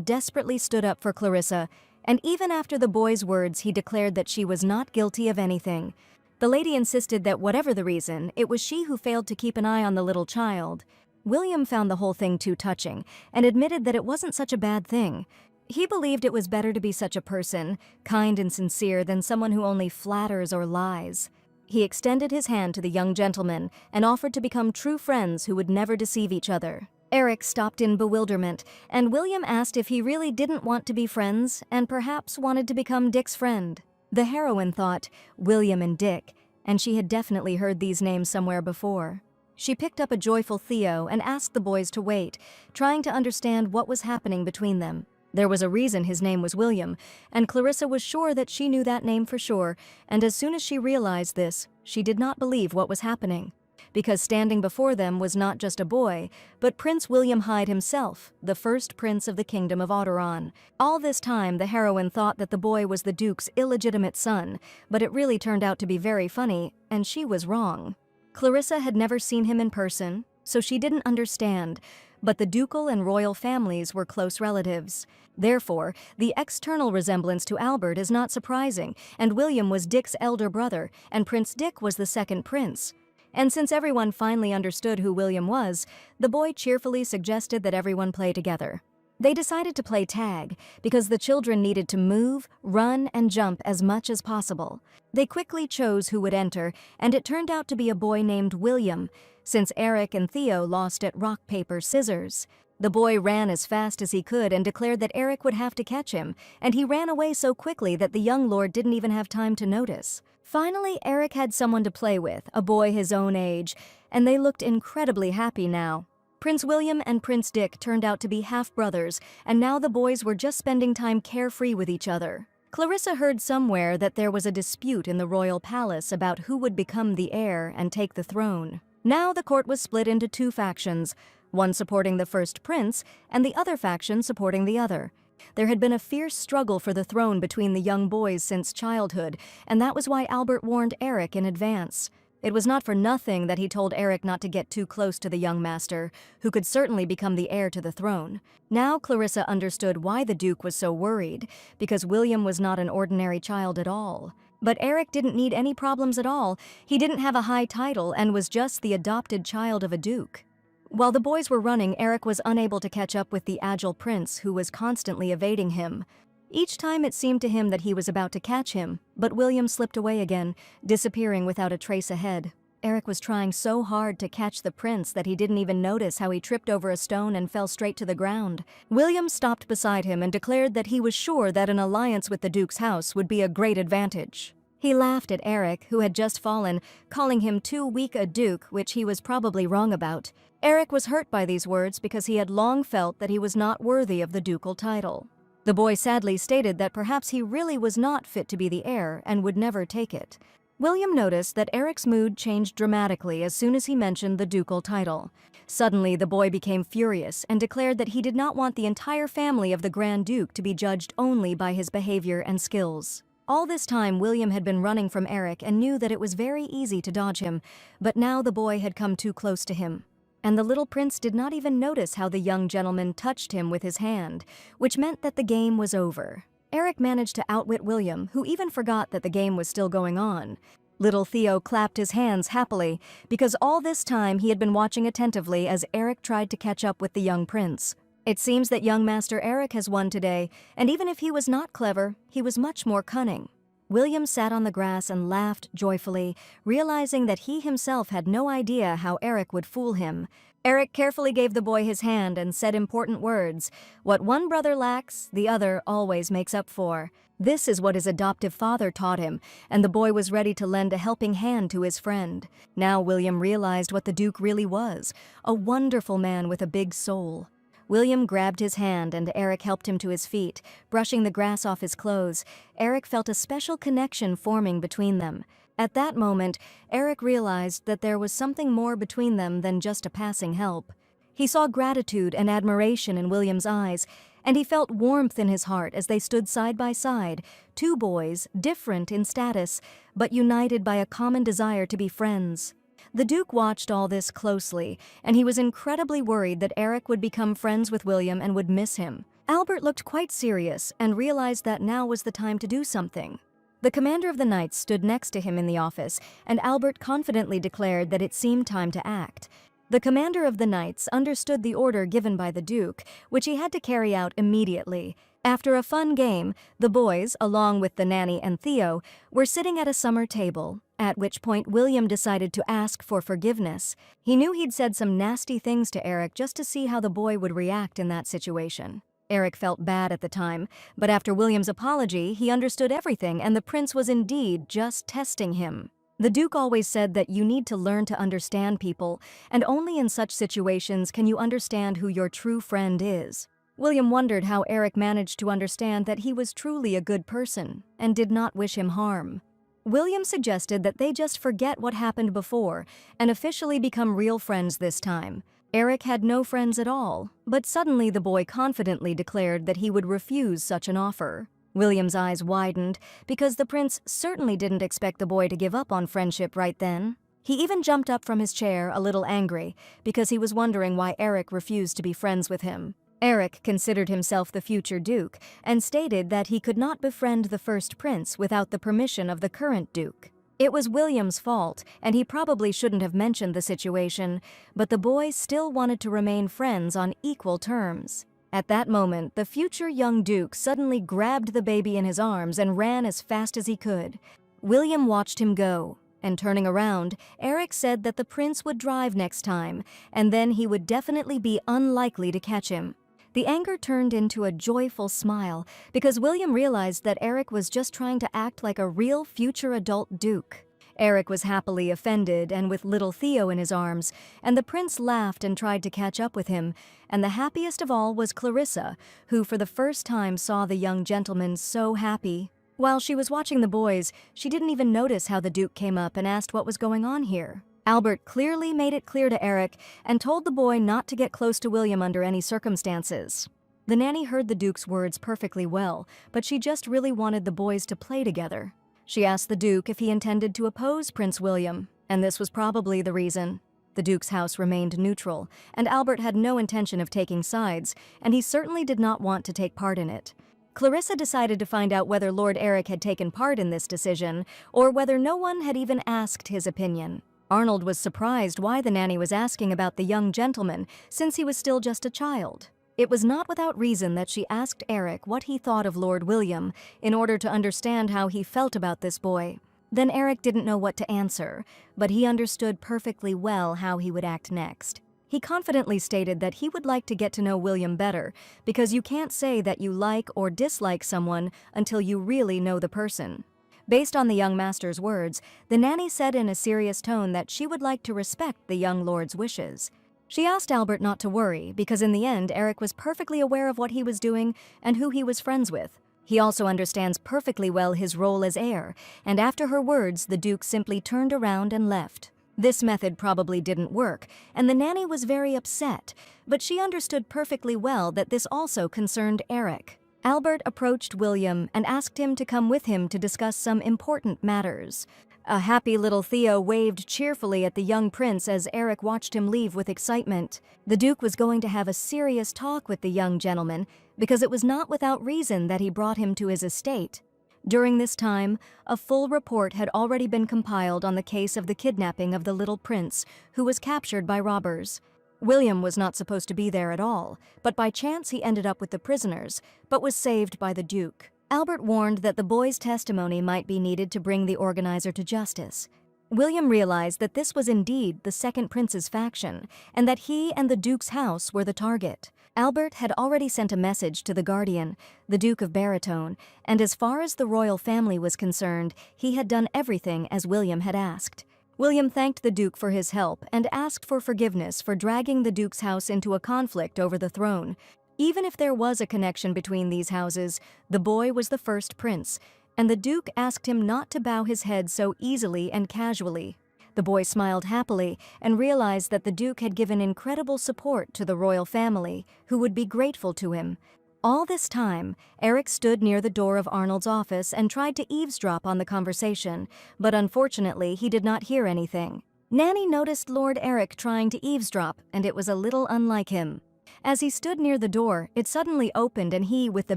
desperately stood up for Clarissa, and even after the boy's words, he declared that she was not guilty of anything. The lady insisted that whatever the reason, it was she who failed to keep an eye on the little child. William found the whole thing too touching and admitted that it wasn't such a bad thing. He believed it was better to be such a person, kind and sincere, than someone who only flatters or lies. He extended his hand to the young gentleman and offered to become true friends who would never deceive each other. Eric stopped in bewilderment, and William asked if he really didn't want to be friends and perhaps wanted to become Dick's friend. The heroine thought, William and Dick, and she had definitely heard these names somewhere before. She picked up a joyful Theo and asked the boys to wait, trying to understand what was happening between them. There was a reason his name was William, and Clarissa was sure that she knew that name for sure, and as soon as she realized this, she did not believe what was happening. Because standing before them was not just a boy, but Prince William Hyde himself, the first prince of the Kingdom of Odoron. All this time, the heroine thought that the boy was the Duke's illegitimate son, but it really turned out to be very funny, and she was wrong. Clarissa had never seen him in person, so she didn't understand, but the ducal and royal families were close relatives. Therefore, the external resemblance to Albert is not surprising, and William was Dick's elder brother, and Prince Dick was the second prince. And since everyone finally understood who William was, the boy cheerfully suggested that everyone play together. They decided to play tag because the children needed to move, run, and jump as much as possible. They quickly chose who would enter, and it turned out to be a boy named William, since Eric and Theo lost at rock, paper, scissors. The boy ran as fast as he could and declared that Eric would have to catch him, and he ran away so quickly that the young lord didn't even have time to notice. Finally, Eric had someone to play with, a boy his own age, and they looked incredibly happy now. Prince William and Prince Dick turned out to be half-brothers, and now the boys were just spending time carefree with each other. Clarissa heard somewhere that there was a dispute in the royal palace about who would become the heir and take the throne. Now the court was split into two factions, one supporting the first prince and the other faction supporting the other. There had been a fierce struggle for the throne between the young boys since childhood, and that was why Albert warned Eric in advance. It was not for nothing that he told Eric not to get too close to the young master, who could certainly become the heir to the throne. Now Clarissa understood why the Duke was so worried, because William was not an ordinary child at all. But Eric didn't need any problems at all. He didn't have a high title and was just the adopted child of a duke. While the boys were running, Eric was unable to catch up with the agile prince, who was constantly evading him. Each time it seemed to him that he was about to catch him, but William slipped away again, disappearing without a trace ahead. Eric was trying so hard to catch the prince that he didn't even notice how he tripped over a stone and fell straight to the ground. William stopped beside him and declared that he was sure that an alliance with the Duke's house would be a great advantage. He laughed at Eric, who had just fallen, calling him too weak a duke, which he was probably wrong about. Eric was hurt by these words because he had long felt that he was not worthy of the ducal title. The boy sadly stated that perhaps he really was not fit to be the heir and would never take it. William noticed that Eric's mood changed dramatically as soon as he mentioned the ducal title. Suddenly, the boy became furious and declared that he did not want the entire family of the Grand Duke to be judged only by his behavior and skills. All this time, William had been running from Eric and knew that it was very easy to dodge him, but now the boy had come too close to him. And the little prince did not even notice how the young gentleman touched him with his hand, which meant that the game was over. Eric managed to outwit William, who even forgot that the game was still going on. Little Theo clapped his hands happily, because all this time he had been watching attentively as Eric tried to catch up with the young prince. It seems that young Master Eric has won today, and even if he was not clever, he was much more cunning. William sat on the grass and laughed joyfully, realizing that he himself had no idea how Eric would fool him. Eric carefully gave the boy his hand and said important words. What one brother lacks, the other always makes up for. This is what his adoptive father taught him, and the boy was ready to lend a helping hand to his friend. Now William realized what the Duke really was, a wonderful man with a big soul. William grabbed his hand and Eric helped him to his feet, brushing the grass off his clothes. Eric felt a special connection forming between them. At that moment, Eric realized that there was something more between them than just a passing help. He saw gratitude and admiration in William's eyes, and he felt warmth in his heart as they stood side by side, two boys, different in status, but united by a common desire to be friends. The Duke watched all this closely, and he was incredibly worried that Eric would become friends with William and would miss him. Albert looked quite serious and realized that now was the time to do something. The commander of the Knights stood next to him in the office, and Albert confidently declared that it seemed time to act. The commander of the Knights understood the order given by the Duke, which he had to carry out immediately. After a fun game, the boys, along with the Nanny and Theo, were sitting at a summer table, at which point William decided to ask for forgiveness. He knew he'd said some nasty things to Eric just to see how the boy would react in that situation. Eric felt bad at the time, but after William's apology, he understood everything, and the prince was indeed just testing him. The Duke always said that you need to learn to understand people, and only in such situations can you understand who your true friend is. William wondered how Eric managed to understand that he was truly a good person and did not wish him harm. William suggested that they just forget what happened before and officially become real friends this time. Eric had no friends at all, but suddenly the boy confidently declared that he would refuse such an offer. William's eyes widened because the prince certainly didn't expect the boy to give up on friendship right then. He even jumped up from his chair, a little angry, because he was wondering why Eric refused to be friends with him. Eric considered himself the future Duke and stated that he could not befriend the first prince without the permission of the current Duke. It was William's fault, and he probably shouldn't have mentioned the situation, but the boys still wanted to remain friends on equal terms. At that moment, the future young Duke suddenly grabbed the baby in his arms and ran as fast as he could. William watched him go, and turning around, Eric said that the prince would drive next time, and then he would definitely be unlikely to catch him. The anger turned into a joyful smile because William realized that Eric was just trying to act like a real future adult Duke. Eric was happily offended and with little Theo in his arms, and the prince laughed and tried to catch up with him, and the happiest of all was Clarissa, who for the first time saw the young gentleman so happy. While she was watching the boys, she didn't even notice how the Duke came up and asked what was going on here. Albert clearly made it clear to Eric and told the boy not to get close to William under any circumstances. The nanny heard the Duke's words perfectly well, but she just really wanted the boys to play together. She asked the Duke if he intended to oppose Prince William, and this was probably the reason. The Duke's house remained neutral, and Albert had no intention of taking sides, and he certainly did not want to take part in it. Clarissa decided to find out whether Lord Eric had taken part in this decision, or whether no one had even asked his opinion. Arnold was surprised why the nanny was asking about the young gentleman, since he was still just a child. It was not without reason that she asked Eric what he thought of Lord William, in order to understand how he felt about this boy. Then Eric didn't know what to answer, but he understood perfectly well how he would act next. He confidently stated that he would like to get to know William better, because you can't say that you like or dislike someone until you really know the person. Based on the young master's words, the nanny said in a serious tone that she would like to respect the young lord's wishes. She asked Albert not to worry, because in the end Eric was perfectly aware of what he was doing and who he was friends with. He also understands perfectly well his role as heir, and after her words, the Duke simply turned around and left. This method probably didn't work, and the nanny was very upset, but she understood perfectly well that this also concerned Eric. Albert approached William and asked him to come with him to discuss some important matters. A happy little Theo waved cheerfully at the young prince as Eric watched him leave with excitement. The Duke was going to have a serious talk with the young gentleman, because it was not without reason that he brought him to his estate. During this time, a full report had already been compiled on the case of the kidnapping of the little prince, who was captured by robbers. William was not supposed to be there at all, but by chance he ended up with the prisoners, but was saved by the Duke. Albert warned that the boy's testimony might be needed to bring the organizer to justice. William realized that this was indeed the second prince's faction, and that he and the Duke's house were the target. Albert had already sent a message to the guardian, the Duke of Baritone, and as far as the royal family was concerned, he had done everything as William had asked. William thanked the Duke for his help and asked for forgiveness for dragging the Duke's house into a conflict over the throne. Even if there was a connection between these houses, the boy was the first prince, and the Duke asked him not to bow his head so easily and casually. The boy smiled happily and realized that the Duke had given incredible support to the royal family, who would be grateful to him. All this time, Eric stood near the door of Arnold's office and tried to eavesdrop on the conversation, but unfortunately he did not hear anything. Nanny noticed Lord Eric trying to eavesdrop, and it was a little unlike him. As he stood near the door, it suddenly opened and he, with the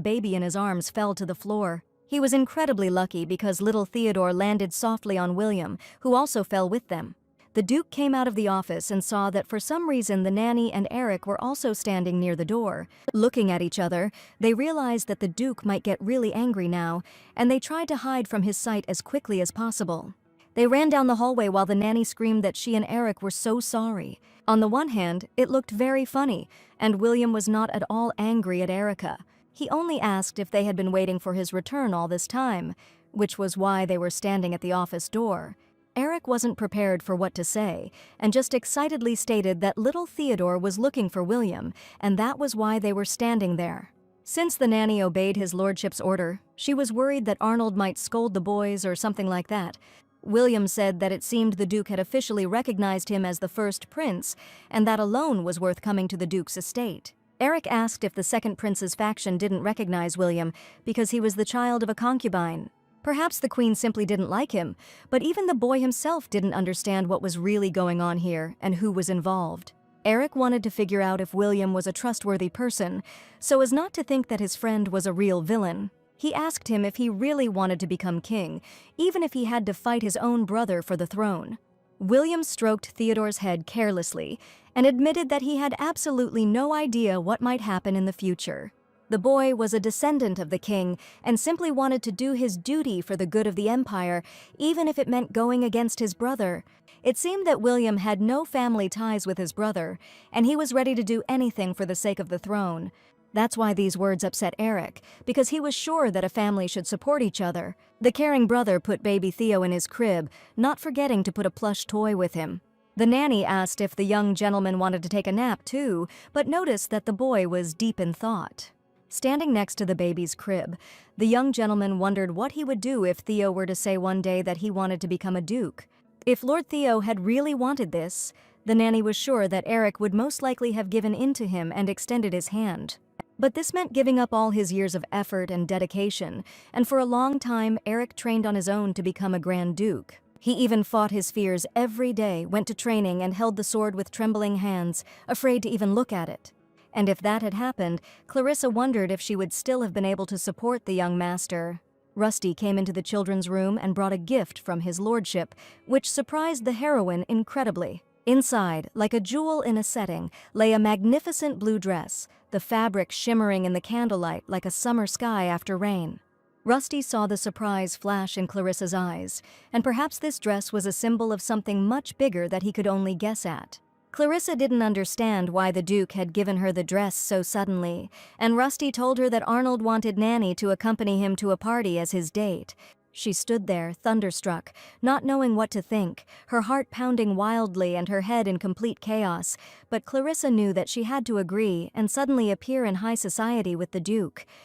baby in his arms, fell to the floor. He was incredibly lucky because little Theodore landed softly on William, who also fell with them. The Duke came out of the office and saw that for some reason the nanny and Eric were also standing near the door. Looking at each other, they realized that the Duke might get really angry now, and they tried to hide from his sight as quickly as possible. They ran down the hallway while the nanny screamed that she and Eric were so sorry. On the one hand, it looked very funny, and William was not at all angry at Erica. He only asked if they had been waiting for his return all this time, which was why they were standing at the office door. Eric wasn't prepared for what to say, and just excitedly stated that little Theodore was looking for William, and that was why they were standing there. Since the nanny obeyed his lordship's order, she was worried that Arnold might scold the boys or something like that. William said that it seemed the Duke had officially recognized him as the first prince, and that alone was worth coming to the Duke's estate. Eric asked if the second prince's faction didn't recognize William because he was the child of a concubine. Perhaps the queen simply didn't like him, but even the boy himself didn't understand what was really going on here and who was involved. Eric wanted to figure out if William was a trustworthy person, so as not to think that his friend was a real villain. He asked him if he really wanted to become king, even if he had to fight his own brother for the throne. William stroked Theodore's head carelessly and admitted that he had absolutely no idea what might happen in the future. The boy was a descendant of the king and simply wanted to do his duty for the good of the empire, even if it meant going against his brother. It seemed that William had no family ties with his brother, and he was ready to do anything for the sake of the throne. That's why these words upset Eric, because he was sure that a family should support each other. The caring brother put baby Theo in his crib, not forgetting to put a plush toy with him. The nanny asked if the young gentleman wanted to take a nap too, but noticed that the boy was deep in thought. Standing next to the baby's crib, the young gentleman wondered what he would do if Theo were to say one day that he wanted to become a duke. If Lord Theo had really wanted this, the nanny was sure that Eric would most likely have given in to him and extended his hand. But this meant giving up all his years of effort and dedication, and for a long time Eric trained on his own to become a Grand Duke. He even fought his fears every day, went to training, and held the sword with trembling hands, afraid to even look at it. And if that had happened, Clarissa wondered if she would still have been able to support the young master. Rusty came into the children's room and brought a gift from his lordship, which surprised the heroine incredibly. Inside, like a jewel in a setting, lay a magnificent blue dress, the fabric shimmering in the candlelight like a summer sky after rain. Rusty saw the surprise flash in Clarissa's eyes, and perhaps this dress was a symbol of something much bigger that he could only guess at. Clarissa didn't understand why the Duke had given her the dress so suddenly, and Rusty told her that Arnold wanted Nanny to accompany him to a party as his date. She stood there, thunderstruck, not knowing what to think, her heart pounding wildly and her head in complete chaos, but Clarissa knew that she had to agree and suddenly appear in high society with the Duke.